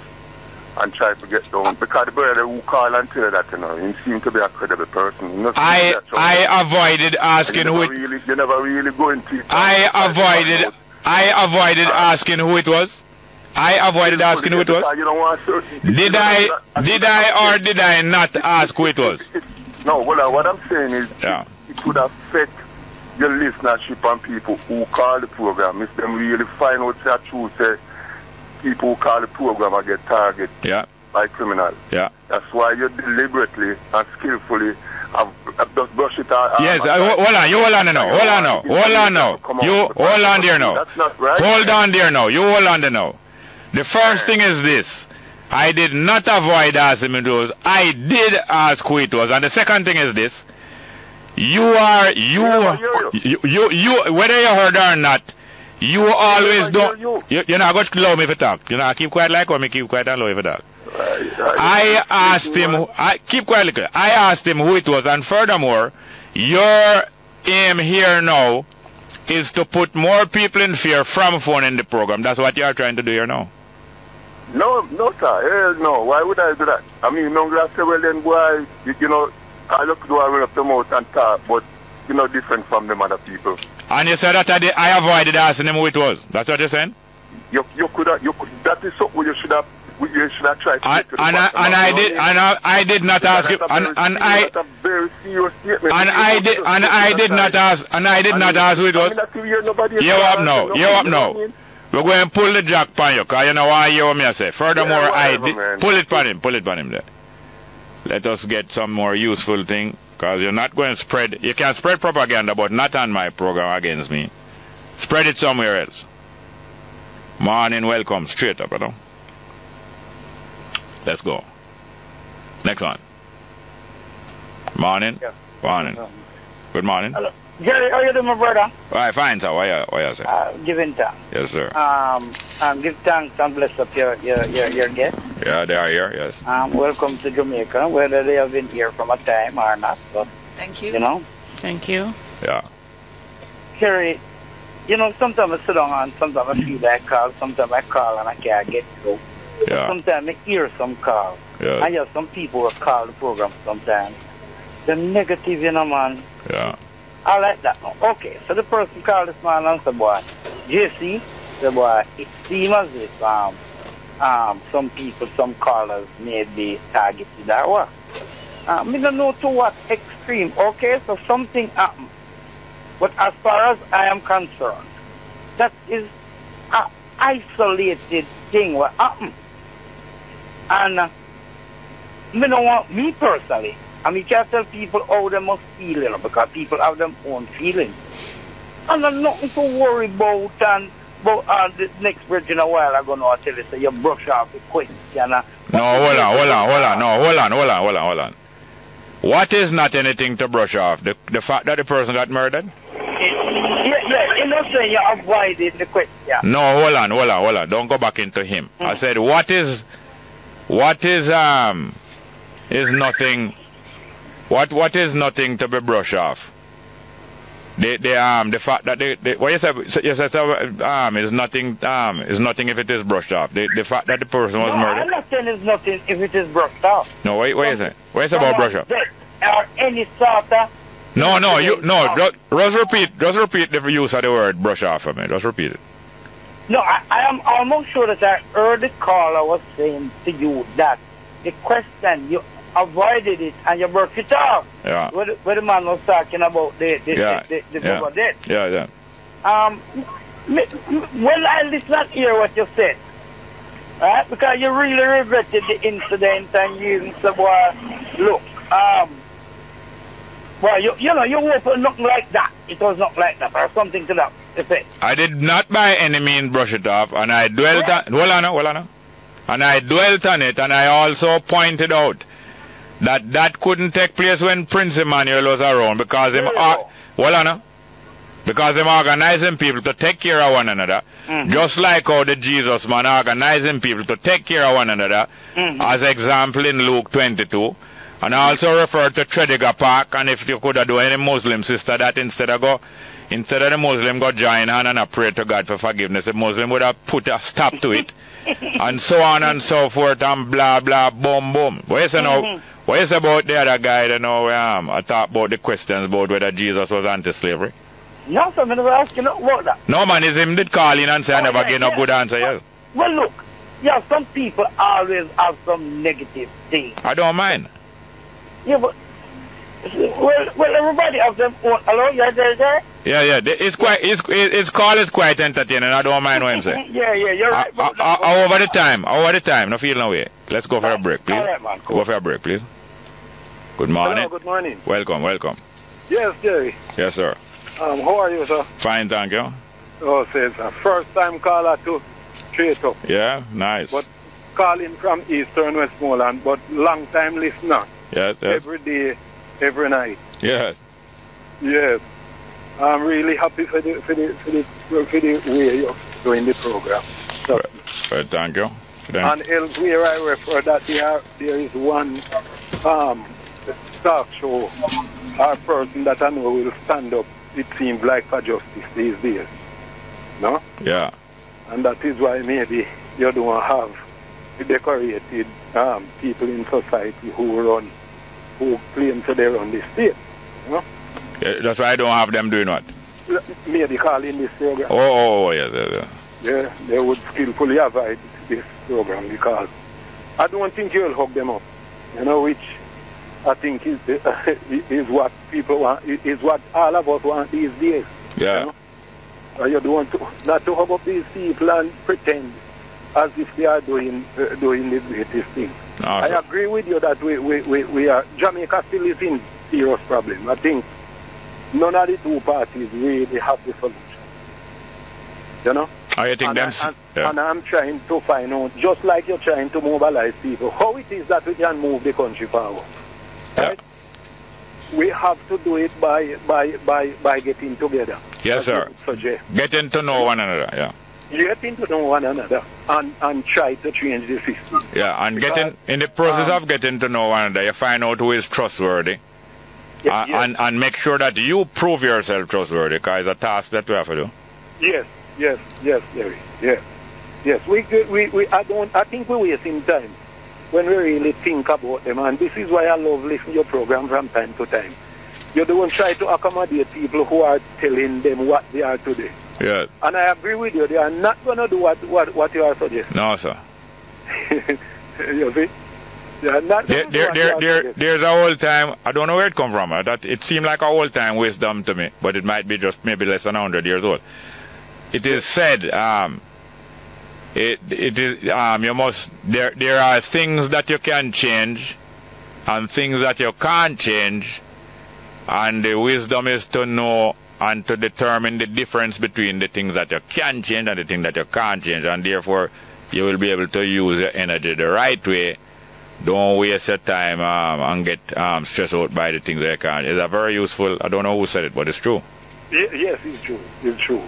and try to get down. Because the brother who called and tell that, you know, he seemed to be a credible person. I avoided asking who it was. You never really go into it. I avoided asking who it was. I avoided asking who it was. Did I or did I not ask who it was? No, what I'm saying is it would affect your listenership and people who call the program. If them really find out the truth, say people who call the program and get targeted by criminals. Yeah. That's why you deliberately and skillfully have just brush it out. Yes, hold on, you hold on now. Hold on now. Hold on now. You hold on there now. That's not right. Hold on there now. You hold on there now. The first thing is this. I did not avoid asking him those. I did ask who it was. And the second thing is this. You whether you heard or not, you always don't. You're not going to allow me to talk. You know, I keep quiet like or me keep quiet and allow you to talk. I asked him, keep quiet. I asked him who it was. And furthermore, your aim here now is to put more people in fear from phone in the program. That's what you are trying to do here now. No, sir. No. Why would I do that? I mean, no, I say, well, then, boy, you know, I look to run up the mouth and talk, but, you know, different from them other people. And you said that I avoided asking him who it was. That's what you're saying? You could, that is something you should have tried to get to the I did not ask him, and I did not ask who it was. You up now. We're going to pull the jack on you, because you know why you hear me I say. Furthermore, I did pull it on him there. Let us get some more useful thing, because you're not going to spread, you can spread propaganda, but not on my program against me. Spread it somewhere else. Morning, welcome, straight up, you know. Let's go. Next one. Morning. Yeah. Morning. Good morning. Hello. Jerry, how you doing, my brother? Alright, fine, sir. What you say? Giving thanks. Yes, sir. Give thanks and bless up your guests. Yeah, they are here, yes. Welcome to Jamaica, whether they have been here from a time or not. But, thank you. You know? Thank you. Yeah. Jerry, you know, sometimes I sit down and sometimes I feel like call, sometimes I call and I can't get through. Yeah. Sometimes I hear some calls. Yeah. And some people will call the program sometimes. They're negative, you know, man. Yeah. I like that. Okay, so the person called this man and said, boy, JC, the boy, it seems as if some people, some callers may be targeted or what. I don't know to what extreme. Okay, so something happened. But as far as I am concerned, that is an isolated thing what happened. And me don't want, me personally, I mean, can't tell people how they must feel, you know, because people have their own feelings. And there's nothing to worry about. And the next bridge in a while, I'm going to tell you, so you brush off the question. No, hold on. What is not anything to brush off? The fact that the person got murdered? Yeah, you're not saying you avoided the question. No, hold on. Don't go back into him. I said, what is nothing... What is nothing to be brushed off? The fact that what you said is nothing is nothing if it is brushed off. The fact that the person was murdered. I'm not saying it's nothing if it is brushed off. No, what you say? What you say about brush off? Or any sort of... Just repeat the use of the word brush off for me. Just repeat it. No, I am almost sure that I heard the caller was saying to you that the question you avoided it and you brushed it off. Yeah. Where the man was talking about the double death. Yeah. Well, I did not hear what you said. Right? Because you really regretted the incident and you said, well, look, well, you know, you hope nothing like that. It was not like that or something to that effect. I did not by any means brush it off, and I dwelt on... Hold on. And I dwelt on it, and I also pointed out that couldn't take place when Prince Emmanuel was around because him organizing people to take care of one another, just like how the Jesus man organizing people to take care of one another, as example in Luke 22, And I also refer to Tredegar Park, and if you could do any Muslim sister that instead of the Muslim go join hand and pray to God for forgiveness, the Muslim would have put a stop to it. And so on and so forth and blah blah boom boom. What you say now? What you say about the other guy that know I talk about the questions about whether Jesus was anti-slavery? No, sir, I'm never asking about that. No man, is him did call in and say I never get no good answer, yes. Well look, yeah, some people always have some negative things. I don't mind. Yeah, but well everybody have them own. Hello, you there? Yeah, it's call is quite entertaining. I don't mind what I'm saying. Yeah, you're right. Over the time, no feel no way. Let's go for a break, please. All right, man, cool. Go for a break, please. Good morning. Hello, good morning. Welcome. Yes, Jerry. Yes, sir. How are you, sir? Fine, thank you. Oh, it's a first time caller to Straight Up. Yeah, nice. But calling from Eastern Westmoreland, but long time listener. Yes. Every day, every night. Yes. Yes. I'm really happy for the way you're doing the program. Well, thank you. And elsewhere I refer that there is one talk show or person that I know will stand up, it seems like, for justice these days. No? Yeah. And that is why maybe you don't have the decorated people in society who claim to they run the state. You know? Yeah, that's why I don't have them doing what? Maybe calling this program. Oh, yes. Yeah, they would skillfully avoid this program because I don't think you'll hook them up. You know, which I think is what people want, is what all of us want these days. Yeah. You know? You don't want not to hook up these people and pretend as if they are doing the greatest thing. No, I agree with you that we are, Jamaica still is in serious problem. I think none of the two parties really have the solution. You know? I think and I'm trying to find out, just like you're trying to mobilize people, how it is that we can move the country forward. Right? We have to do it by getting together. Yes, sir. Getting to know one another, yeah. Getting to know one another and try to change the system. Yeah, and in the process of getting to know one another, you find out who is trustworthy. And make sure that you prove yourself trustworthy, because it's a task that we have to do. Yes, Jerry. Yes. I think we're wasting time when we really think about them, and this is why I love listening to your program from time to time. You don't try to accommodate people who are telling them what they are today. Yeah. And I agree with you, they are not going to do what you are suggesting. No, sir. You see? There's a whole time, I don't know where it come from, that it seemed like a whole time wisdom to me, but it might be just maybe less than 100 years old. It is said, you must, there are things that you can change and things that you can't change, and the wisdom is to know and to determine the difference between the things that you can change and the things that you can't change, and therefore you will be able to use your energy the right way. Don't waste your time and get stressed out by the things that you can't. It's a very useful, I don't know who said it, but it's true. Yes, it's true.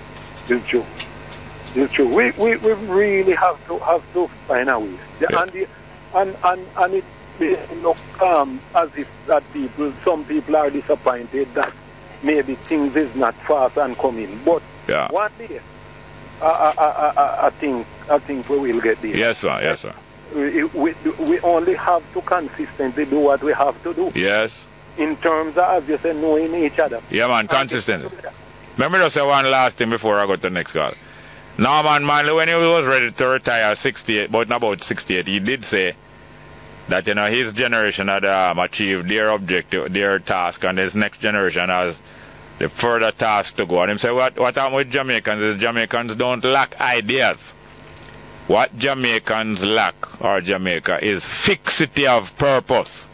We really have to find a way. Yeah. And it look as if that some people are disappointed that maybe things is not fast and coming. But one day, I think we will get there. Yes, sir. We only have to consistently do what we have to do. Yes. In terms of, as you say, knowing each other. Yeah, man, consistent. Let me just say one last thing before I go to the next call. Norman Manley, when he was ready to retire 68, but not about 68, he did say that, his generation had achieved their objective, their task, and his next generation has the further task to go. And he said, what happened with Jamaicans is Jamaicans don't lack ideas. What Jamaicans lack, or Jamaica, is fixity of purpose.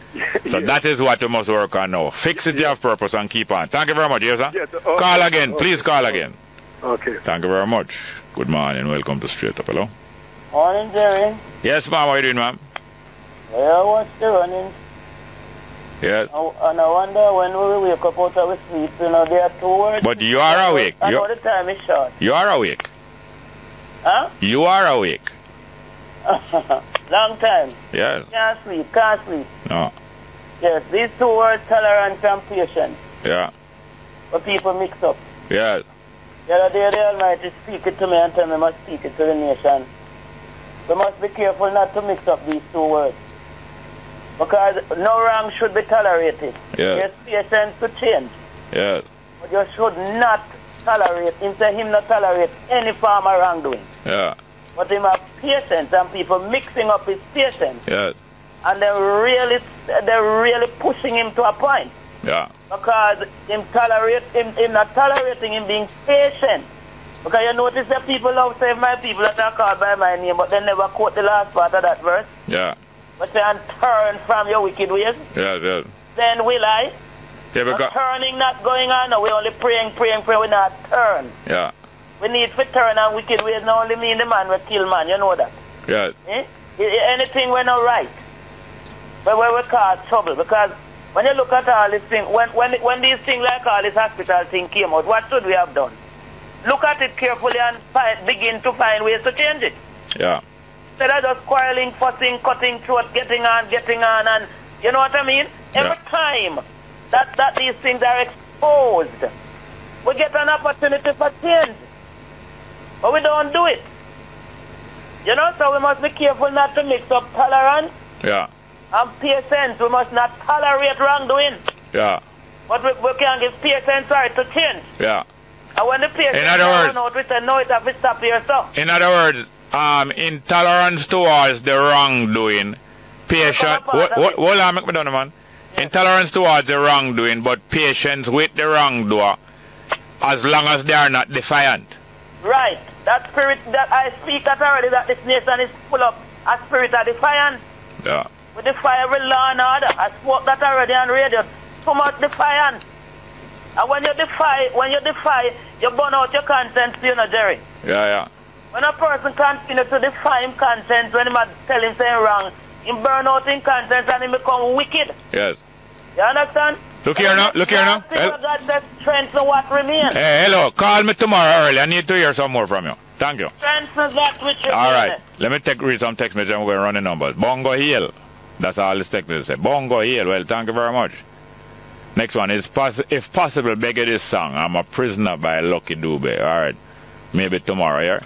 So that is what we must work on now. Fixity of purpose and keep on. Thank you very much, yes, sir? Yes, call again. Please call again. Okay. Thank you very much. Good morning. Welcome to Straight Up. Hello? Morning, Jerry. Yes, ma'am. How are you doing, ma'am? Yeah, I was still running. Yes. And I wonder when we wake up out of our sleep, they are 2 words. But you are awake. I know the time is short. You are awake. Huh? You are awake. Long time. Yes. Can't sleep. No. Yes, these two words, tolerance and patience. Yeah. What people mix up. Yeah. The other day the Almighty speak it to me and tell me I must speak it to the nation. We must be careful not to mix up these two words. Because no wrong should be tolerated. Yeah. There's patience to change. Yeah. But you should not tolerate, instead him not tolerate any form of wrongdoing. Yeah. But him have patience and people mixing up his patience. Yeah. And they're really pushing him to a point. Yeah. Because him not tolerating him being patient. Because you notice that people love save my people that are called by my name, but they never quote the last part of that verse. Yeah. But say, and turn from your wicked ways. Yeah, yeah. Then will I? Yeah, because turning not going on, no, we only praying, we not turn. Yeah. We need to turn on wicked ways, not only mean the man will kill man, you know that. Yeah. Anything we're not right. But we cause trouble, because when you look at all these things, when these things like all this hospital thing came out, what should we have done? Look at it carefully and begin to find ways to change it. Yeah. Instead of just quarreling, fussing, cutting throat, getting on, and you know what I mean? Every time that these things are exposed, we get an opportunity for change. But we don't do it. You know, so we must be careful not to mix up tolerance and patience. We must not tolerate wrongdoing. Yeah. But we can give patience right to change. Yeah. And when the patience run out, we say, no, it have to stop here, so. In other words, intolerance towards the wrongdoing, patience. Hold on, make me done, man. Intolerance towards the wrongdoing, but patience with the wrongdoer, as long as they are not defiant. Right. That spirit that I speak that already, that this nation is full of a spirit of defiance. Yeah. We defy every law and order. I spoke that already on radio. Too much defiance. And when you defy, you burn out your conscience, you know, Jerry. Yeah, yeah. When a person continues to defy him conscience, when he tell him saying wrong, he burn out in conscience and he become wicked. Yes. You understand? Look here now, look here now. God says strengthen what remains. Hey, hello, call me tomorrow early. I need to hear some more from you. Thank you. Strengthen that which remains. All right, let me read some text messages. I'm going to run the numbers. Bongo Hill. That's all this text message say. Bongo Hill. Well, thank you very much. Next one is, if possible, beg this song. I'm a Prisoner by Lucky Dube. All right, maybe tomorrow, yeah?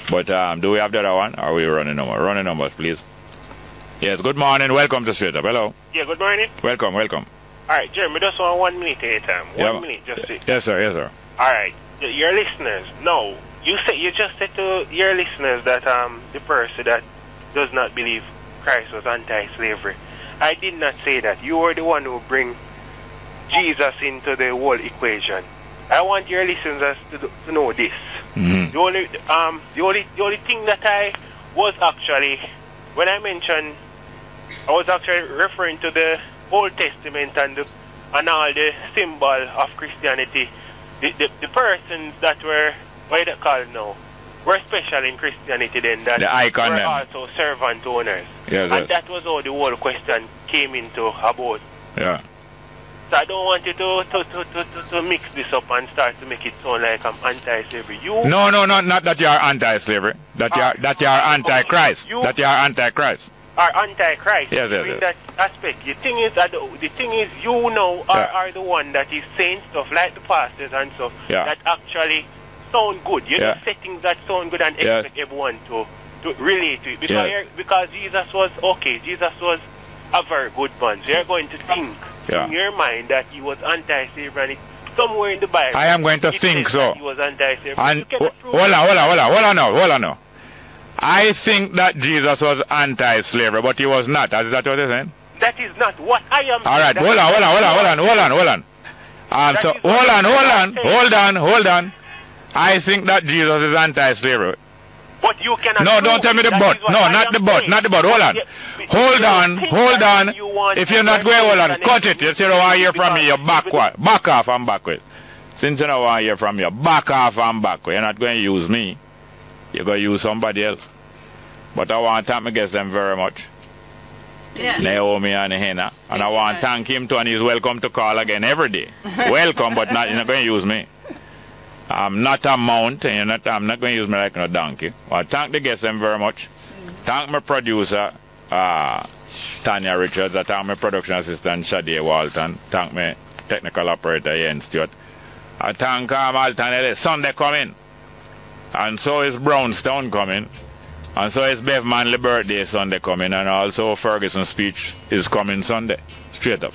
But do we have the other one? Or are we running numbers? Running numbers, please. Yes, good morning. Welcome to Straight Up. Hello. Yeah, good morning. Welcome, welcome. All right, Jeremy, just want 1 minute at a time. 1 minute, just sit. Yes, sir, yes, sir. All right, your listeners, no, you just said to your listeners that the person that does not believe Christ was anti-slavery. I did not say that. You were the one who bring Jesus into the whole equation. I want your listeners to know this. Mm-hmm. The only thing that I was actually, when I mentioned, I was actually referring to the Old Testament and all the symbol of Christianity. The persons that were, what they call now, were special in Christianity then, that the icon were then. Also servant owners. Yes, and that was how the whole question came into about. Yeah. So I don't want you to mix this up and start to make it sound like I'm anti-slavery. No, not that you are anti-slavery. That you are anti-Christ. That you are anti-Christ. Are anti-Christ. Yes, yes, in that aspect. The thing is, you know, are the one that is saying stuff like the pastors and stuff that actually sound good. You're not setting that sound good and expect everyone to relate to it. Because Jesus was okay. Jesus was a very good man. So you're going to think in your mind that he was anti-slavery, and it's somewhere in the Bible. I am going to think so. He was anti-slavery. And hold on now. I think that Jesus was anti-slavery, but he was not. Is that what you're saying? That is not what I am saying. All right, hold on. So hold on. I think that Jesus is anti-slavery. But you cannot. No, don't tell me the but. No, not the but. Hold on. If you're not going, hold on. Cut it. You say, I want to hear from me, you back off and backward. Since you don't want to hear from you, back off and backward. You're not going to use me. You're going to use somebody else. But I want to thank my guests them very much. Naomi and Hannah. And I want to thank him too, and he's welcome to call again every day. Welcome, but you're not going to use me. I'm not a mount, and I'm not going to use me like a donkey. I thank the guests them very much. Thank my producer, Tanya Richards. I thank my production assistant Shadi Walton. Thank my technical operator Ian Stewart. I thank Alton Ellis. Sunday coming. And so is Brownstown coming. And so is Bev Manley birthday Sunday coming. And also Ferguson's speech is coming Sunday. Straight up.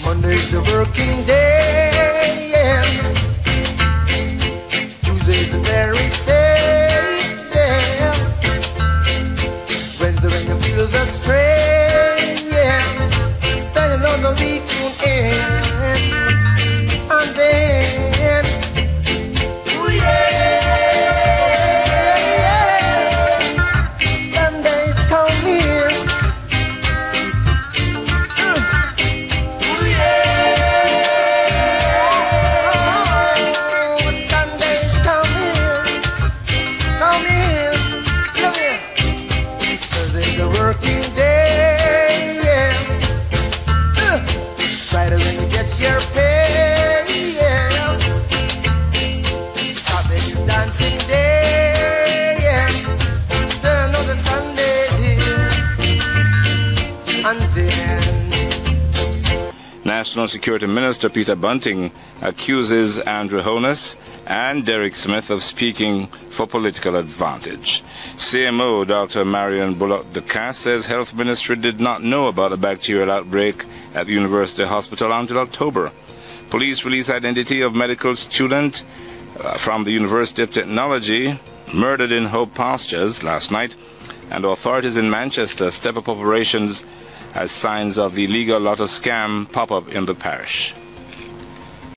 Monday's a working day, yeah. Tuesday's a very safe day. Wednesday when you feel the strain, yeah. Then you know the week will end. And then, ooh yeah, Sunday's coming. Working day, yeah. Friday when you get your pay, yeah. Saturday is dancing day, yeah. Then another Sunday here, and then. National Security Minister Peter Bunting accuses Andrew Holness and Derek Smith of speaking for political advantage. CMO Dr. Marion Bullock-Ducasse says Health Ministry did not know about the bacterial outbreak at the University Hospital until October. Police release identity of medical student from the University of Technology murdered in Hope Pastures last night, and authorities in Manchester step up operations as signs of the illegal lotto scam pop up in the parish.